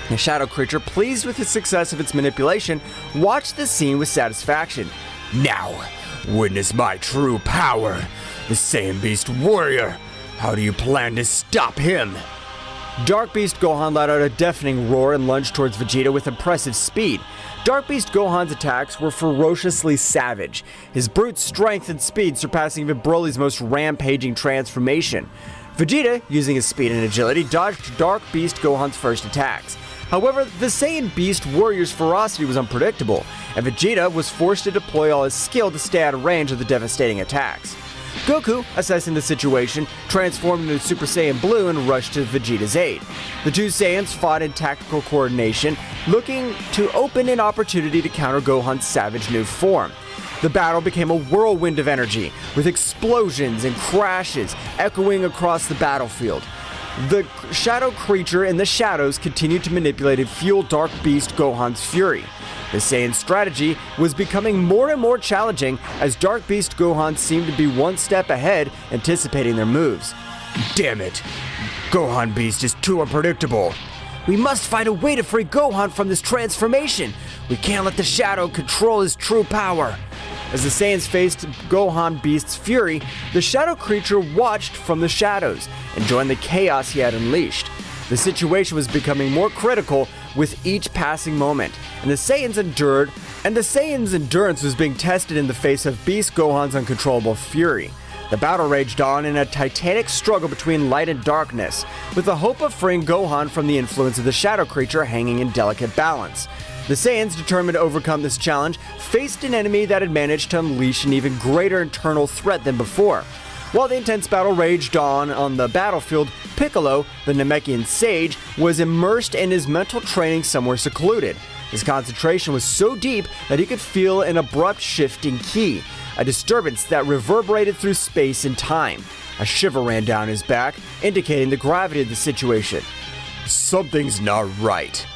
The shadow creature, pleased with the success of its manipulation, watched the scene with satisfaction. Now, witness my true power. The Saiyan Beast Warrior. How do you plan to stop him? Dark Beast Gohan let out a deafening roar and lunged towards Vegeta with impressive speed. Dark Beast Gohan's attacks were ferociously savage, his brute strength and speed surpassing even Broly's most rampaging transformation. Vegeta, using his speed and agility, dodged Dark Beast Gohan's first attacks. However, the Saiyan Beast Warrior's ferocity was unpredictable, and Vegeta was forced to deploy all his skill to stay out of range of the devastating attacks. Goku, assessing the situation, transformed into Super Saiyan Blue and rushed to Vegeta's aid. The two Saiyans fought in tactical coordination, looking to open an opportunity to counter Gohan's savage new form. The battle became a whirlwind of energy, with explosions and crashes echoing across the battlefield. The shadow creature in the shadows continued to manipulate and fuel Dark Beast Gohan's fury. The Saiyan strategy was becoming more and more challenging as Dark Beast Gohan seemed to be one step ahead, anticipating their moves. Damn it! Gohan Beast is too unpredictable. We must find a way to free Gohan from this transformation. We can't let the shadow control his true power. As the Saiyans faced Gohan Beast's fury, the shadow creature watched from the shadows, enjoying the chaos he had unleashed. The situation was becoming more critical with each passing moment, and the Saiyans' endurance was being tested in the face of Beast Gohan's uncontrollable fury. The battle raged on in a titanic struggle between light and darkness, with the hope of freeing Gohan from the influence of the shadow creature hanging in delicate balance. The Saiyans, determined to overcome this challenge, faced an enemy that had managed to unleash an even greater internal threat than before. While the intense battle raged on the battlefield, Piccolo, the Namekian sage, was immersed in his mental training somewhere secluded. His concentration was so deep that he could feel an abrupt shift in ki, a disturbance that reverberated through space and time. A shiver ran down his back, indicating the gravity of the situation. Something's not right.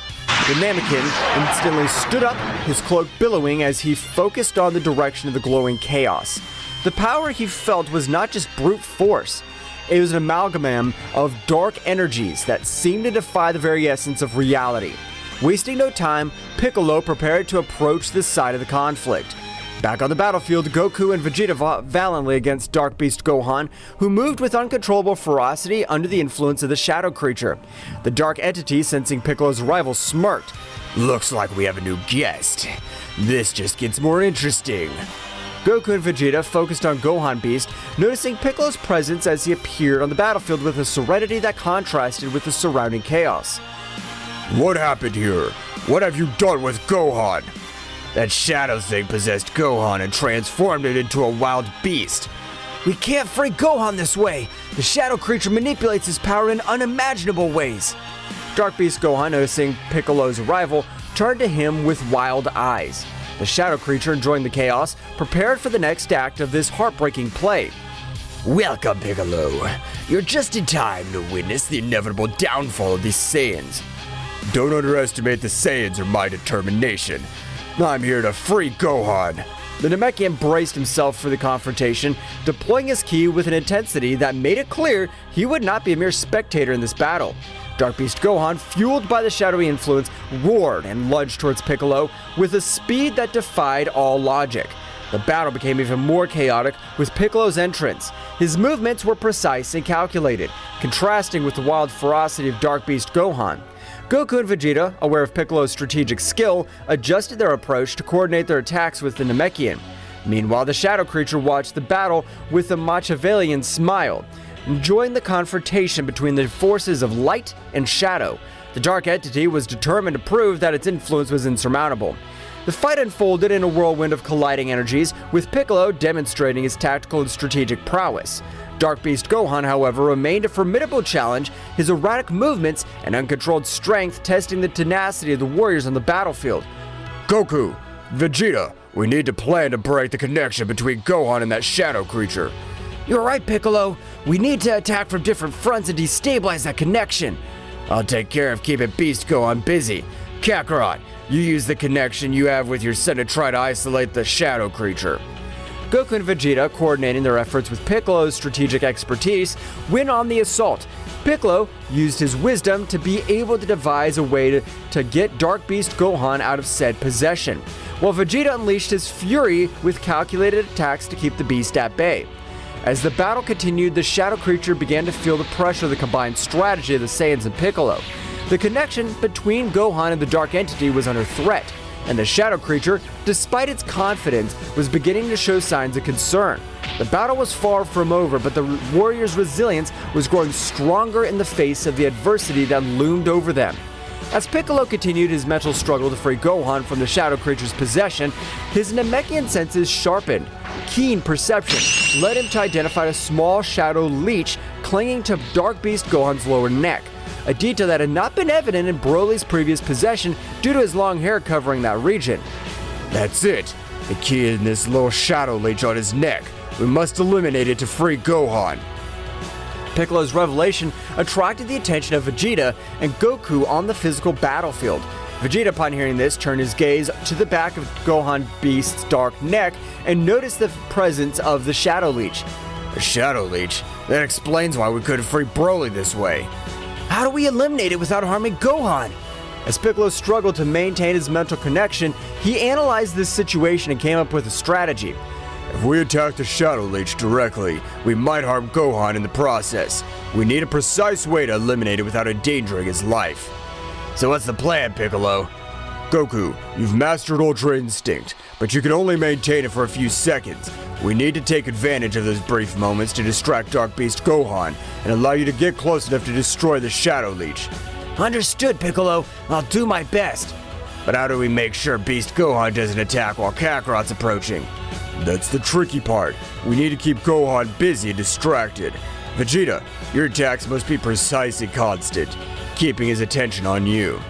The Namekian instantly stood up, his cloak billowing as he focused on the direction of the glowing chaos. The power he felt was not just brute force. It was an amalgam of dark energies that seemed to defy the very essence of reality. Wasting no time, Piccolo prepared to approach this side of the conflict. Back on the battlefield, Goku and Vegeta fought valiantly against Dark Beast Gohan, who moved with uncontrollable ferocity under the influence of the shadow creature. The dark entity, sensing Piccolo's arrival, smirked. Looks like we have a new guest. This just gets more interesting. Goku and Vegeta focused on Gohan Beast, noticing Piccolo's presence as he appeared on the battlefield with a serenity that contrasted with the surrounding chaos. What happened here? What have you done with Gohan? That shadow thing possessed Gohan and transformed it into a wild beast. We can't free Gohan this way! The shadow creature manipulates his power in unimaginable ways! Dark Beast Gohan, noticing Piccolo's arrival, turned to him with wild eyes. The shadow creature, enjoying the chaos, prepared for the next act of this heartbreaking play. Welcome, Piccolo. You're just in time to witness the inevitable downfall of these Saiyans. Don't underestimate the Saiyans or my determination. I'm here to free Gohan. The Namekian braced himself for the confrontation, deploying his ki with an intensity that made it clear he would not be a mere spectator in this battle. Dark Beast Gohan, fueled by the shadowy influence, roared and lunged towards Piccolo with a speed that defied all logic. The battle became even more chaotic with Piccolo's entrance. His movements were precise and calculated, contrasting with the wild ferocity of Dark Beast Gohan. Goku and Vegeta, aware of Piccolo's strategic skill, adjusted their approach to coordinate their attacks with the Namekian. Meanwhile, the shadow creature watched the battle with a Machiavellian smile, enjoying the confrontation between the forces of light and shadow. The dark entity was determined to prove that its influence was insurmountable. The fight unfolded in a whirlwind of colliding energies, with Piccolo demonstrating his tactical and strategic prowess. Dark Beast Gohan, however, remained a formidable challenge, his erratic movements and uncontrolled strength testing the tenacity of the warriors on the battlefield. Goku, Vegeta, we need to plan to break the connection between Gohan and that shadow creature. You're right, Piccolo. We need to attack from different fronts and destabilize that connection. I'll take care of keeping Beast Gohan busy. Kakarot, you use the connection you have with your son to try to isolate the shadow creature. Goku and Vegeta, coordinating their efforts with Piccolo's strategic expertise, went on the assault. Piccolo used his wisdom to be able to devise a way to get Dark Beast Gohan out of said possession, while Vegeta unleashed his fury with calculated attacks to keep the beast at bay. As the battle continued, the shadow creature began to feel the pressure of the combined strategy of the Saiyans and Piccolo. The connection between Gohan and the dark entity was under threat, and the shadow creature, despite its confidence, was beginning to show signs of concern. The battle was far from over, but the warriors' resilience was growing stronger in the face of the adversity that loomed over them. As Piccolo continued his mental struggle to free Gohan from the shadow creature's possession, his Namekian senses sharpened. Keen perception led him to identify a small shadow leech clinging to Dark Beast Gohan's lower neck, a detail that had not been evident in Broly's previous possession due to his long hair covering that region. That's it. The key in this little shadow leech on his neck. We must eliminate it to free Gohan. Piccolo's revelation attracted the attention of Vegeta and Goku on the physical battlefield. Vegeta, upon hearing this, turned his gaze to the back of Gohan Beast's dark neck and noticed the presence of the Shadow Leech. A Shadow Leech? That explains why we couldn't free Broly this way. How do we eliminate it without harming Gohan? As Piccolo struggled to maintain his mental connection, he analyzed this situation and came up with a strategy. If we attack the Shadow Leech directly, we might harm Gohan in the process. We need a precise way to eliminate it without endangering his life. So what's the plan, Piccolo? Goku, you've mastered Ultra Instinct, but you can only maintain it for a few seconds. We need to take advantage of those brief moments to distract Dark Beast Gohan and allow you to get close enough to destroy the Shadow Leech. Understood, Piccolo. I'll do my best. But how do we make sure Beast Gohan doesn't attack while Kakarot's approaching? That's the tricky part. We need to keep Gohan busy and distracted. Vegeta, your attacks must be precise and constant, keeping his attention on you.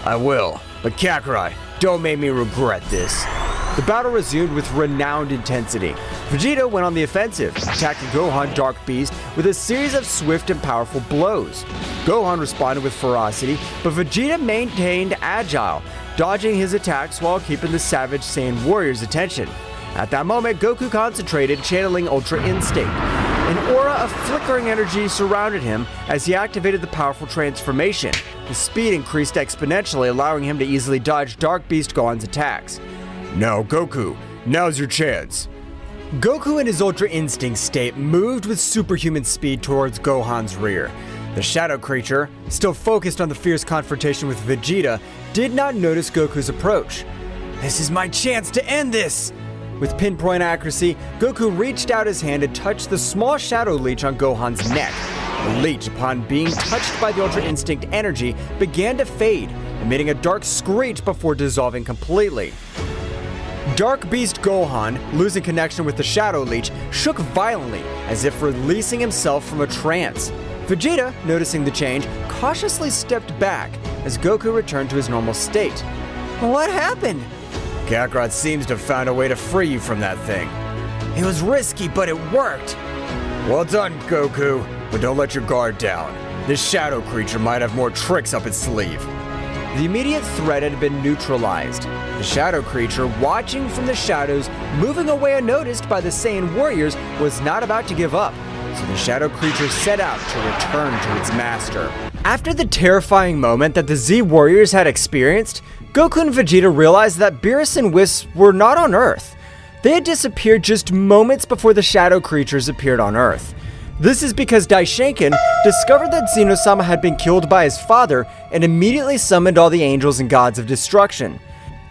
I will, but Kakarot, don't make me regret this. The battle resumed with renowned intensity. Vegeta went on the offensive, attacking Gohan Dark Beast with a series of swift and powerful blows. Gohan responded with ferocity, but Vegeta maintained agile, dodging his attacks while keeping the savage Saiyan warrior's attention. At that moment, Goku concentrated, channeling Ultra Instinct. An aura of flickering energy surrounded him as he activated the powerful transformation. His speed increased exponentially, allowing him to easily dodge Dark Beast Gohan's attacks. Now, Goku, now's your chance. Goku in his Ultra Instinct state moved with superhuman speed towards Gohan's rear. The shadow creature, still focused on the fierce confrontation with Vegeta, did not notice Goku's approach. This is my chance to end this! With pinpoint accuracy, Goku reached out his hand and touched the small shadow leech on Gohan's neck. The leech, upon being touched by the Ultra Instinct energy, began to fade, emitting a dark screech before dissolving completely. Dark Beast Gohan, losing connection with the Shadow Leech, shook violently, as if releasing himself from a trance. Vegeta, noticing the change, cautiously stepped back as Goku returned to his normal state. What happened? Kakarot seems to have found a way to free you from that thing. It was risky, but it worked. Well done, Goku, but don't let your guard down. This shadow creature might have more tricks up its sleeve. The immediate threat had been neutralized. The shadow creature, watching from the shadows, moving away unnoticed by the Saiyan warriors, was not about to give up, so the shadow creature set out to return to its master. After the terrifying moment that the Z warriors had experienced, Goku and Vegeta realized that Beerus and Whis were not on Earth. They had disappeared just moments before the shadow creatures appeared on Earth. This is because Daishinkan discovered that Zeno-sama had been killed by his father and immediately summoned all the angels and gods of destruction.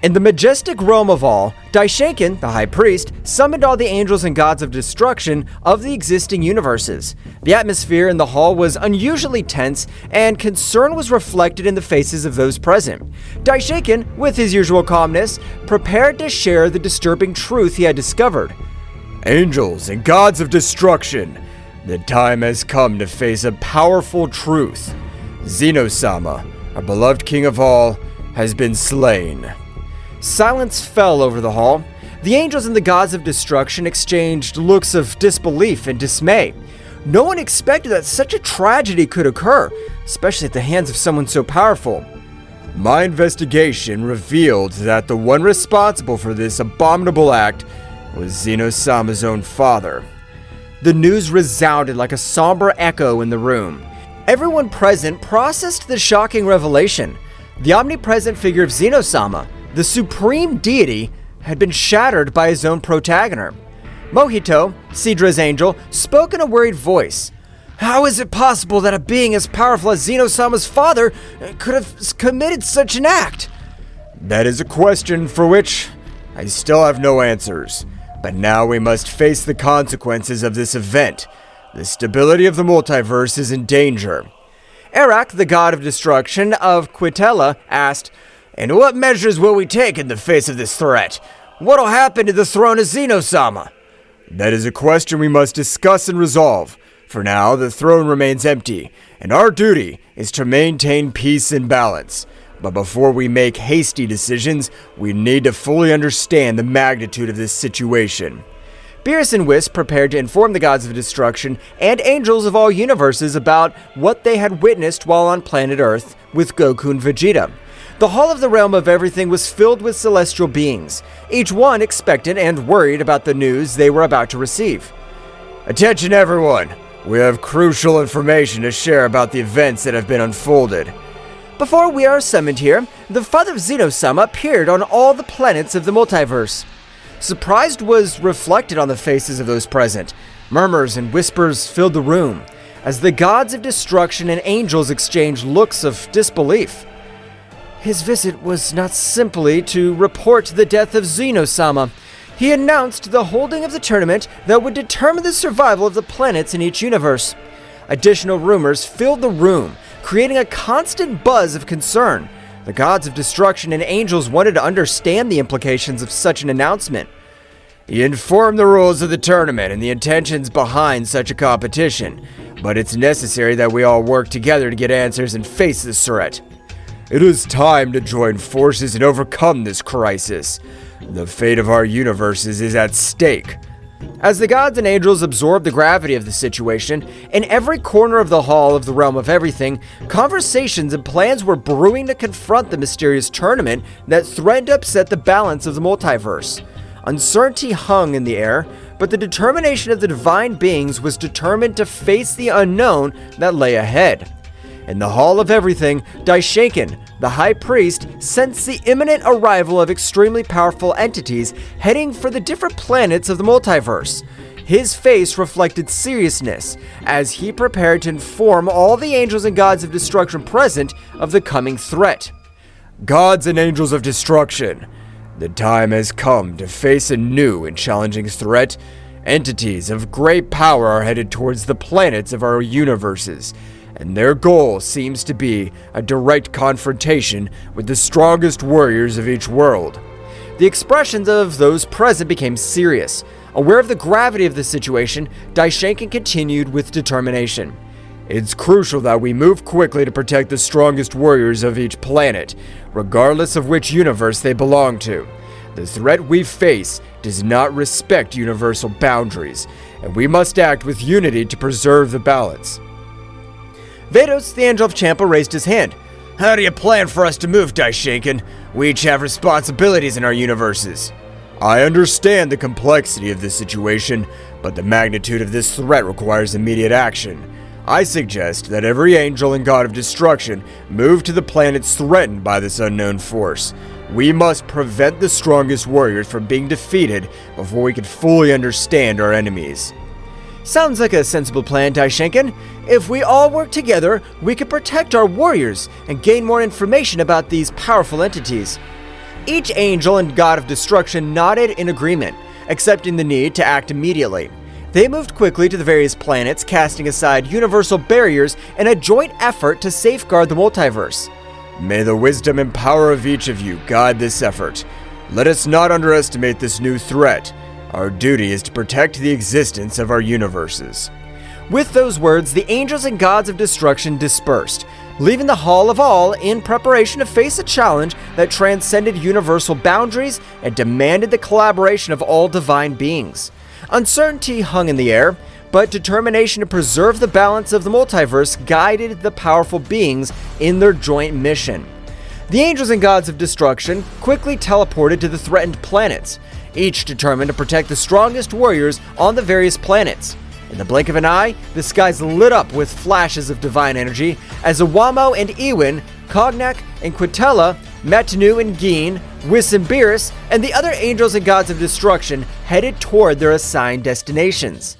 In the majestic realm of all, Daishinkan, the high priest, summoned all the angels and gods of destruction of the existing universes. The atmosphere in the hall was unusually tense, and concern was reflected in the faces of those present. Daishinkan, with his usual calmness, prepared to share the disturbing truth he had discovered. Angels and gods of destruction, the time has come to face a powerful truth. Zeno-sama, our beloved king of all, has been slain. Silence fell over the hall. The angels and the gods of destruction exchanged looks of disbelief and dismay. No one expected that such a tragedy could occur, especially at the hands of someone so powerful. My investigation revealed that the one responsible for this abominable act was Zeno-sama's own father. The news resounded like a somber echo in the room. Everyone present processed the shocking revelation. The omnipresent figure of Zeno-sama, the supreme deity, had been shattered by his own protagonist. Mohito, Sidra's angel, spoke in a worried voice. How is it possible that a being as powerful as Zeno-sama's father could have committed such an act? That is a question for which I still have no answers. But now we must face the consequences of this event. The stability of the multiverse is in danger. Arak, the god of destruction of Quitella, asked, And what measures will we take in the face of this threat? What'll happen to the throne of Zeno-sama? That is a question we must discuss and resolve. For now, the throne remains empty, and our duty is to maintain peace and balance. But before we make hasty decisions, we need to fully understand the magnitude of this situation. Beerus and Whis prepared to inform the gods of destruction and angels of all universes about what they had witnessed while on planet Earth with Goku and Vegeta. The Hall of the Realm of Everything was filled with celestial beings, each one expectant and worried about the news they were about to receive. Attention everyone! We have crucial information to share about the events that have been unfolded. Before we are summoned here, the father of Zeno-sama appeared on all the planets of the multiverse. Surprise was reflected on the faces of those present. Murmurs and whispers filled the room, as the gods of destruction and angels exchanged looks of disbelief. His visit was not simply to report the death of Zeno-sama. He announced the holding of the tournament that would determine the survival of the planets in each universe. Additional rumors filled the room, creating a constant buzz of concern. The gods of destruction and angels wanted to understand the implications of such an announcement. He informed the rules of the tournament and the intentions behind such a competition, but it's necessary that we all work together to get answers and face this threat. It is time to join forces and overcome this crisis. The fate of our universes is at stake. As the gods and angels absorbed the gravity of the situation, in every corner of the Hall of the Realm of Everything, conversations and plans were brewing to confront the mysterious tournament that threatened to upset the balance of the multiverse. Uncertainty hung in the air, but the determination of the divine beings was determined to face the unknown that lay ahead. In the Hall of Everything, Daishinkan, the High Priest, sensed the imminent arrival of extremely powerful entities heading for the different planets of the multiverse. His face reflected seriousness as he prepared to inform all the angels and gods of destruction present of the coming threat. gods and angels of destruction. The time has come to face a new and challenging threat. Entities of great power are headed towards the planets of our universes, and their goal seems to be a direct confrontation with the strongest warriors of each world. The expressions of those present became serious. Aware of the gravity of the situation, Daishenkin continued with determination. It's crucial that we move quickly to protect the strongest warriors of each planet, regardless of which universe they belong to. The threat we face does not respect universal boundaries, and we must act with unity to preserve the balance. Vados, the Angel of Champa, raised his hand. How do you plan for us to move, Daishenkin? We each have responsibilities in our universes. I understand the complexity of this situation, but the magnitude of this threat requires immediate action. I suggest that every angel and god of destruction move to the planets threatened by this unknown force. We must prevent the strongest warriors from being defeated before we can fully understand our enemies. Sounds like a sensible plan, Daishenkin. If we all work together, we can protect our warriors and gain more information about these powerful entities. Each angel and god of destruction nodded in agreement, accepting the need to act immediately. They moved quickly to the various planets, casting aside universal barriers in a joint effort to safeguard the multiverse. May the wisdom and power of each of you guide this effort. Let us not underestimate this new threat. Our duty is to protect the existence of our universes. With those words, the angels and gods of destruction dispersed, leaving the Hall of All in preparation to face a challenge that transcended universal boundaries and demanded the collaboration of all divine beings. Uncertainty hung in the air, but determination to preserve the balance of the multiverse guided the powerful beings in their joint mission. The angels and gods of destruction quickly teleported to the threatened planets, each determined to protect the strongest warriors on the various planets. In the blink of an eye, the skies lit up with flashes of divine energy as Awamo and Ewin, Cognac and Quintella, Matanu and Geen, Wissambiris, and the other angels and gods of destruction headed toward their assigned destinations.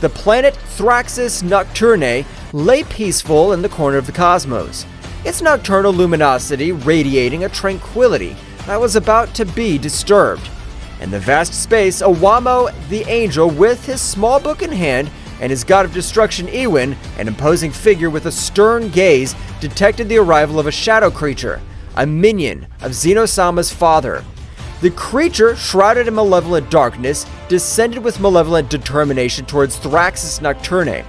The planet Thraxis Nocturnae lay peaceful in the corner of the cosmos, its nocturnal luminosity radiating a tranquility that was about to be disturbed. In the vast space, Awamo the angel, with his small book in hand, and his god of destruction Ewin, an imposing figure with a stern gaze, detected the arrival of a shadow creature, a minion of Zeno-sama's father. The creature, shrouded in malevolent darkness, descended with malevolent determination towards Thraxis Nocturnae.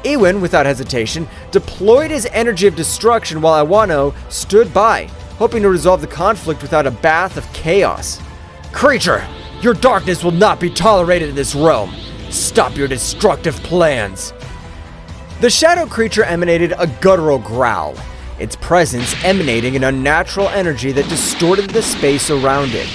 Ewin, without hesitation, deployed his energy of destruction while Awano stood by, hoping to resolve the conflict without a bath of chaos. Creature, your darkness will not be tolerated in this realm. Stop your destructive plans. The shadow creature emanated a guttural growl, its presence emanating an unnatural energy that distorted the space around it.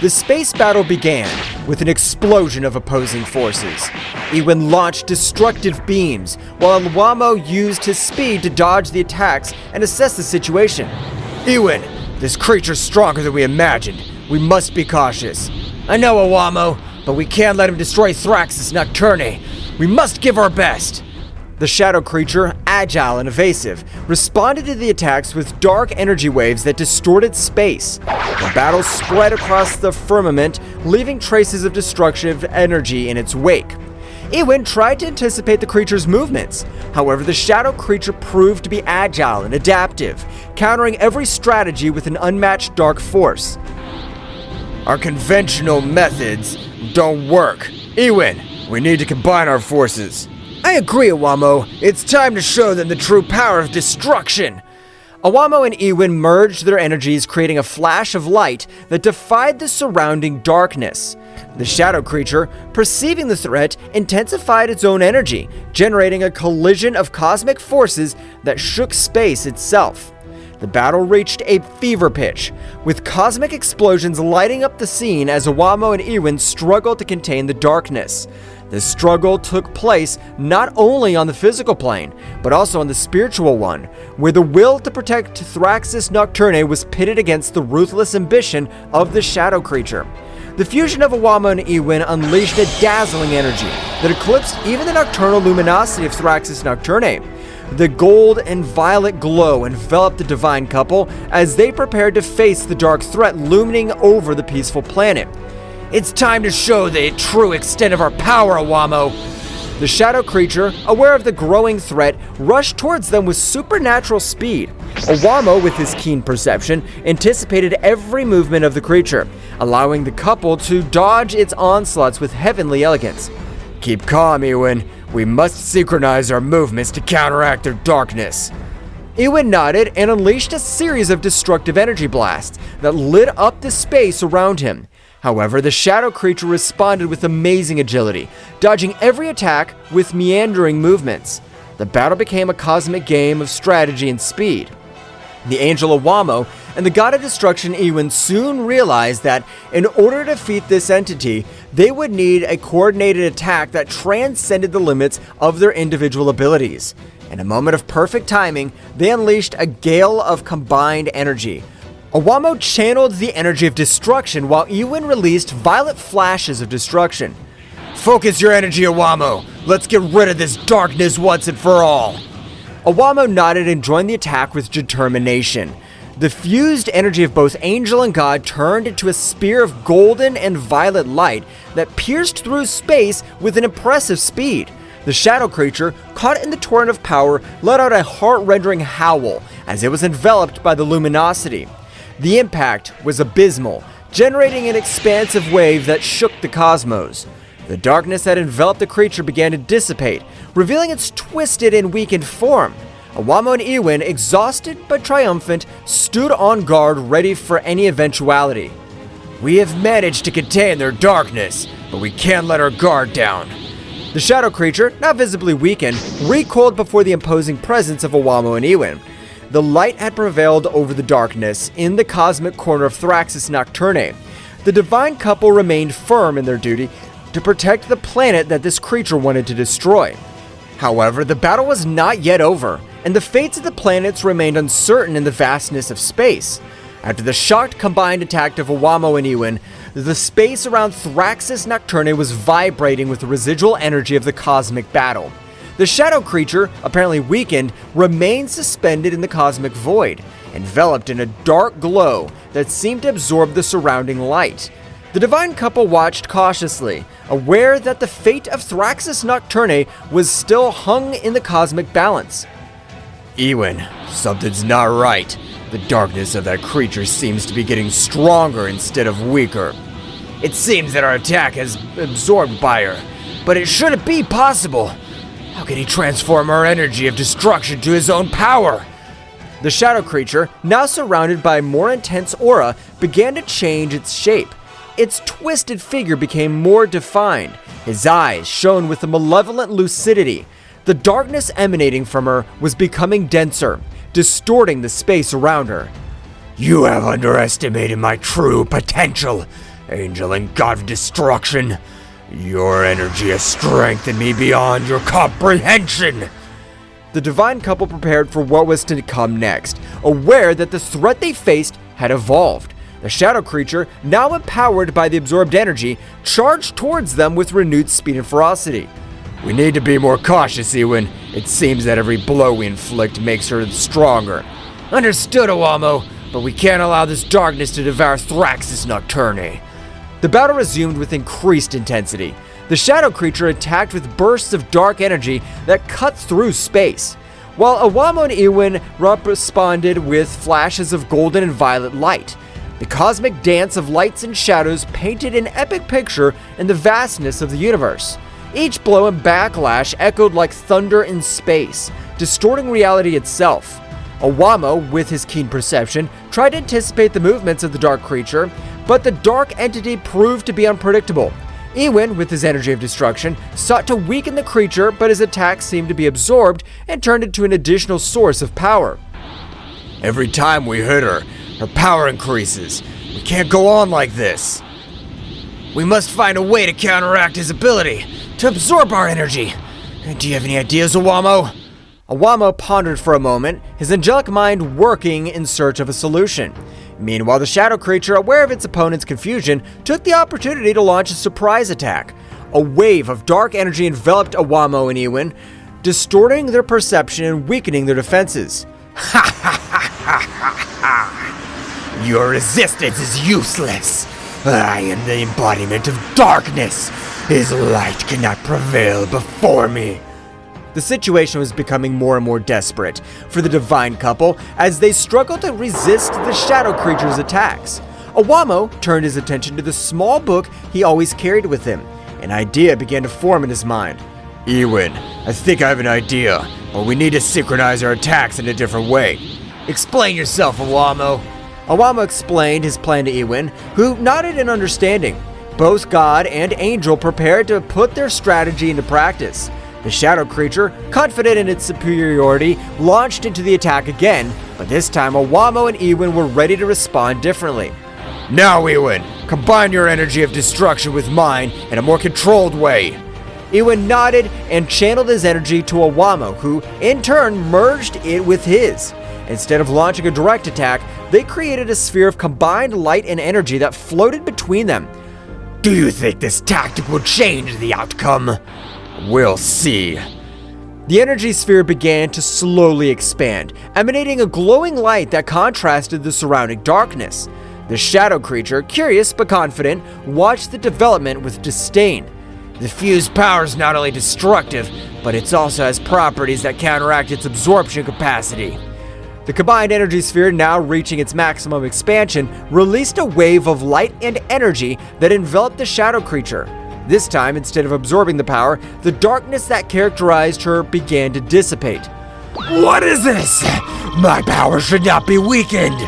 The space battle began with an explosion of opposing forces. Ewin launched destructive beams, while Awamo used his speed to dodge the attacks and assess the situation. Ewin, this creature's stronger than we imagined. We must be cautious. I know, Awamo, but we can't let him destroy Thraxis Nocturnae. We must give our best. The shadow creature, agile and evasive, responded to the attacks with dark energy waves that distorted space. The battle spread across the firmament, leaving traces of destructive energy in its wake. Ewin tried to anticipate the creature's movements. However, the shadow creature proved to be agile and adaptive, countering every strategy with an unmatched dark force. Our conventional methods don't work. Ewin, we need to combine our forces. I agree, Awamo. It's time to show them the true power of destruction. Awamo and Ewin merged their energies, creating a flash of light that defied the surrounding darkness. The shadow creature, perceiving the threat, intensified its own energy, generating a collision of cosmic forces that shook space itself. The battle reached a fever pitch, with cosmic explosions lighting up the scene as Awamo and Ewin struggled to contain the darkness. The struggle took place not only on the physical plane, but also on the spiritual one, where the will to protect Thraxis Nocturnae was pitted against the ruthless ambition of the shadow creature. The fusion of Awamo and Ewin unleashed a dazzling energy that eclipsed even the nocturnal luminosity of Thraxis Nocturnae. The gold and violet glow enveloped the divine couple as they prepared to face the dark threat looming over the peaceful planet. It's time to show the true extent of our power, Owamo. The shadow creature, aware of the growing threat, rushed towards them with supernatural speed. Owamo, with his keen perception, anticipated every movement of the creature, allowing the couple to dodge its onslaughts with heavenly elegance. Keep calm, Ewan. We must synchronize our movements to counteract their darkness. Ewan nodded and unleashed a series of destructive energy blasts that lit up the space around him. However, the shadow creature responded with amazing agility, dodging every attack with meandering movements. The battle became a cosmic game of strategy and speed. The angel Owamo and the god of destruction Ewan soon realized that in order to defeat this entity, they would need a coordinated attack that transcended the limits of their individual abilities. In a moment of perfect timing, they unleashed a gale of combined energy. Owamo channeled the energy of destruction while Ewan released violet flashes of destruction. Focus your energy, Owamo. Let's get rid of this darkness once and for all. Owamo nodded and joined the attack with determination. The fused energy of both angel and god turned into a spear of golden and violet light that pierced through space with an impressive speed. The shadow creature, caught in the torrent of power, let out a heart-rending howl as it was enveloped by the luminosity. The impact was abysmal, generating an expansive wave that shook the cosmos. The darkness that enveloped the creature began to dissipate, revealing its twisted and weakened form. Owamo and Ewan, exhausted but triumphant, stood on guard ready for any eventuality. We have managed to contain their darkness, but we can't let our guard down. The shadow creature, now visibly weakened, recoiled before the imposing presence of Owamo and Ewan. The light had prevailed over the darkness in the cosmic corner of Thraxis Nocturne. The divine couple remained firm in their duty to protect the planet that this creature wanted to destroy. However, the battle was not yet over, and the fates of the planets remained uncertain in the vastness of space. After the shocked combined attack of Owamo and Ewan, the space around Thraxis Nocturne was vibrating with the residual energy of the cosmic battle. The shadow creature, apparently weakened, remained suspended in the cosmic void, enveloped in a dark glow that seemed to absorb the surrounding light. The divine couple watched cautiously, aware that the fate of Thraxis Nocturne was still hung in the cosmic balance. Ewan, something's not right. The darkness of that creature seems to be getting stronger instead of weaker. It seems that our attack has absorbed by her, but it shouldn't be possible. How can he transform our energy of destruction to his own power? The shadow creature, now surrounded by a more intense aura, began to change its shape. Its twisted figure became more defined. His eyes shone with a malevolent lucidity. The darkness emanating from her was becoming denser, distorting the space around her. You have underestimated my true potential, angel and god of destruction. Your energy has strengthened me beyond your comprehension. The divine couple prepared for what was to come next, aware that the threat they faced had evolved. The shadow creature, now empowered by the absorbed energy, charged towards them with renewed speed and ferocity. We need to be more cautious, Ewan. It seems that every blow we inflict makes her stronger. Understood, Owamo, but we can't allow this darkness to devour Thraxis Nocturne. The battle resumed with increased intensity. The shadow creature attacked with bursts of dark energy that cut through space, while Owamo and Ewan responded with flashes of golden and violet light. The cosmic dance of lights and shadows painted an epic picture in the vastness of the universe. Each blow and backlash echoed like thunder in space, distorting reality itself. Owamo, with his keen perception, tried to anticipate the movements of the dark creature, but the dark entity proved to be unpredictable. Ewan, with his energy of destruction, sought to weaken the creature, but his attacks seemed to be absorbed and turned into an additional source of power. Every time we hit her, her power increases. We can't go on like this. We must find a way to counteract his ability to absorb our energy. Do you have any ideas, Owamo? Owamo pondered for a moment, his angelic mind working in search of a solution. Meanwhile, the shadow creature, aware of its opponent's confusion, took the opportunity to launch a surprise attack. A wave of dark energy enveloped Owamo and Ewan, distorting their perception and weakening their defenses. Your resistance is useless. I am the embodiment of darkness. His light cannot prevail before me. The situation was becoming more and more desperate for the divine couple as they struggled to resist the shadow creature's attacks. Awamo turned his attention to the small book he always carried with him. An idea began to form in his mind. Ewin, I think I have an idea, but we need to synchronize our attacks in a different way. Explain yourself, Awamo. Awamo explained his plan to Ewin, who nodded in understanding. Both God and Angel prepared to put their strategy into practice. The shadow creature, confident in its superiority, launched into the attack again, but this time Awamo and Ewin were ready to respond differently. Now, Ewin, combine your energy of destruction with mine in a more controlled way. Ewin nodded and channeled his energy to Awamo, who, in turn, merged it with his. Instead of launching a direct attack, they created a sphere of combined light and energy that floated between them. Do you think this tactic will change the outcome? We'll see. The energy sphere began to slowly expand, emanating a glowing light that contrasted the surrounding darkness. The shadow creature, curious but confident, watched the development with disdain. The fused power is not only destructive, but it also has properties that counteract its absorption capacity. The combined energy sphere, now reaching its maximum expansion, released a wave of light and energy that enveloped the shadow creature. This time, instead of absorbing the power, the darkness that characterized her began to dissipate. What is this? My power should not be weakened.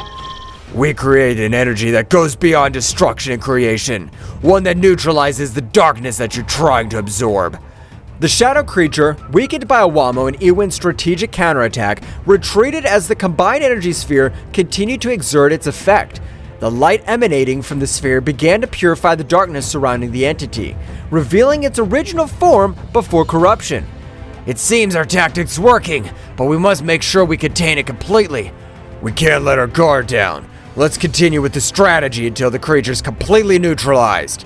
We create an energy that goes beyond destruction and creation, one that neutralizes the darkness that you're trying to absorb. The shadow creature, weakened by Awamo and Ewin's strategic counterattack, retreated as the combined energy sphere continued to exert its effect. The light emanating from the sphere began to purify the darkness surrounding the entity, revealing its original form before corruption. It seems our tactic's working, but we must make sure we contain it completely. We can't let our guard down. Let's continue with the strategy until the creature's completely neutralized.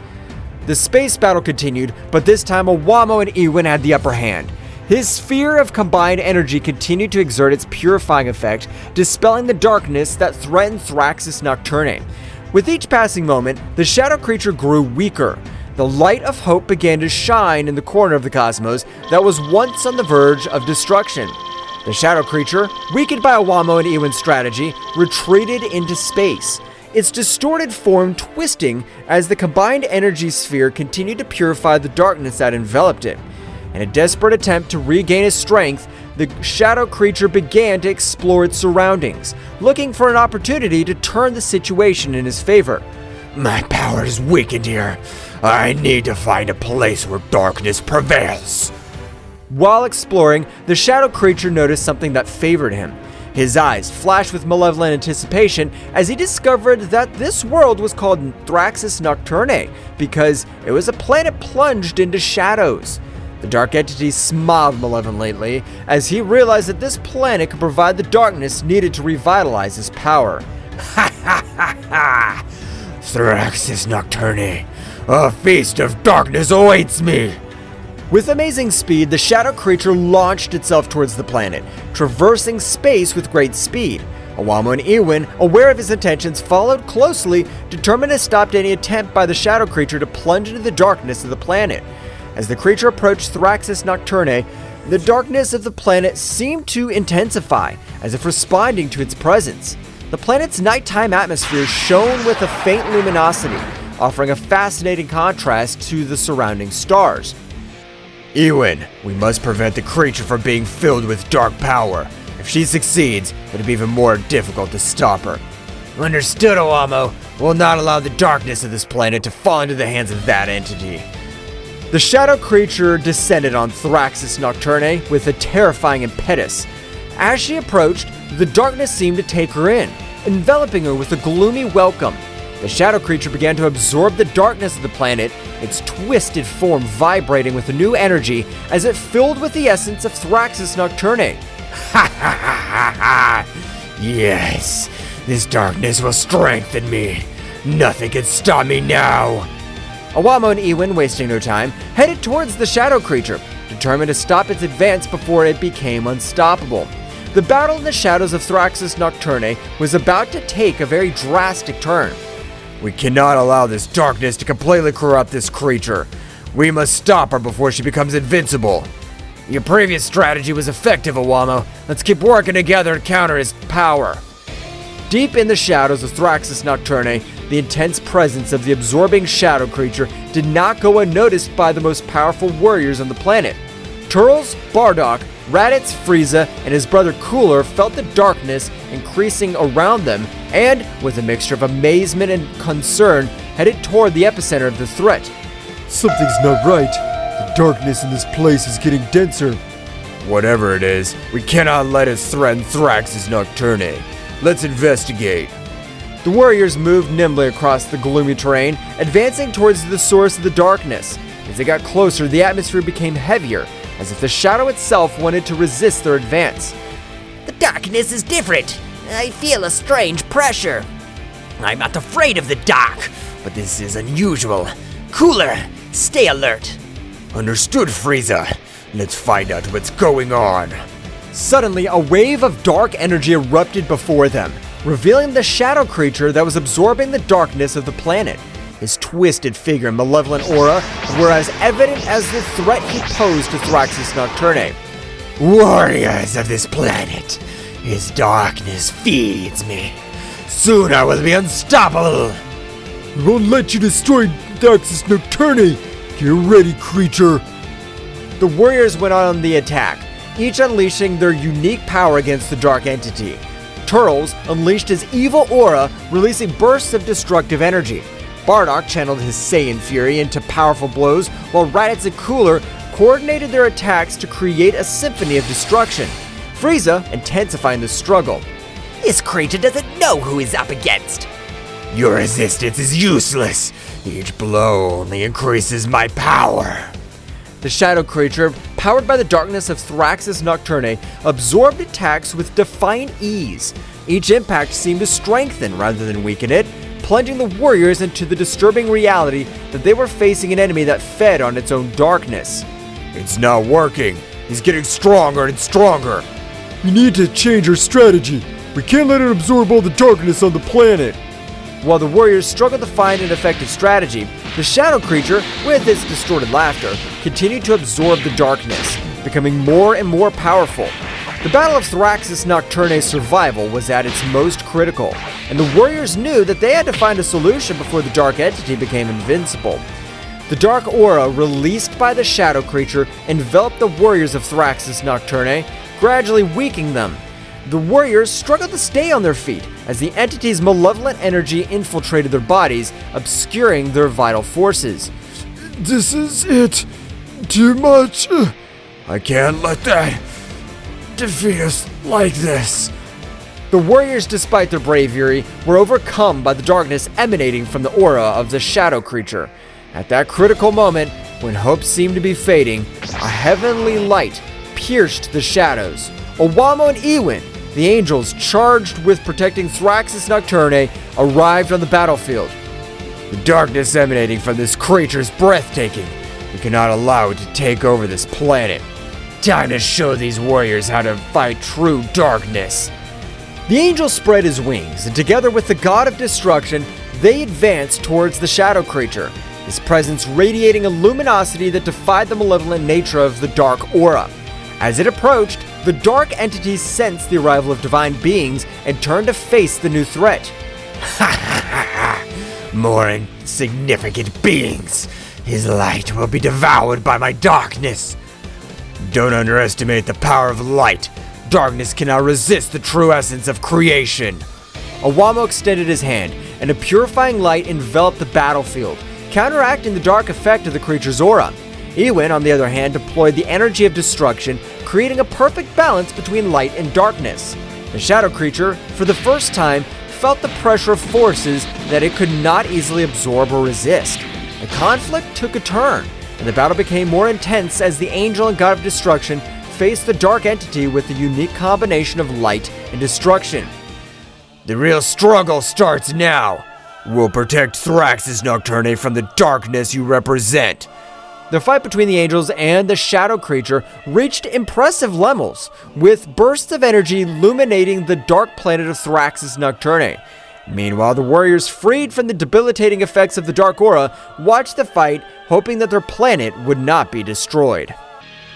The space battle continued, but this time Awamo and Ewin had the upper hand. His sphere of combined energy continued to exert its purifying effect, dispelling the darkness that threatened Thraxis Nocturne. With each passing moment, the shadow creature grew weaker. The light of hope began to shine in the corner of the cosmos that was once on the verge of destruction. The shadow creature, weakened by Awamo and Ewin's strategy, retreated into space, its distorted form twisting as the combined energy sphere continued to purify the darkness that enveloped it. In a desperate attempt to regain his strength, the shadow creature began to explore its surroundings, looking for an opportunity to turn the situation in his favor. My power is weakened here. I need to find a place where darkness prevails. While exploring, the shadow creature noticed something that favored him. His eyes flashed with malevolent anticipation as he discovered that this world was called Thraxis Nocturne because it was a planet plunged into shadows. The dark entity smiled malevolently as he realized that this planet could provide the darkness needed to revitalize his power. Ha ha ha ha! Thraxis Nocturne, a feast of darkness awaits me! With amazing speed, the shadow creature launched itself towards the planet, traversing space with great speed. Awamo and Ewin, aware of his intentions, followed closely, determined to stop any attempt by the shadow creature to plunge into the darkness of the planet. As the creature approached Thraxis Nocturne, the darkness of the planet seemed to intensify, as if responding to its presence. The planet's nighttime atmosphere shone with a faint luminosity, offering a fascinating contrast to the surrounding stars. Ewin, we must prevent the creature from being filled with dark power. If she succeeds, it'll be even more difficult to stop her. Understood, Awamo. We'll not allow the darkness of this planet to fall into the hands of that entity. The shadow creature descended on Thraxis Nocturne with a terrifying impetus. As she approached, the darkness seemed to take her in, enveloping her with a gloomy welcome. The shadow creature began to absorb the darkness of the planet, its twisted form vibrating with a new energy as it filled with the essence of Thraxis Nocturne. Ha ha ha ha! Yes, this darkness will strengthen me. Nothing can stop me now. Awamo and Ewin, wasting no time, headed towards the shadow creature, determined to stop its advance before it became unstoppable. The battle in the shadows of Thraxus Nocturne was about to take a very drastic turn. We cannot allow this darkness to completely corrupt this creature. We must stop her before she becomes invincible. Your previous strategy was effective, Owamo. Let's keep working together to counter his power. Deep in the shadows of Thraxus Nocturne, the intense presence of the absorbing shadow creature did not go unnoticed by the most powerful warriors on the planet. Turles, Bardock, Raditz, Frieza, and his brother Cooler felt the darkness increasing around them and, with a mixture of amazement and concern, headed toward the epicenter of the threat. Something's not right. The darkness in this place is getting denser. Whatever it is, we cannot let it threaten Thraxus Nocturne. Let's investigate. The warriors moved nimbly across the gloomy terrain, advancing towards the source of the darkness. As they got closer, the atmosphere became heavier, as if the shadow itself wanted to resist their advance. The darkness is different. I feel a strange pressure. I'm not afraid of the dark, but this is unusual. Cooler, stay alert. Understood, Frieza. Let's find out what's going on. Suddenly, a wave of dark energy erupted before them, revealing the shadow creature that was absorbing the darkness of the planet. His twisted figure and malevolent aura were as evident as the threat he posed to Thraxus Nocturne. Warriors of this planet, his darkness feeds me. Soon I will be unstoppable. We won't let you destroy Thraxus Nocturne. Get ready, creature. The warriors went on the attack, each unleashing their unique power against the dark entity. Turles unleashed his evil aura, releasing bursts of destructive energy. Bardock channeled his Saiyan fury into powerful blows, while Raditz and Cooler coordinated their attacks to create a symphony of destruction. Frieza intensifying the struggle. This creature doesn't know who he's up against. Your resistance is useless. Each blow only increases my power. The shadow creature, powered by the darkness of Thraxus Nocturne, absorbed attacks with defiant ease. Each impact seemed to strengthen rather than weaken it, plunging the warriors into the disturbing reality that they were facing an enemy that fed on its own darkness. It's not working. He's getting stronger and stronger. We need to change our strategy. We can't let it absorb all the darkness on the planet. While the warriors struggled to find an effective strategy, the shadow creature, with its distorted laughter, continued to absorb the darkness, becoming more and more powerful. The Battle of Thraxus Nocturne's survival was at its most critical, and the warriors knew that they had to find a solution before the dark entity became invincible. The dark aura released by the shadow creature enveloped the warriors of Thraxus Nocturne, gradually weakening them. The warriors struggled to stay on their feet as the entity's malevolent energy infiltrated their bodies, obscuring their vital forces. This is it. Too much. I can't let that defeat us like this. The warriors, despite their bravery, were overcome by the darkness emanating from the aura of the shadow creature. At that critical moment, when hope seemed to be fading, a heavenly light pierced the shadows. Owamo and Ewin, the angels charged with protecting Thraxus Nocturne, arrived on the battlefield. The darkness emanating from this creature is breathtaking. We cannot allow it to take over this planet. Time to show these warriors how to fight true darkness. The angel spread his wings, and together with the god of destruction, they advanced towards the shadow creature, his presence radiating a luminosity that defied the malevolent nature of the dark aura. As it approached, the dark entities sensed the arrival of divine beings and turned to face the new threat. More insignificant beings. His light will be devoured by my darkness. Don't underestimate the power of light. Darkness cannot resist the true essence of creation. Owamo extended his hand, and a purifying light enveloped the battlefield, counteracting the dark effect of the creature's aura. Ewin, on the other hand, deployed the energy of destruction, creating a perfect balance between light and darkness. The shadow creature, for the first time, felt the pressure of forces that it could not easily absorb or resist. The conflict took a turn, and the battle became more intense as the angel and god of destruction faced the dark entity with a unique combination of light and destruction. The real struggle starts now. We'll protect Thraxus Nocturne from the darkness you represent. The fight between the angels and the shadow creature reached impressive levels, with bursts of energy illuminating the dark planet of Thraxis Nocturne. Meanwhile, the warriors, freed from the debilitating effects of the dark aura, watched the fight, hoping that their planet would not be destroyed.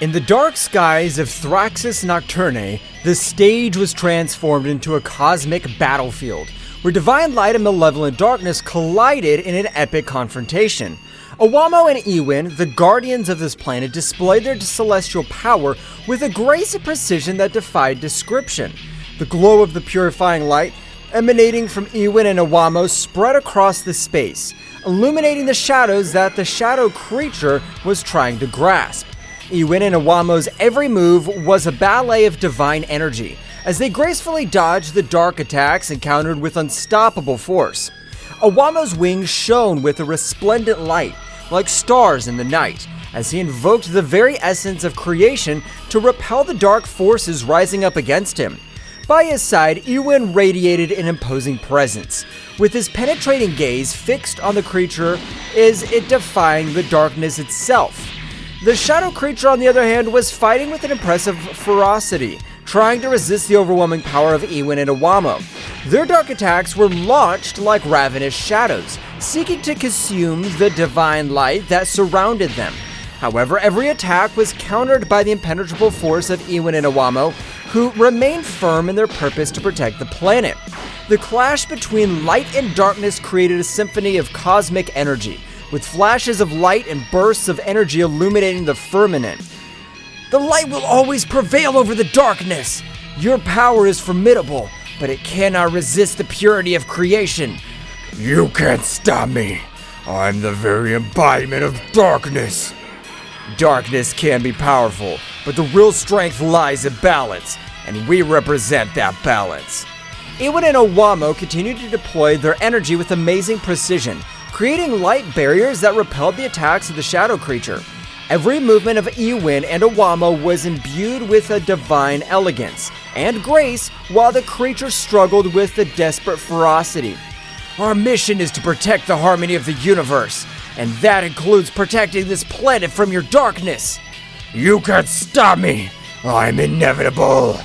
In the dark skies of Thraxis Nocturne, the stage was transformed into a cosmic battlefield, where divine light and malevolent darkness collided in an epic confrontation. Owamo and Ewin, the guardians of this planet, displayed their celestial power with a grace and precision that defied description. The glow of the purifying light emanating from Ewin and Owamo spread across the space, illuminating the shadows that the shadow creature was trying to grasp. Ewin and Owamo's every move was a ballet of divine energy, as they gracefully dodged the dark attacks encountered with unstoppable force. Owamo's wings shone with a resplendent light, like stars in the night, as he invoked the very essence of creation to repel the dark forces rising up against him. By his side, Ewin radiated an imposing presence, with his penetrating gaze fixed on the creature as it defying the darkness itself. The shadow creature, on the other hand, was fighting with an impressive ferocity, trying to resist the overwhelming power of Ewin and Owamo. Their dark attacks were launched like ravenous shadows, seeking to consume the divine light that surrounded them. However, every attack was countered by the impenetrable force of Ewin and Owamo, who remained firm in their purpose to protect the planet. The clash between light and darkness created a symphony of cosmic energy, with flashes of light and bursts of energy illuminating the firmament. The light will always prevail over the darkness. Your power is formidable, but it cannot resist the purity of creation. You can't stop me. I'm the very embodiment of darkness. Darkness can be powerful, but the real strength lies in balance, and we represent that balance. Ewin and Owamo continued to deploy their energy with amazing precision, creating light barriers that repelled the attacks of the shadow creature. Every movement of Ewin and Owamo was imbued with a divine elegance and grace, while the creature struggled with a desperate ferocity. Our mission is to protect the harmony of the universe, and that includes protecting this planet from your darkness. You can't stop me. I'm inevitable.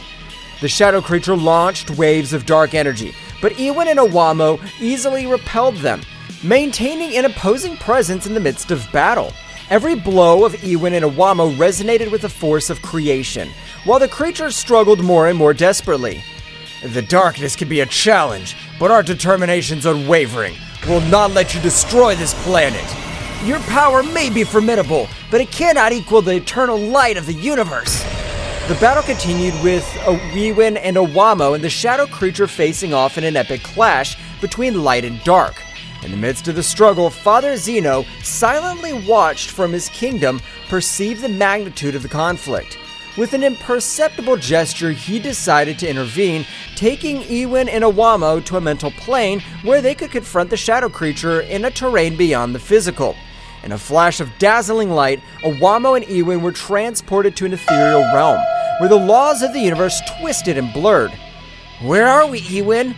The shadow creature launched waves of dark energy, but Ewin and Owamo easily repelled them, maintaining an opposing presence in the midst of battle. Every blow of Ewin and Owamo resonated with the force of creation, while the creature struggled more and more desperately. The darkness can be a challenge, but our determination's unwavering. We'll not let you destroy this planet. Your power may be formidable, but it cannot equal the eternal light of the universe. The battle continued with Ewin and Owamo and the shadow creature facing off in an epic clash between light and dark. In the midst of the struggle, Father Zeno silently watched from his kingdom, perceived the magnitude of the conflict. With an imperceptible gesture, he decided to intervene, taking Ewin and Owamo to a mental plane where they could confront the shadow creature in a terrain beyond the physical. In a flash of dazzling light, Owamo and Ewin were transported to an ethereal realm, where the laws of the universe twisted and blurred. Where are we, Ewin?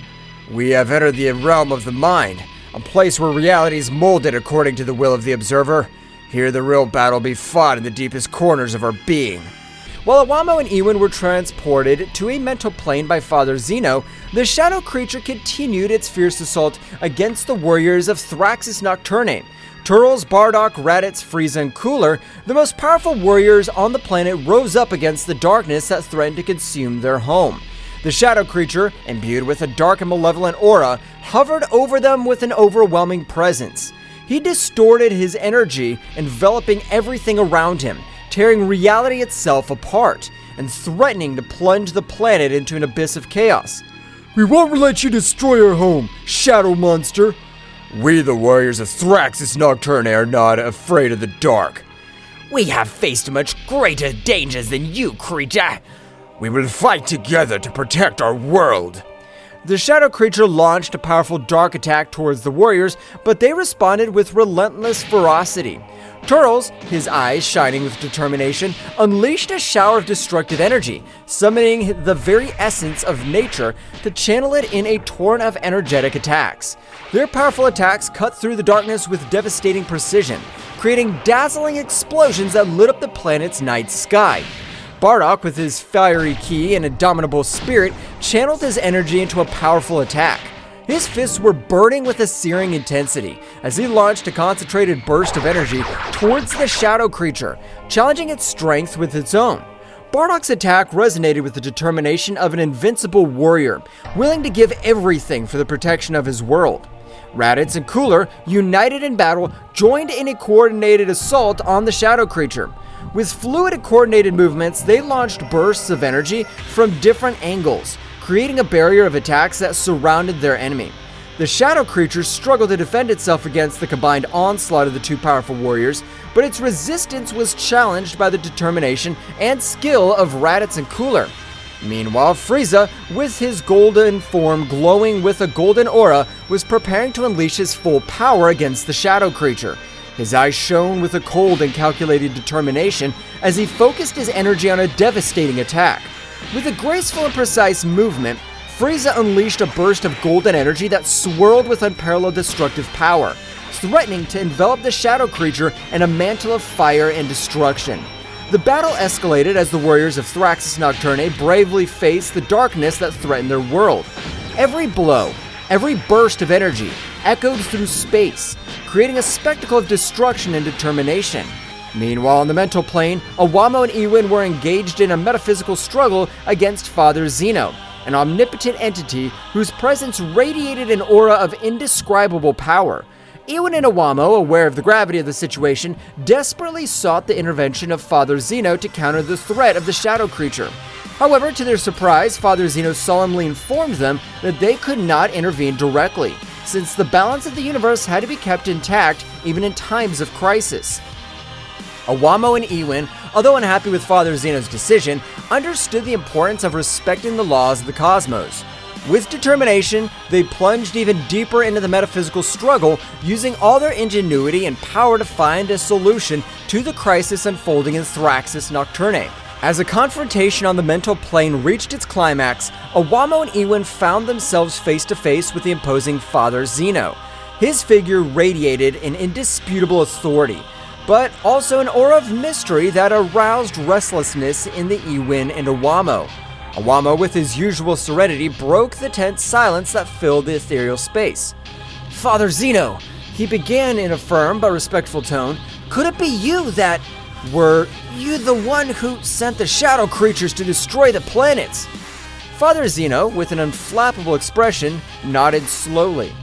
We have entered the realm of the mind, a place where reality is molded according to the will of the observer. Here the real battle be fought in the deepest corners of our being. While Owamo and Ewin were transported to a mental plane by Father Zeno, the shadow creature continued its fierce assault against the warriors of Thraxis Nocturne. Turles, Bardock, Raditz, Frieza, and Cooler, the most powerful warriors on the planet, rose up against the darkness that threatened to consume their home. The shadow creature, imbued with a dark and malevolent aura, hovered over them with an overwhelming presence. He distorted his energy, enveloping everything around him, tearing reality itself apart, and threatening to plunge the planet into an abyss of chaos. We won't let you destroy our home, shadow monster. We, the warriors of Thraxis Nocturne, are not afraid of the dark. We have faced much greater dangers than you, creature. We will fight together to protect our world. The shadow creature launched a powerful dark attack towards the warriors, but they responded with relentless ferocity. Turles, his eyes shining with determination, unleashed a shower of destructive energy, summoning the very essence of nature to channel it in a torrent of energetic attacks. Their powerful attacks cut through the darkness with devastating precision, creating dazzling explosions that lit up the planet's night sky. Bardock, with his fiery ki and indomitable spirit, channeled his energy into a powerful attack. His fists were burning with a searing intensity as he launched a concentrated burst of energy towards the shadow creature, challenging its strength with its own. Bardock's attack resonated with the determination of an invincible warrior, willing to give everything for the protection of his world. Raditz and Cooler, united in battle, joined in a coordinated assault on the shadow creature. With fluid and coordinated movements, they launched bursts of energy from different angles, creating a barrier of attacks that surrounded their enemy. The shadow creature struggled to defend itself against the combined onslaught of the two powerful warriors, but its resistance was challenged by the determination and skill of Raditz and Cooler. Meanwhile, Frieza, with his golden form glowing with a golden aura, was preparing to unleash his full power against the shadow creature. His eyes shone with a cold and calculated determination as he focused his energy on a devastating attack. With a graceful and precise movement, Frieza unleashed a burst of golden energy that swirled with unparalleled destructive power, threatening to envelop the shadow creature in a mantle of fire and destruction. The battle escalated as the warriors of Thraxus Nocturne bravely faced the darkness that threatened their world. Every blow, every burst of energy echoed through space, creating a spectacle of destruction and determination. Meanwhile, on the mental plane, Awamo and Ewin were engaged in a metaphysical struggle against Father Zeno, an omnipotent entity whose presence radiated an aura of indescribable power. Ewin and Awamo, aware of the gravity of the situation, desperately sought the intervention of Father Zeno to counter the threat of the shadow creature. However, to their surprise, Father Zeno solemnly informed them that they could not intervene directly, since the balance of the universe had to be kept intact even in times of crisis. Awamo and Ewin, although unhappy with Father Zeno's decision, understood the importance of respecting the laws of the cosmos. With determination, they plunged even deeper into the metaphysical struggle, using all their ingenuity and power to find a solution to the crisis unfolding in Thraxus Nocturne. As a confrontation on the mental plane reached its climax, Awamo and Ewin found themselves face to face with the imposing Father Zeno. His figure radiated an indisputable authority, but also an aura of mystery that aroused restlessness in the Ewin and Awamo. Awamo, with his usual serenity, broke the tense silence that filled the ethereal space. "Father Zeno," he began in a firm but respectful tone, "could it be you that... Were you the one who sent the shadow creatures to destroy the planets?" Father Zeno, with an unflappable expression, nodded slowly.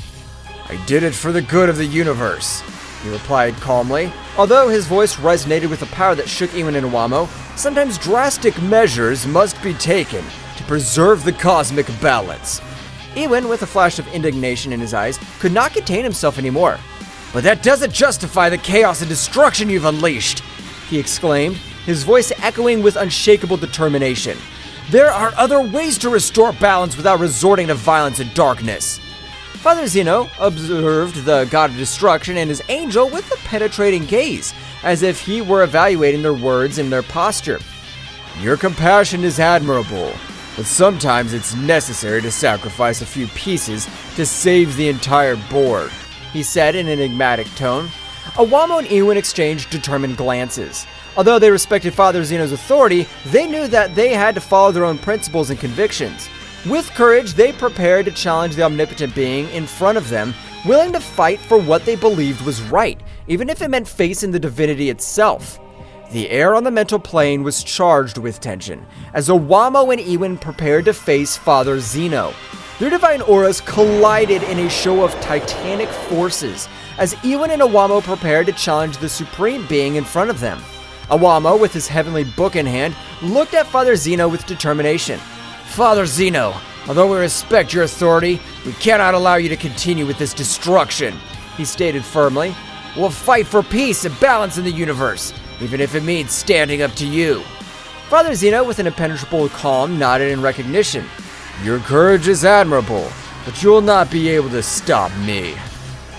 "I did it for the good of the universe," he replied calmly. Although his voice resonated with a power that shook Ewin and Awamo, sometimes drastic measures must be taken to preserve the cosmic balance. Ewin, with a flash of indignation in his eyes, could not contain himself anymore. "But that doesn't justify the chaos and destruction you've unleashed!" he exclaimed, his voice echoing with unshakable determination. "There are other ways to restore balance without resorting to violence and darkness." Father Zeno observed the god of destruction and his angel with a penetrating gaze, as if he were evaluating their words and their posture. "Your compassion is admirable, but sometimes it's necessary to sacrifice a few pieces to save the entire board," he said in an enigmatic tone. Awamo and Ewin exchanged determined glances. Although they respected Father Zeno's authority, they knew that they had to follow their own principles and convictions. With courage, they prepared to challenge the omnipotent being in front of them, willing to fight for what they believed was right, even if it meant facing the divinity itself. The air on the mental plane was charged with tension, as Awamo and Ewin prepared to face Father Zeno. Their divine auras collided in a show of titanic forces, as Ewin and Awamo prepared to challenge the supreme being in front of them. Awamo, with his heavenly book in hand, looked at Father Zeno with determination. "Father Zeno, although we respect your authority, we cannot allow you to continue with this destruction," he stated firmly. "We'll fight for peace and balance in the universe, even if it means standing up to you." Father Zeno, with an impenetrable calm, nodded in recognition. "Your courage is admirable, but you will not be able to stop me,"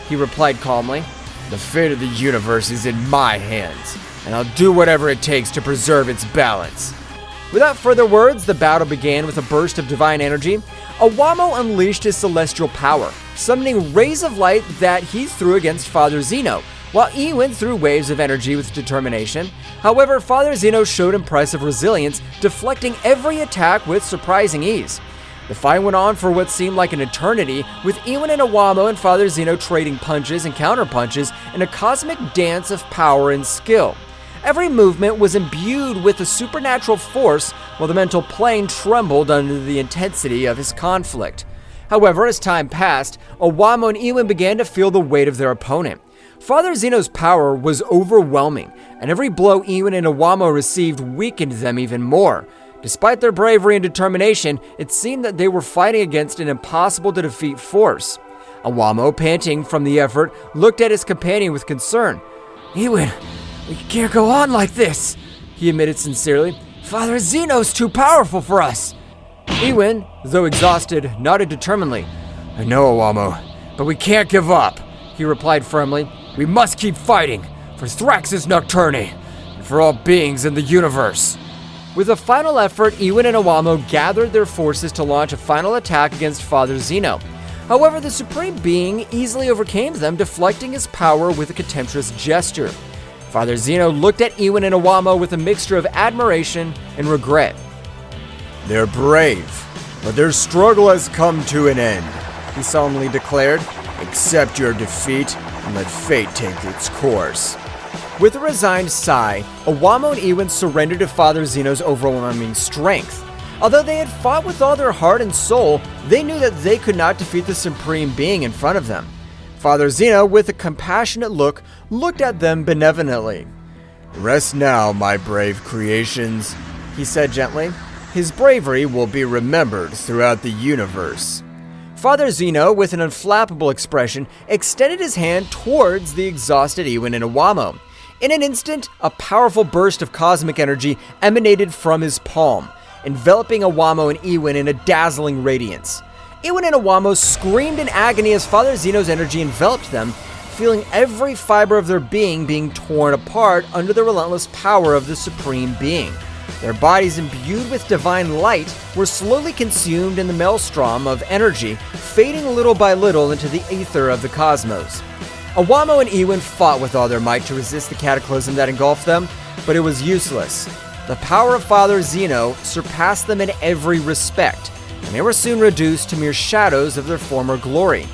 he replied calmly. The fate of the universe is in my hands, and I'll do whatever it takes to preserve its balance. Without further words, the battle began with a burst of divine energy. Owamo unleashed his celestial power, summoning rays of light that he threw against Father Zeno, while Iwin threw waves of energy with determination. However, Father Zeno showed impressive resilience, deflecting every attack with surprising ease. The fight went on for what seemed like an eternity, with Iwin and Owamo and Father Zeno trading punches and counterpunches in a cosmic dance of power and skill. Every movement was imbued with a supernatural force, while the mental plane trembled under the intensity of his conflict. However, as time passed, Owamo and Iwin began to feel the weight of their opponent. Father Zeno's power was overwhelming, and every blow Iwin and Owamo received weakened them even more. Despite their bravery and determination, it seemed that they were fighting against an impossible-to-defeat force. Owamo, panting from the effort, looked at his companion with concern. "Iwin, we can't go on like this," he admitted sincerely. "Father Zeno's too powerful for us." Iwin, though exhausted, nodded determinedly. "I know, Owamo, but we can't give up," he replied firmly. "We must keep fighting, for Thraxus Nocturne, and for all beings in the universe." With a final effort, Iwin and Owamo gathered their forces to launch a final attack against Father Zeno. However, the Supreme Being easily overcame them, deflecting his power with a contemptuous gesture. Father Zeno looked at Iwin and Owamo with a mixture of admiration and regret. They're brave, but their struggle has come to an end, He solemnly declared. Accept your defeat and let fate take its course. With a resigned sigh, Owamo and Iwin surrendered to Father Zeno's overwhelming strength. Although they had fought with all their heart and soul, they knew that they could not defeat the Supreme Being in front of them. Father Zeno, with a compassionate look, looked at them benevolently. Rest now, my brave creations, He said gently. His bravery will be remembered throughout the universe. Father Zeno, with an unflappable expression, extended his hand towards the exhausted Iwin and Owamo. In an instant, a powerful burst of cosmic energy emanated from his palm, enveloping Owamo and Iwin in a dazzling radiance. Iwin and Owamo screamed in agony as Father Zeno's energy enveloped them, feeling every fiber of their being torn apart under the relentless power of the Supreme Being. Their bodies, imbued with divine light, were slowly consumed in the maelstrom of energy, fading little by little into the ether of the cosmos. Owamo and Iwin fought with all their might to resist the cataclysm that engulfed them, but it was useless. The power of Father Zeno surpassed them in every respect, and they were soon reduced to mere shadows of their former glory.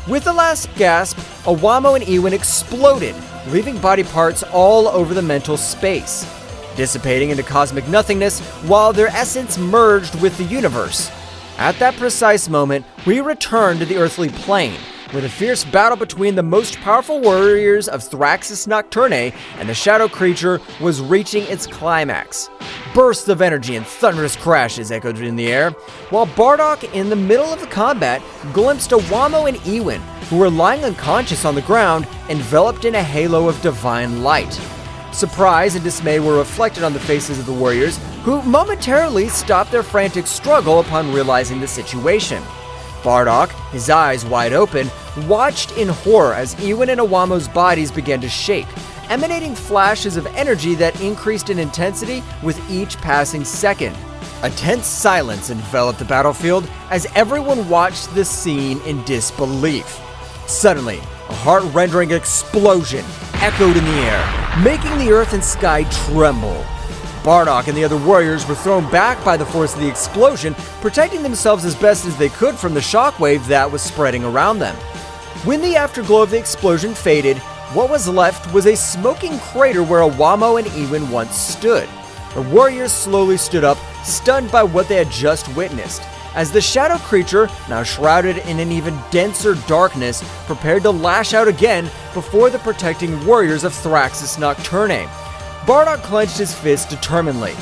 With the last gasp, Owamo and Iwin exploded, leaving body parts all over the mental space, dissipating into cosmic nothingness while their essence merged with the universe. At that precise moment, we return to the earthly plane, where the fierce battle between the most powerful warriors of Thraxus Nocturne and the shadow creature was reaching its climax. Bursts of energy and thunderous crashes echoed in the air, while Bardock, in the middle of the combat, glimpsed Owamo and Iwin, who were lying unconscious on the ground, enveloped in a halo of divine light. Surprise and dismay were reflected on the faces of the warriors, who momentarily stopped their frantic struggle upon realizing the situation. Bardock, his eyes wide open, watched in horror as Iwin and Owamo's bodies began to shake, emanating flashes of energy that increased in intensity with each passing second. A tense silence enveloped the battlefield as everyone watched the scene in disbelief. Suddenly, a heart-rending explosion echoed in the air, making the earth and sky tremble. Bardock and the other warriors were thrown back by the force of the explosion, protecting themselves as best as they could from the shockwave that was spreading around them. When the afterglow of the explosion faded, what was left was a smoking crater where Owamo and Iwin once stood. The warriors slowly stood up, stunned by what they had just witnessed, as the shadow creature, now shrouded in an even denser darkness, prepared to lash out again before the protecting warriors of Thraxus Nocturne. Bardock clenched his fist determinedly,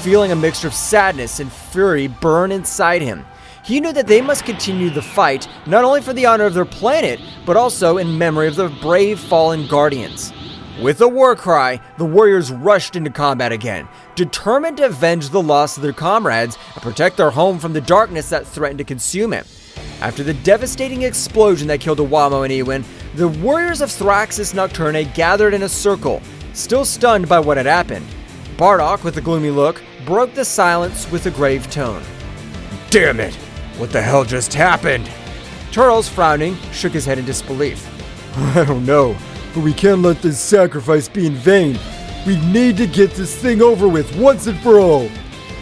feeling a mixture of sadness and fury burn inside him. He knew that they must continue the fight, not only for the honor of their planet, but also in memory of the brave fallen guardians. With a war cry, the warriors rushed into combat again, determined to avenge the loss of their comrades and protect their home from the darkness that threatened to consume it. After the devastating explosion that killed Owamo and Iwin, The warriors of Thraxis Nocturne gathered in a circle, still stunned by what had happened. Bardock, with a gloomy look, broke the silence with a grave tone. Damn it! What the hell just happened? Turles, frowning, shook his head in disbelief. I don't know, but we can't let this sacrifice be in vain. We need to get this thing over with once and for all.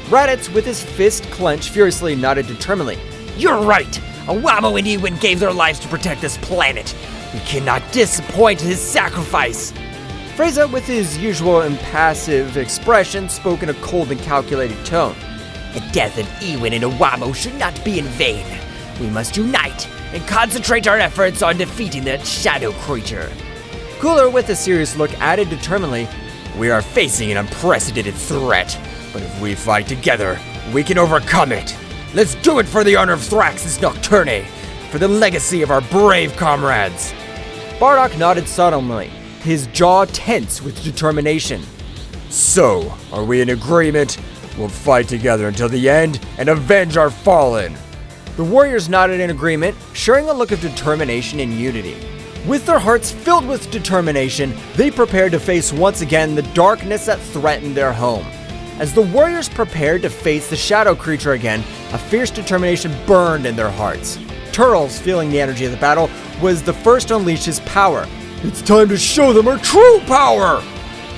Raditz, with his fist clenched, furiously nodded determinedly. You're right! Awamo and Ewin gave their lives to protect this planet. We cannot disappoint his sacrifice. Frieza, with his usual impassive expression, spoke in a cold and calculated tone. The death of Ewin and Awamo should not be in vain. We must unite and concentrate our efforts on defeating that shadow creature. Cooler, with a serious look, added determinedly, We are facing an unprecedented threat, but if we fight together, we can overcome it. Let's do it for the honor of Thraxis Nocturne, for the legacy of our brave comrades. Bardock nodded sullenly, his jaw tense with determination. So, are we in agreement? We'll fight together until the end and avenge our fallen. The warriors nodded in agreement, sharing a look of determination and unity. With their hearts filled with determination, they prepared to face once again the darkness that threatened their home. As the warriors prepared to face the shadow creature again, a fierce determination burned in their hearts. Turles, feeling the energy of the battle, was the first to unleash his power. It's time to show them our true power!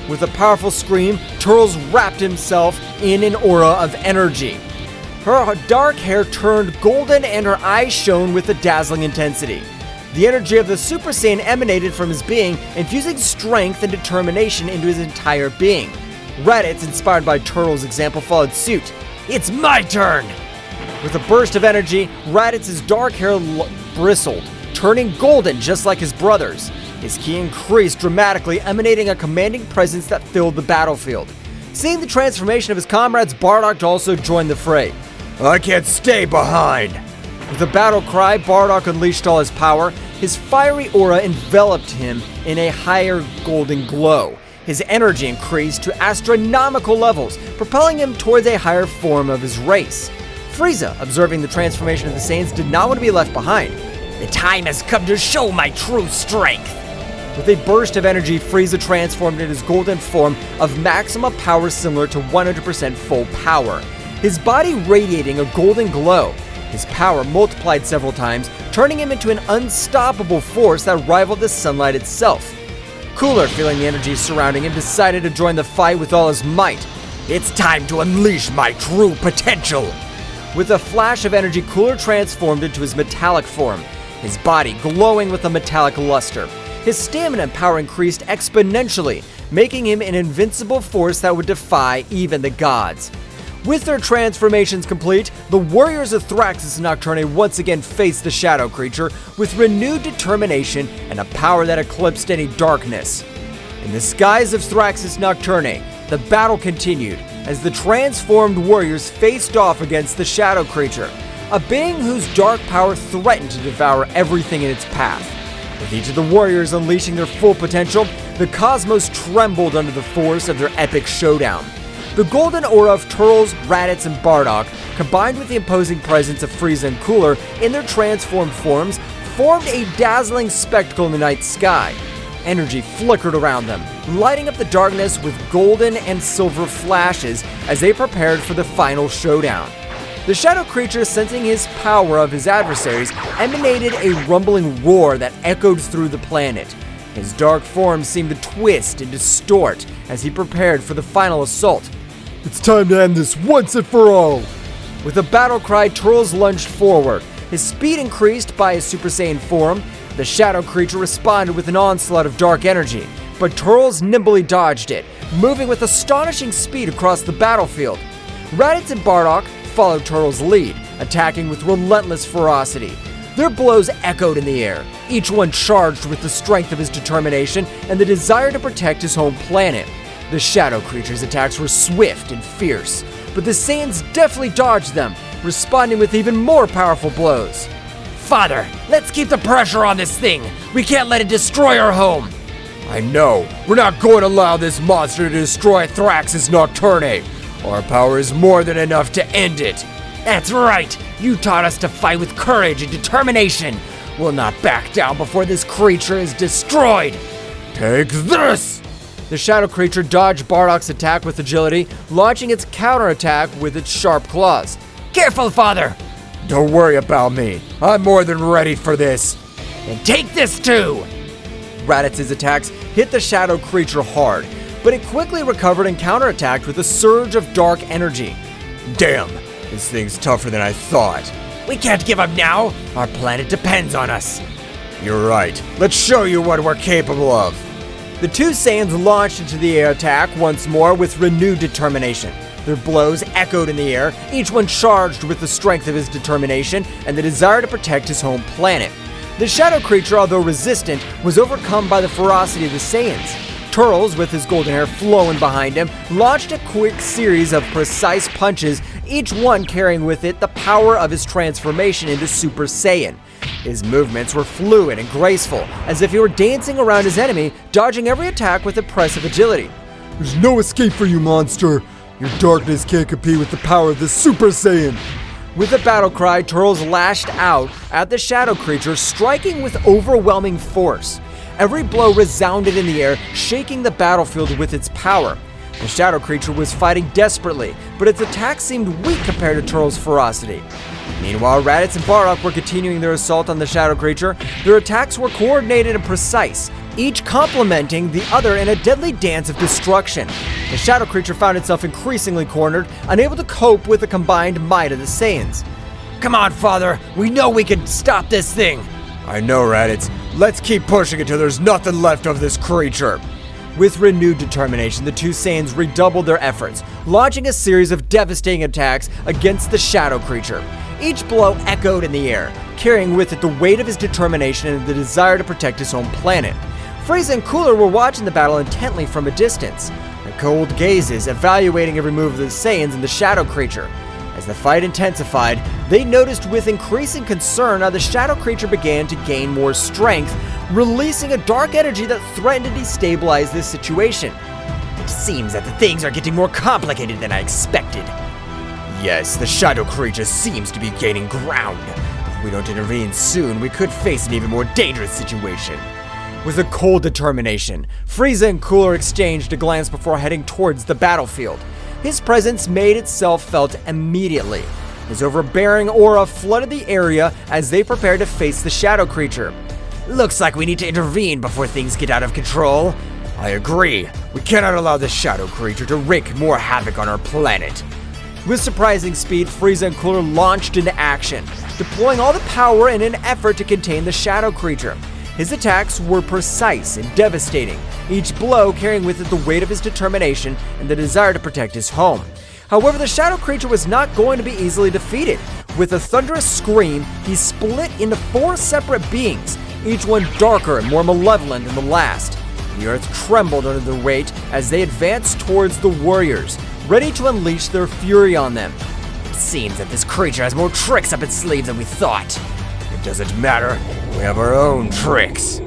With a powerful scream, Turles wrapped himself in an aura of energy. Her dark hair turned golden and her eyes shone with a dazzling intensity. The energy of the Super Saiyan emanated from his being, infusing strength and determination into his entire being. Raditz, inspired by Turtle's example, followed suit. It's my turn! With a burst of energy, Raditz's dark hair bristled, turning golden just like his brother's. His ki increased dramatically, emanating a commanding presence that filled the battlefield. Seeing the transformation of his comrades, Bardock also joined the fray. I can't stay behind. With a battle cry, Bardock unleashed all his power. His fiery aura enveloped him in a higher golden glow. His energy increased to astronomical levels, propelling him towards a higher form of his race. Frieza, observing the transformation of the Saiyans, did not want to be left behind. The time has come to show my true strength. With a burst of energy, Frieza transformed into his golden form of maximum power similar to 100% full power. His body radiating a golden glow. His power multiplied several times, turning him into an unstoppable force that rivaled the sunlight itself. Cooler, feeling the energy surrounding him, decided to join the fight with all his might. It's time to unleash my true potential. With a flash of energy, Cooler transformed into his metallic form, his body glowing with a metallic luster. His stamina and power increased exponentially, making him an invincible force that would defy even the gods. With their transformations complete, the warriors of Thraxis Nocturne once again faced the shadow creature with renewed determination and a power that eclipsed any darkness. In the skies of Thraxis Nocturne, the battle continued as the transformed warriors faced off against the shadow creature, a being whose dark power threatened to devour everything in its path. With each of the warriors unleashing their full potential, the cosmos trembled under the force of their epic showdown. The golden aura of Turles, Raditz, and Bardock, combined with the imposing presence of Frieza and Cooler in their transformed forms, formed a dazzling spectacle in the night sky. Energy flickered around them, lighting up the darkness with golden and silver flashes as they prepared for the final showdown. The shadow creature, sensing his power of his adversaries, emanated a rumbling roar that echoed through the planet. His dark form seemed to twist and distort as he prepared for the final assault. It's time to end this once and for all! With a battle cry, Turles lunged forward. His speed increased by his Super Saiyan form. The shadow creature responded with an onslaught of dark energy, but Turles nimbly dodged it, moving with astonishing speed across the battlefield. Raditz and Bardock followed Turles' lead, attacking with relentless ferocity. Their blows echoed in the air, each one charged with the strength of his determination and the desire to protect his home planet. The shadow creature's attacks were swift and fierce, but the Saiyans deftly dodged them, responding with even more powerful blows. Father, let's keep the pressure on this thing. We can't let it destroy our home. I know. We're not going to allow this monster to destroy Thraxis Nocturne. Our power is more than enough to end it. That's right. You taught us to fight with courage and determination. will not back down before this creature is destroyed. Take this! The shadow creature dodged Bardock's attack with agility, launching its counterattack with its sharp claws. Careful, father! Don't worry about me. I'm more than ready for this. And take this too! Raditz's attacks hit the shadow creature hard, but it quickly recovered and counterattacked with a surge of dark energy. Damn, this thing's tougher than I thought. We can't give up now. Our planet depends on us. You're right. Let's show you what we're capable of. The two Saiyans launched into the air attack once more with renewed determination. Their blows echoed in the air, each one charged with the strength of his determination and the desire to protect his home planet. The shadow creature, although resistant, was overcome by the ferocity of the Saiyans. Turles, with his golden hair flowing behind him, launched a quick series of precise punches, each one carrying with it the power of his transformation into Super Saiyan. His movements were fluid and graceful, as if he were dancing around his enemy, dodging every attack with impressive agility. There's no escape for you, monster! Your darkness can't compete with the power of the Super Saiyan! With a battle cry, Turles lashed out at the shadow creature, striking with overwhelming force. Every blow resounded in the air, shaking the battlefield with its power. The shadow creature was fighting desperately, but its attack seemed weak compared to Turles' ferocity. Meanwhile, Raditz and Bardock were continuing their assault on the shadow creature. Their attacks were coordinated and precise, each complementing the other in a deadly dance of destruction. The shadow creature found itself increasingly cornered, unable to cope with the combined might of the Saiyans. Come on, father. We know we can stop this thing. I know, Raditz. Let's keep pushing until there's nothing left of this creature. With renewed determination, the two Saiyans redoubled their efforts, launching a series of devastating attacks against the shadow creature. Each blow echoed in the air, carrying with it the weight of his determination and the desire to protect his home planet. Frieza and Cooler were watching the battle intently from a distance, their cold gazes evaluating every move of the Saiyans and the shadow creature. As the fight intensified, they noticed with increasing concern how the shadow creature began to gain more strength, releasing a dark energy that threatened to destabilize this situation. It seems that the things are getting more complicated than I expected. Yes, the shadow creature seems to be gaining ground. If we don't intervene soon, we could face an even more dangerous situation. With a cold determination, Frieza and Cooler exchanged a glance before heading towards the battlefield. His presence made itself felt immediately. His overbearing aura flooded the area as they prepared to face the shadow creature. Looks like we need to intervene before things get out of control. I agree. We cannot allow the shadow creature to wreak more havoc on our planet. With surprising speed, Frieza and Cooler launched into action, deploying all the power in an effort to contain the shadow creature. His attacks were precise and devastating, each blow carrying with it the weight of his determination and the desire to protect his home. However, the shadow creature was not going to be easily defeated. With a thunderous scream, he split into 4 separate beings, each one darker and more malevolent than the last. The earth trembled under their weight as they advanced towards the warriors, ready to unleash their fury on them. It seems that this creature has more tricks up its sleeve than we thought. It doesn't matter. We have our own tricks.